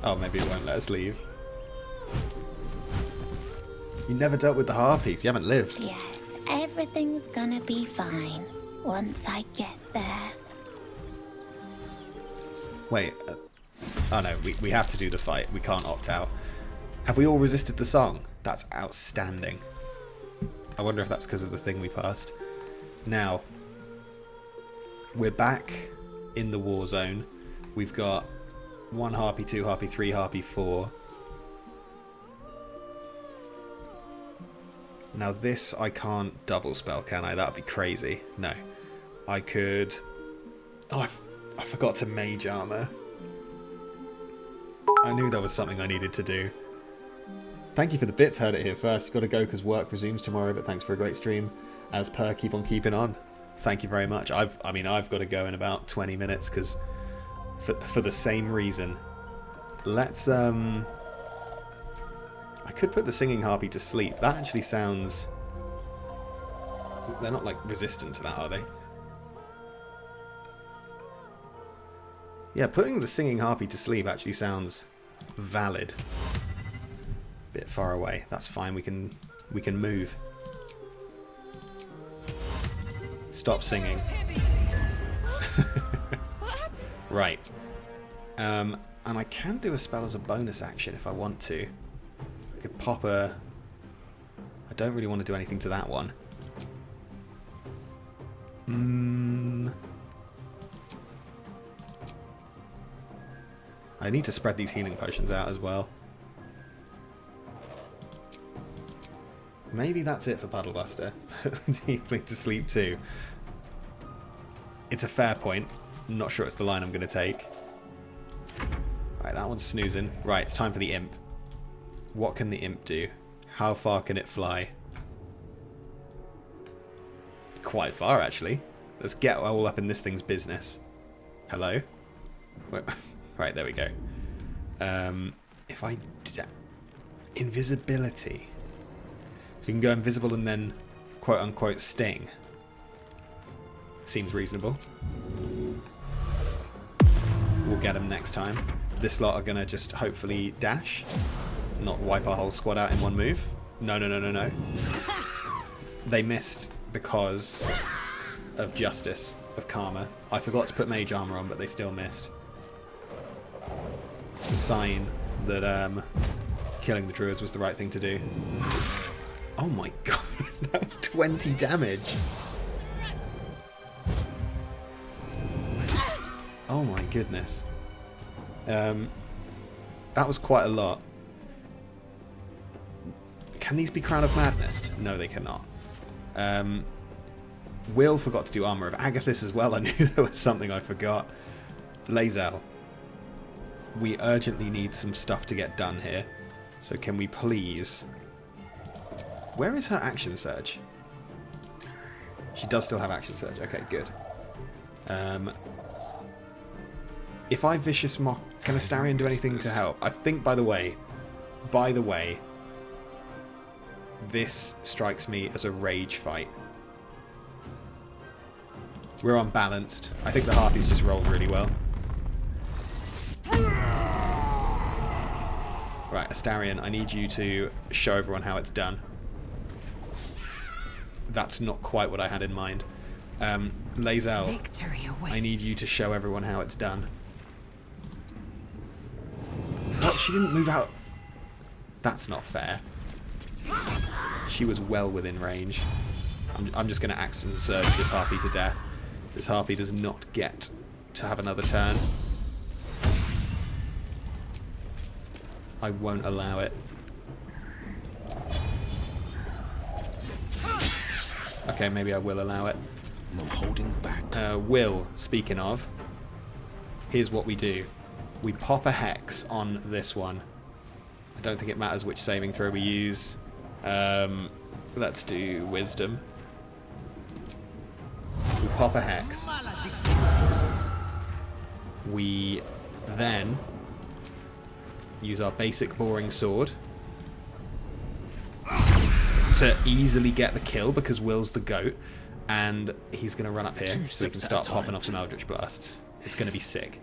Oh, maybe it won't let us leave. You never dealt with the harpies. You haven't lived. Yes, everything's gonna be fine once I get there. Wait. Oh no, we have to do the fight. We can't opt out. Have we all resisted the song? That's outstanding. I wonder if that's because of the thing we passed. Now, we're back in the war zone. We've got 1 harpy, 2 harpy, 3 harpy, 4. Now this I can't double spell, can I? That would be crazy. No. I could... Oh, I forgot to mage armor. I knew there was something I needed to do. Thank you for the bits, heard it here first. You've got to go because work resumes tomorrow, but thanks for a great stream. As per, keep on keeping on. Thank you very much. I've got to go in about 20 minutes because for the same reason. Let's I could put the singing harpy to sleep. That actually sounds... They're not like resistant to that, are they? Yeah, putting the singing harpy to sleep actually sounds valid. Bit far away. That's fine. We can move. Stop singing. Right. And I can do a spell as a bonus action if I want to. I could pop a... I don't really want to do anything to that one. I need to spread these healing potions out as well. Maybe that's it for Puddlebuster. Teifling to sleep too. It's a fair point. I'm not sure it's the line I'm going to take. Right, that one's snoozing. Right, it's time for the imp. What can the imp do? How far can it fly? Quite far, actually. Let's get all up in this thing's business. Hello? Right, there we go. If I... Invisibility. So you can go invisible and then quote-unquote sting. Seems reasonable. We'll get them next time. This lot are going to just hopefully dash. Not wipe our whole squad out in one move. No, no, no, no, no. They missed because of justice, of karma. I forgot to put mage armor on, but they still missed. It's a sign that killing the druids was the right thing to do. Oh my god, that was 20 damage. Oh my goodness. That was quite a lot. Can these be Crown of Madness? No, they cannot. Will forgot to do Armour of Agathis as well. I knew there was something I forgot. Lae'zel. We urgently need some stuff to get done here. So can we please... Where is her action surge? She does still have action surge. Okay, good. If I Vicious Mock... Can Astarion do anything to help? I think, by the way, this strikes me as a rage fight. We're unbalanced. I think the Harpies just rolled really well. Right, Astarion, I need you to show everyone how it's done. That's not quite what I had in mind. Lae'zel, I need you to show everyone how it's done. What? She didn't move out. That's not fair. She was well within range. I'm just going to Action Surge this Harpy to death. This Harpy does not get to have another turn. I won't allow it. Okay, maybe I will allow it. No holding back. Will, speaking of, here's what we do. We pop a hex on this one. I don't think it matters which saving throw we use. Let's do Wisdom. We pop a hex. We then use our basic boring sword to easily get the kill because Will's the goat, and he's going to run up here so we can start popping off some Eldritch Blasts. It's going to be sick.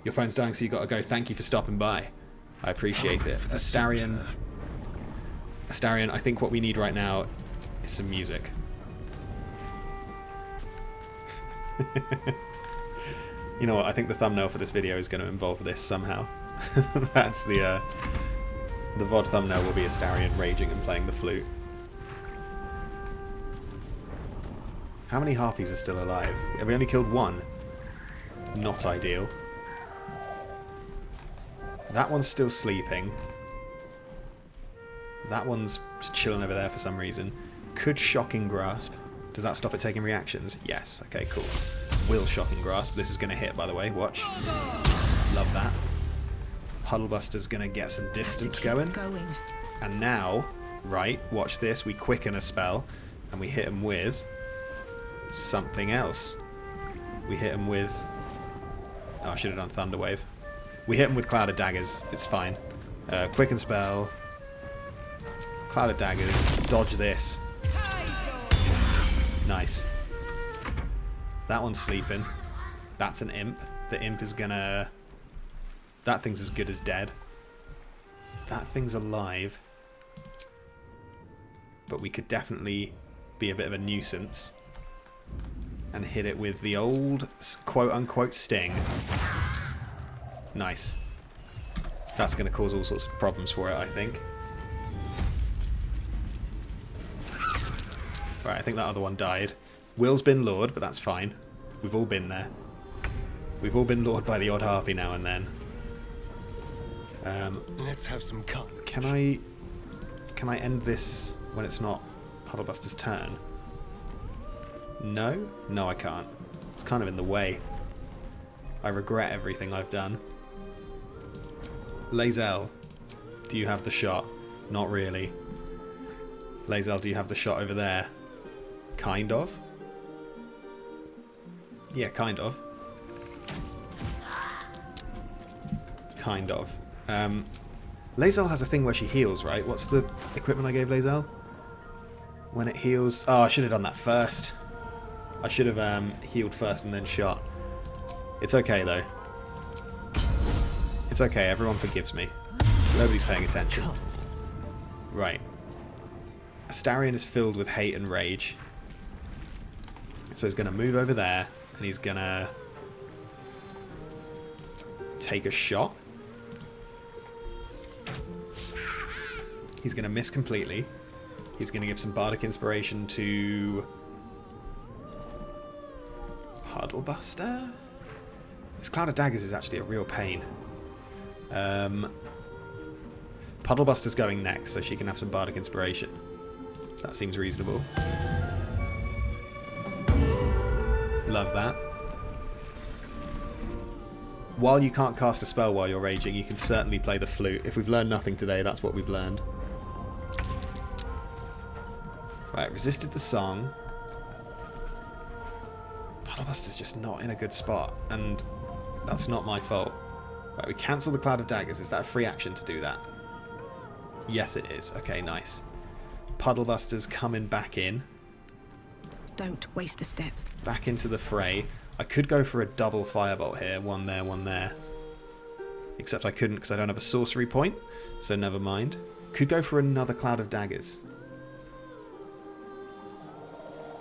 Your phone's dying, so you got to go. Thank you for stopping by. I appreciate it. Astarion, I think what we need right now is some music. You know what? I think the thumbnail for this video is going to involve this somehow. That's the VOD thumbnail will be Astarion raging and playing the flute. How many Harpies are still alive? Have we only killed one? Not ideal. That one's still sleeping. That one's just chilling over there for some reason. Could Shocking Grasp. Does that stop it taking reactions? Yes. Okay, cool. Will Shocking Grasp. This is going to hit, by the way. Watch. Love that. Puddlebuster's going to get some distance going. And now, right, watch this. We quicken a spell, and we hit him with something else. We hit him with... Oh, I should have done Thunderwave. We hit him with Cloud of Daggers. It's fine. Quicken spell. Cloud of Daggers. Dodge this. Nice. That one's sleeping. That's an imp. The imp is gonna... That thing's as good as dead. That thing's alive. But we could definitely be a bit of a nuisance. and hit it with the old quote-unquote sting. Nice. That's going to cause all sorts of problems for it, I think. Right, I think that other one died. Will's been lured, but that's fine. We've all been there. We've all been lured by the odd harpy now and then. Let's have some carnage. Can I end this when it's not Puddlebuster's turn? No? No, I can't. It's kind of in the way. I regret everything I've done. Lae'zel, do you have the shot? Not really. Lae'zel, do you have the shot over there? Kind of? Yeah, kind of. Kind of. Lae'zel has a thing where she heals, right? What's the equipment I gave Lae'zel? When it heals... Oh, I should have done that first. I should have healed first and then shot. It's okay, though. It's okay, everyone forgives me. Nobody's paying attention. Right. Astarion is filled with hate and rage. So he's going to move over there, and he's going to take a shot. He's going to miss completely. He's going to give some bardic inspiration to Puddlebuster. This Cloud of Daggers is actually a real pain. Puddlebuster's going next, so she can have some bardic inspiration. That seems reasonable. Love that. While you can't cast a spell while you're raging, you can certainly play the flute. If we've learned nothing today, that's what we've learned. Right, resisted the song. Puddlebuster's just not in a good spot, and that's not my fault. Right, we cancel the Cloud of Daggers. Is that a free action to do that? Yes, it is. Okay, nice. Puddlebuster's coming back in. Don't waste a step. Back into the fray. I could go for a double firebolt here. One there, one there. Except I couldn't because I don't have a sorcery point, so never mind. Could go for another Cloud of Daggers.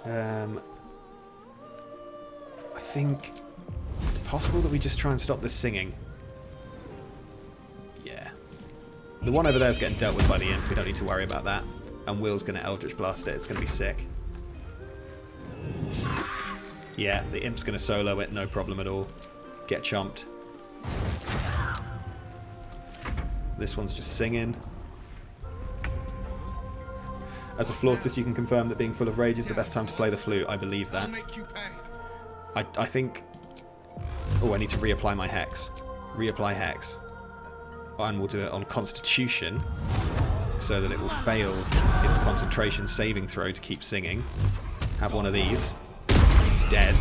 I think it's possible that we just try and stop this singing. Yeah. The one over there is getting dealt with by the imp. We don't need to worry about that. And Will's going to Eldritch Blast it. It's going to be sick. Yeah, the imp's going to solo it. No problem at all. Get chomped. This one's just singing. As a flautist, you can confirm that being full of rage is the best time to play the flute. I believe that. I think... Oh, I need to reapply my hex. Reapply hex. And we'll do it on Constitution, so that it will fail its concentration saving throw to keep singing. Have one of these. Dead.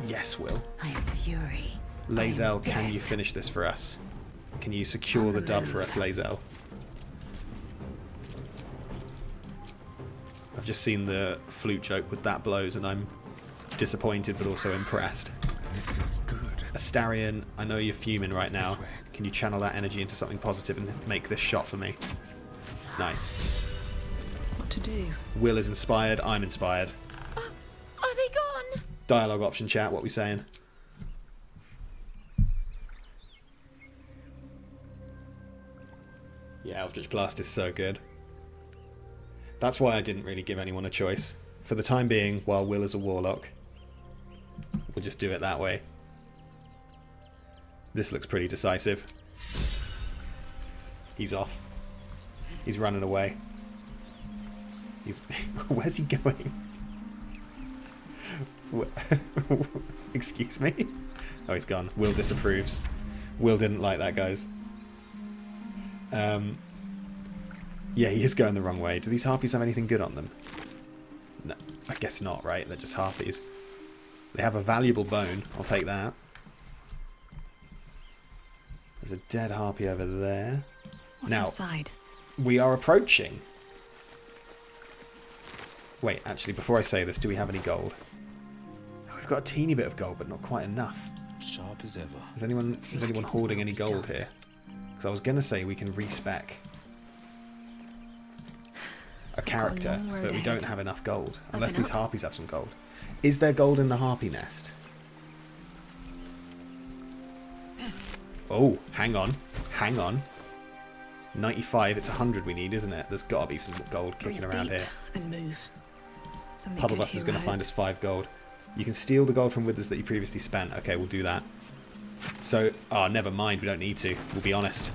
Yes, Will. I am fury. Lae'zel, can you finish this for us? Can you secure the dub for us, Lae'zel? I've just seen the flute joke with that blows, and I'm disappointed but also impressed. This feels good. Astarion, I know you're fuming right now. Can you channel that energy into something positive and make this shot for me? Nice. What to do? Will is inspired. I'm inspired. Are they gone? Dialogue option chat. What we saying? Yeah, Eldritch Blast is so good. That's why I didn't really give anyone a choice. For the time being, while Will is a warlock, we'll just do it that way. This looks pretty decisive. He's off. He's running away. He's... Where's he going? Excuse me? Oh, he's gone. Will disapproves. Will didn't like that, guys. Yeah, he is going the wrong way. Do these harpies have anything good on them? No, I guess not, right? They're just harpies. They have a valuable bone. I'll take that. There's a dead harpy over there. What's now, inside? We are approaching. Wait, actually, before I say this, do we have any gold? Oh, we've got a teeny bit of gold, but not quite enough. Sharp as ever. Is anyone hoarding any gold here? Because I was going to say we can respec. a character, long road but we ahead. don't have enough gold. Unless Open these up. harpies have some gold. Is there gold in the harpy nest? Oh, hang on. Hang on. 95, it's 100 we need, isn't it? There's got to be some gold kicking Breathe around deep here. and move. Something Puddle good Buster's here, going I to find hope. us 5 gold. You can steal the gold from withers that you previously spent. Okay, we'll do that. So, never mind, we don't need to. We'll be honest.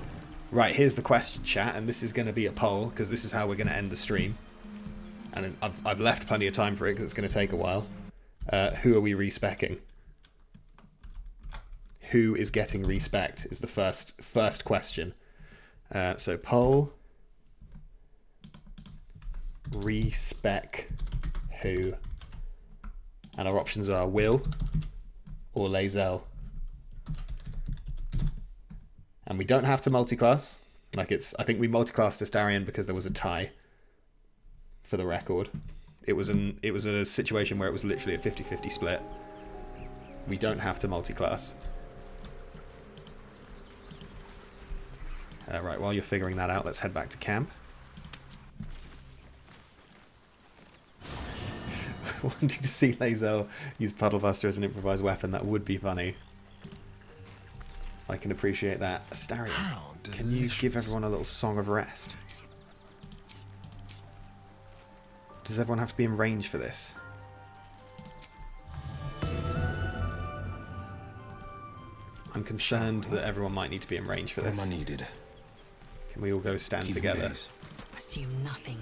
Right, here's the question, chat, and this is going to be a poll, because this is how we're going to end the stream. And I've left plenty of time for it, because it's going to take a while. Who are we respecking? Who is getting respect is the first question. So, poll. Respec who? And our options are Will or Lae'zel. And we don't have to multiclass. I think we multiclassed Astarion because there was a tie. For the record. It was a situation where it was literally a 50-50 split. We don't have to multiclass. Right, while you're figuring that out, let's head back to camp. Wanting to see Lae'zel use Puddle Buster as an improvised weapon, that would be funny. I can appreciate that. Astarion, can you give everyone a little song of rest? Does everyone have to be in range for this? I'm concerned that everyone might need to be in range for this. Am I needed? Can we all go stand together? Assume nothing.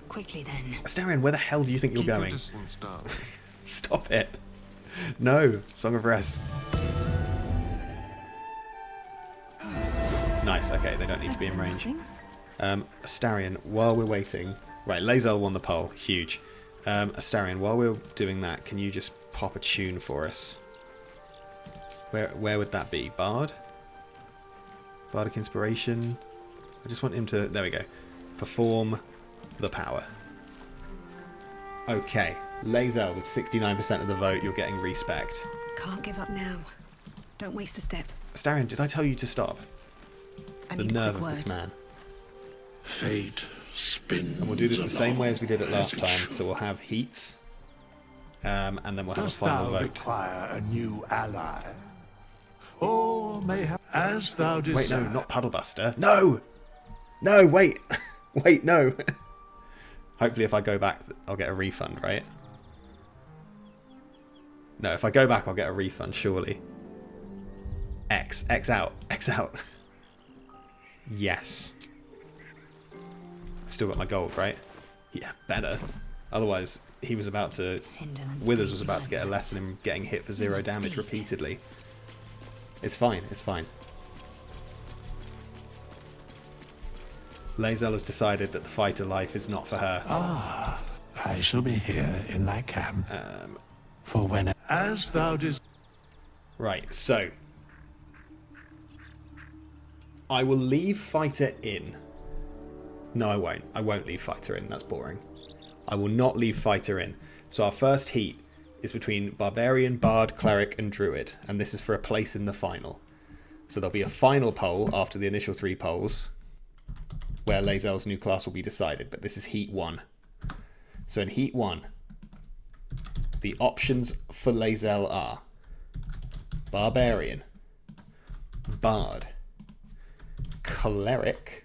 Quickly then. Astarion, where the hell do you think you're Keep your going? distance, darling. Stop it. No. Song of Rest. Nice, okay, they don't need to be in range. Astarion, while we're waiting... Right, Lae'zel won the poll. Huge. Astarion, while we're doing that, can you just pop a tune for us? Where would that be? Bard? Bardic Inspiration? I just want him to... There we go. Perform the power. Okay. Lae'zel with 69% of the vote. You're getting respect. Can't give up now. Don't waste a step. Astarion, did I tell you to stop? I The need a nerve quick of this word. man. Fate spins. And we'll do this the same way as we did it last as it time. should. So we'll have heats. And then we'll have a Dost final thou vote. require a new ally? Or mayhap as thou desire. Wait, no, not Puddle Buster. No! No, wait! Wait, no! Hopefully if I go back, I'll get a refund, right? No, if I go back, I'll get a refund, surely. X out, X out. Yes. I've still got my gold, right? Yeah, better. Otherwise, he was about to... Withers was about to get a lesson in getting hit for 0 damage repeatedly. It's fine, it's fine. Lae'zel has decided that the fighter life is not for her. Ah, I shall be here in thy camp. For when as thou desire. Right, so... I will leave fighter in. No, I won't. I won't leave fighter in. That's boring. I will not leave fighter in. So our first heat is between Barbarian, Bard, Cleric, and Druid. And this is for a place in the final. So there'll be a final poll after the initial 3 polls, where Lae'zel's new class will be decided. But this is Heat 1. So in Heat 1, the options for Lae'zel are Barbarian, Bard, Cleric,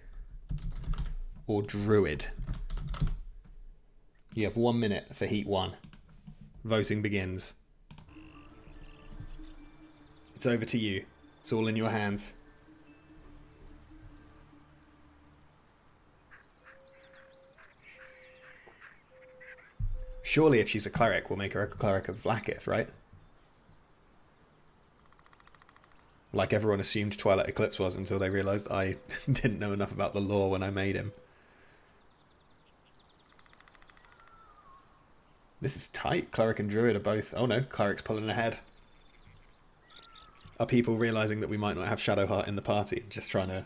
or Druid. You have 1 minute for Heat 1. Voting begins. It's over to you. It's all in your hands. Surely if she's a cleric, we'll make her a cleric of Vlaakith, right? Like everyone assumed Twilight Eclipse was until they realised I didn't know enough about the lore when I made him. This is tight. Cleric and Druid are both... Oh no, Cleric's pulling ahead. Are people realising that we might not have Shadowheart in the party? Just trying to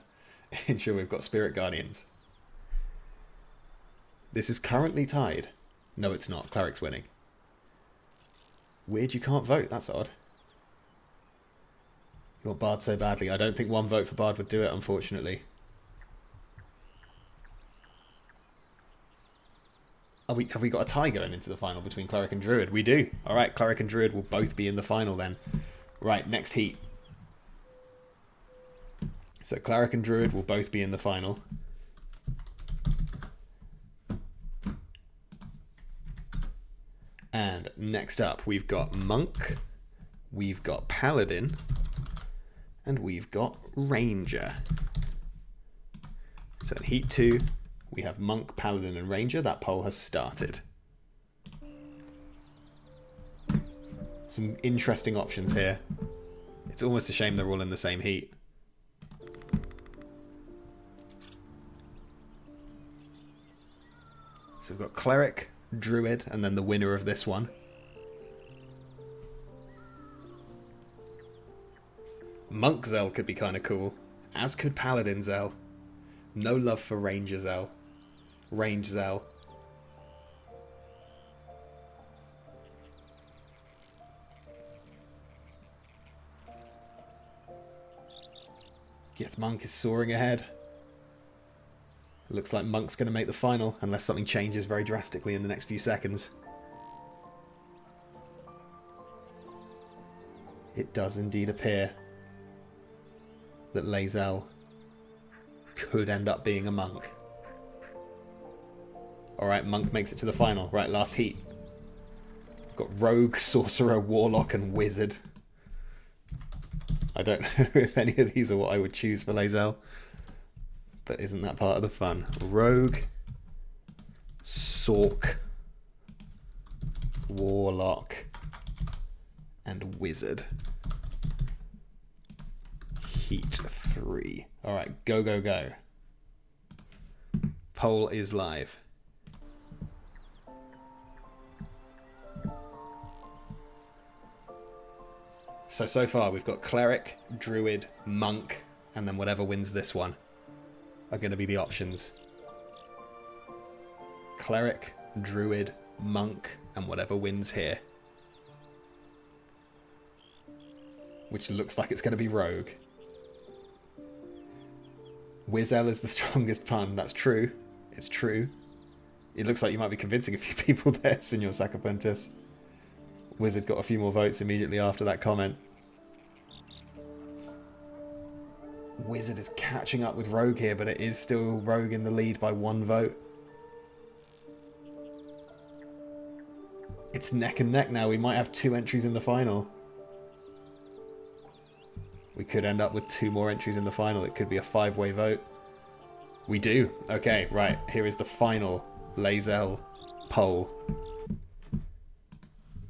ensure we've got Spirit Guardians. This is currently tied. No, it's not. Cleric's winning. Weird you can't vote. That's odd. You want Bard so badly. I don't think 1 vote for Bard would do it, unfortunately. Have we got a tie going into the final between Cleric and Druid? We do. Alright, Cleric and Druid will both be in the final then. Right, next heat. So Cleric and Druid will both be in the final. And next up, we've got Monk, we've got Paladin, and we've got Ranger. So in Heat 2, we have Monk, Paladin, and Ranger. That poll has started. Some interesting options here. It's almost a shame they're all in the same heat. So we've got Cleric, Druid, and then the winner of this one. Monk Zell could be kind of cool, as could Paladin Zell. No love for Ranger Zell. Range Zell. Gith Monk is soaring ahead. Looks like Monk's going to make the final, unless something changes very drastically in the next few seconds. It does indeed appear that Lae'zel could end up being a Monk. Alright, Monk makes it to the final. Right, last heat. We've got Rogue, Sorcerer, Warlock, and Wizard. I don't know if any of these are what I would choose for Lae'zel. But isn't that part of the fun? Rogue, Sorc, Warlock, and Wizard. Heat 3. Alright, go, go, go. Poll is live. So far we've got Cleric, Druid, Monk, and then whatever wins this one are going to be the options. Cleric, Druid, Monk, and whatever wins here. Which looks like it's going to be Rogue. Wizel is the strongest pun. That's true. It's true. It looks like you might be convincing a few people there, Senor Sacapuntus. Wizard got a few more votes immediately after that comment. Wizard is catching up with Rogue here, but it is still Rogue in the lead by 1 vote. It's neck and neck now. We might have 2 entries in the final. We could end up with 2 more entries in the final. It could be a 5-way vote. We do. Okay, right. Here is the final Lae'zel poll.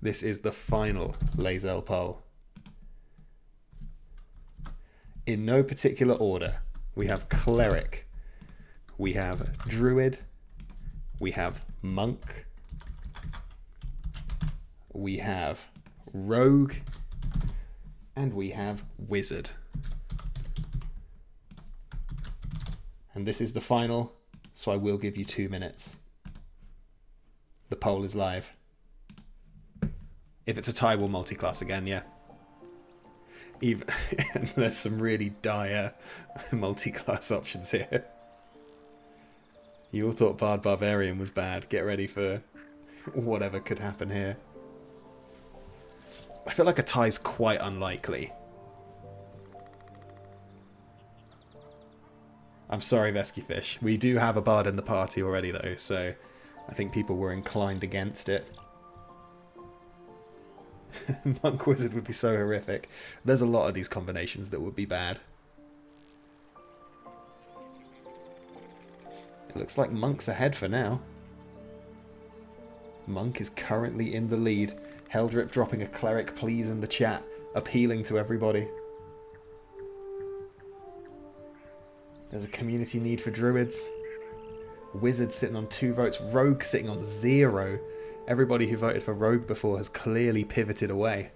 This is the final Lae'zel poll. In no particular order, we have Cleric, we have Druid, we have Monk, we have Rogue, and we have Wizard. And this is the final, so I will give you 2 minutes. The poll is live. If it's a tie, we'll multi-class again, yeah. Even there's some really dire multi-class options here. You all thought Bard Barbarian was bad. Get ready for whatever could happen here. I feel like a tie's quite unlikely. I'm sorry, Vesky Fish. We do have a Bard in the party already, though, so I think people were inclined against it. Monk Wizard would be so horrific. There's a lot of these combinations that would be bad. It looks like Monk's ahead for now. Monk is currently in the lead. Heldrip dropping a Cleric please in the chat, appealing to everybody. There's a community need for Druids. Wizard sitting on 2 votes. Rogue sitting on 0. Everybody who voted for Rogue before has clearly pivoted away.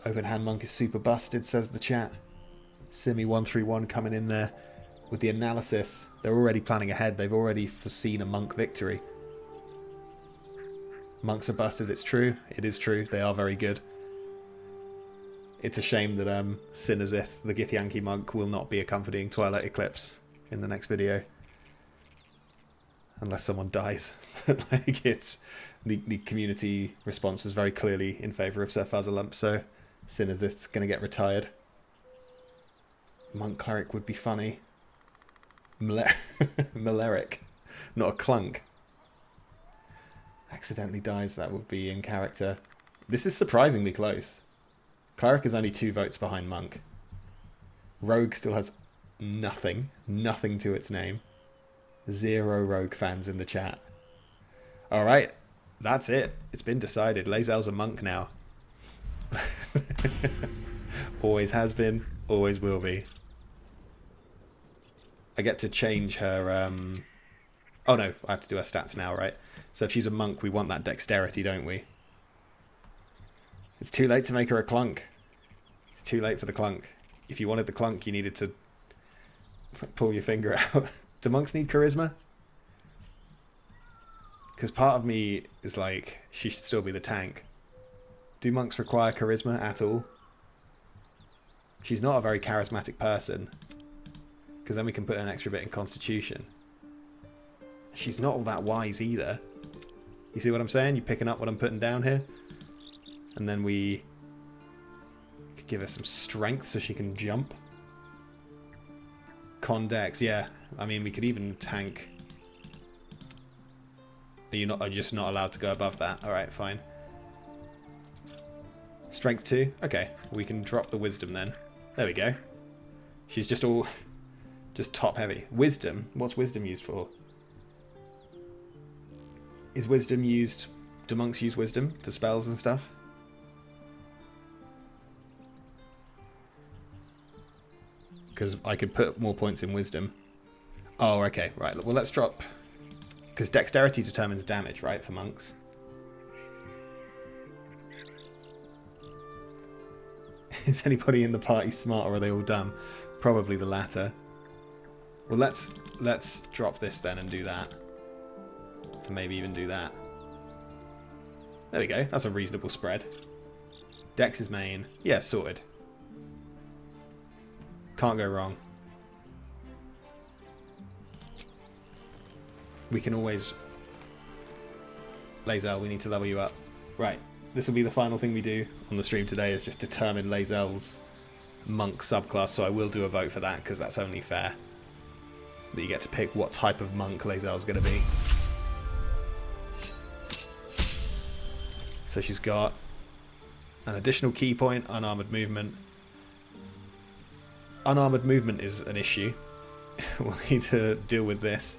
Open Hand Monk is super busted, says the chat. Simi131 coming in there with the analysis. They're already planning ahead. They've already foreseen a Monk victory. Monks are busted, it's true. It is true. They are very good. It's a shame that Sinazith, the Githyanki Monk, will not be accompanying Twilight Eclipse in the next video. unless someone dies. Like, it's the community response was very clearly in favour of Sir Fuzzalump, so Sin is this going to get retired. Monk Cleric would be funny. Maleric, not a clunk. Accidentally dies, that would be in character. This is surprisingly close. Cleric is only 2 votes behind Monk. Rogue still has nothing to its name. 0 Rogue fans in the chat. Alright, that's it. It's been decided. Lae'zel's a monk now. Always has been, always will be. I get to change her... Oh no, I have to do her stats now, right? So if she's a monk, we want that dexterity, don't we? It's too late to make her a clunk. It's too late for the clunk. If you wanted the clunk, you needed to pull your finger out. Do monks need charisma? Because part of me is like, she should still be the tank. Do monks require charisma at all? She's not a very charismatic person. Because then we can put an extra bit in constitution. She's not all that wise either. You see what I'm saying? You're picking up what I'm putting down here? And then we could give her some strength so she can jump. Con dex, yeah. I mean, we could even tank. Are you just not allowed to go above that? Alright, fine. Strength 2? Okay, we can drop the wisdom then. There we go. She's just top heavy. Wisdom? What's wisdom used for? Is wisdom used... Do monks use wisdom for spells and stuff? Because I could put more points in wisdom. Oh, okay, right. Well, let's drop... Because dexterity determines damage, right, for monks? Is anybody in the party smart, or are they all dumb? Probably the latter. Well, let's drop this then and do that. And maybe even do that. There we go. That's a reasonable spread. Dex is main. Yeah, sorted. Can't go wrong. We can always... Lae'zel, we need to level you up. Right. This will be the final thing we do on the stream today, is just determine Lae'zel's monk subclass. So I will do a vote for that, because that's only fair. That you get to pick what type of monk Lae'zel's going to be. So she's got an additional key point, unarmored movement. Unarmored movement is an issue. We'll need to deal with this.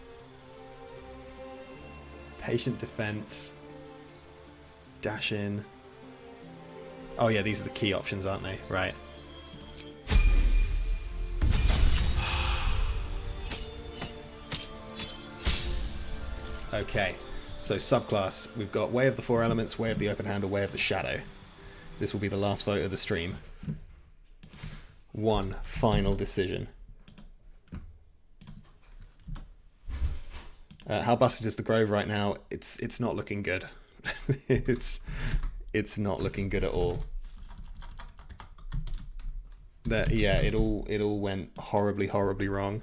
Patient defense. Dash in. Oh yeah, these are the key options, aren't they? Right. Okay. So subclass, we've got Way of the Four Elements, Way of the Open Hand, or Way of the Shadow. This will be the last vote of the stream. One final decision. How busted is the Grove right now? It's not looking good. it's not looking good at all. Yeah, it all went horribly wrong.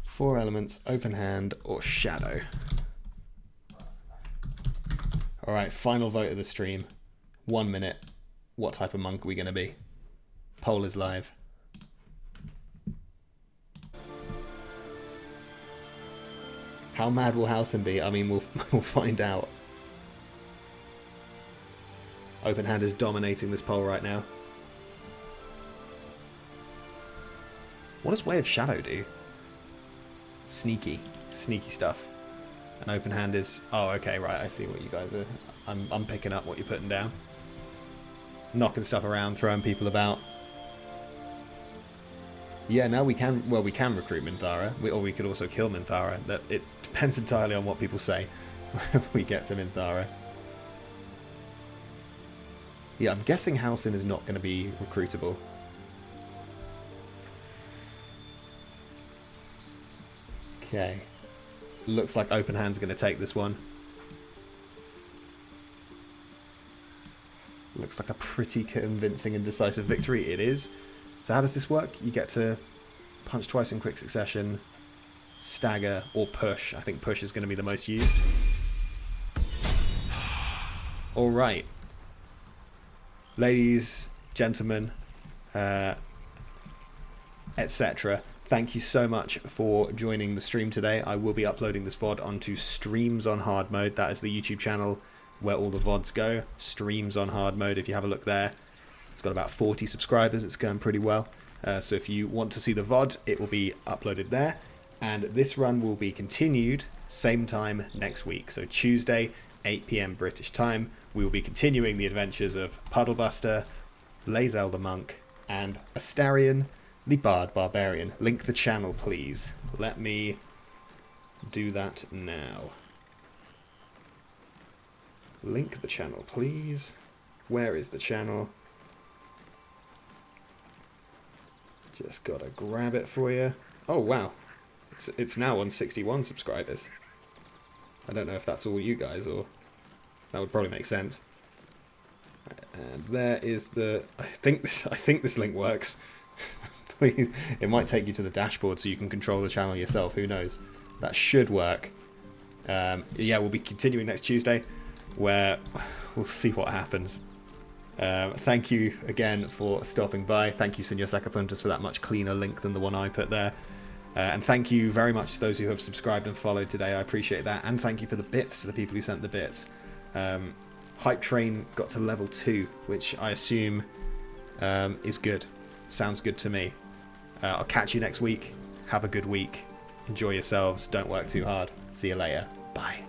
Four Elements, Open Hand, or Shadow. Alright, final vote of the stream. 1 minute. What type of monk are we going to be? Poll is live. How mad will Howson be? I mean, we'll find out. Open Hand is dominating this poll right now. What does Way of Shadow do? Sneaky stuff. And Open Hand is... Oh, okay, right, I see what you guys are... I'm picking up what you're putting down. Knocking stuff around, throwing people about. Yeah, now we can... Well, we can recruit Minthara. Or we could also kill Minthara. It depends entirely on what people say when we get to Minthara. Yeah, I'm guessing Howson is not going to be recruitable. Okay. Looks like Open Hand's going to take this one. Looks like a pretty convincing and decisive victory. It is. So how does this work? You get to punch twice in quick succession, stagger, or push. I think push is going to be the most used. Alright. Ladies, gentlemen, etc. Thank you so much for joining the stream today. I will be uploading this VOD onto Streams on Hard Mode. That is the YouTube channel where all the VODs go. Streams on Hard Mode, if you have a look there. It's got about 40 subscribers. It's going pretty well. So if you want to see the VOD, it will be uploaded there. And this run will be continued same time next week. So Tuesday, 8 PM British time. We will be continuing the adventures of Puddlebuster, Lae'zel the Monk, and Astarion the Bard Barbarian. Link the channel, please. Let me do that now. Link the channel, please. Where is the channel? Just gotta grab it for you. Oh, wow. It's now on 61 subscribers. I don't know if that's all you guys, or... That would probably make sense. And there is the... I think this link works. Please, it might take you to the dashboard so you can control the channel yourself. Who knows? That should work. Yeah, we'll be continuing next Tuesday, where we'll see what happens. Thank you again for stopping by. Thank you, Senor Sacapuntas, for that much cleaner link than the one I put there. And thank you very much to those who have subscribed and followed today. I appreciate that. And thank you for the bits to the people who sent the bits. Hype Train got to level 2, which I assume is good. Sounds good to me. I'll catch you next week. Have a good week. Enjoy yourselves. Don't work too hard. See you later. Bye.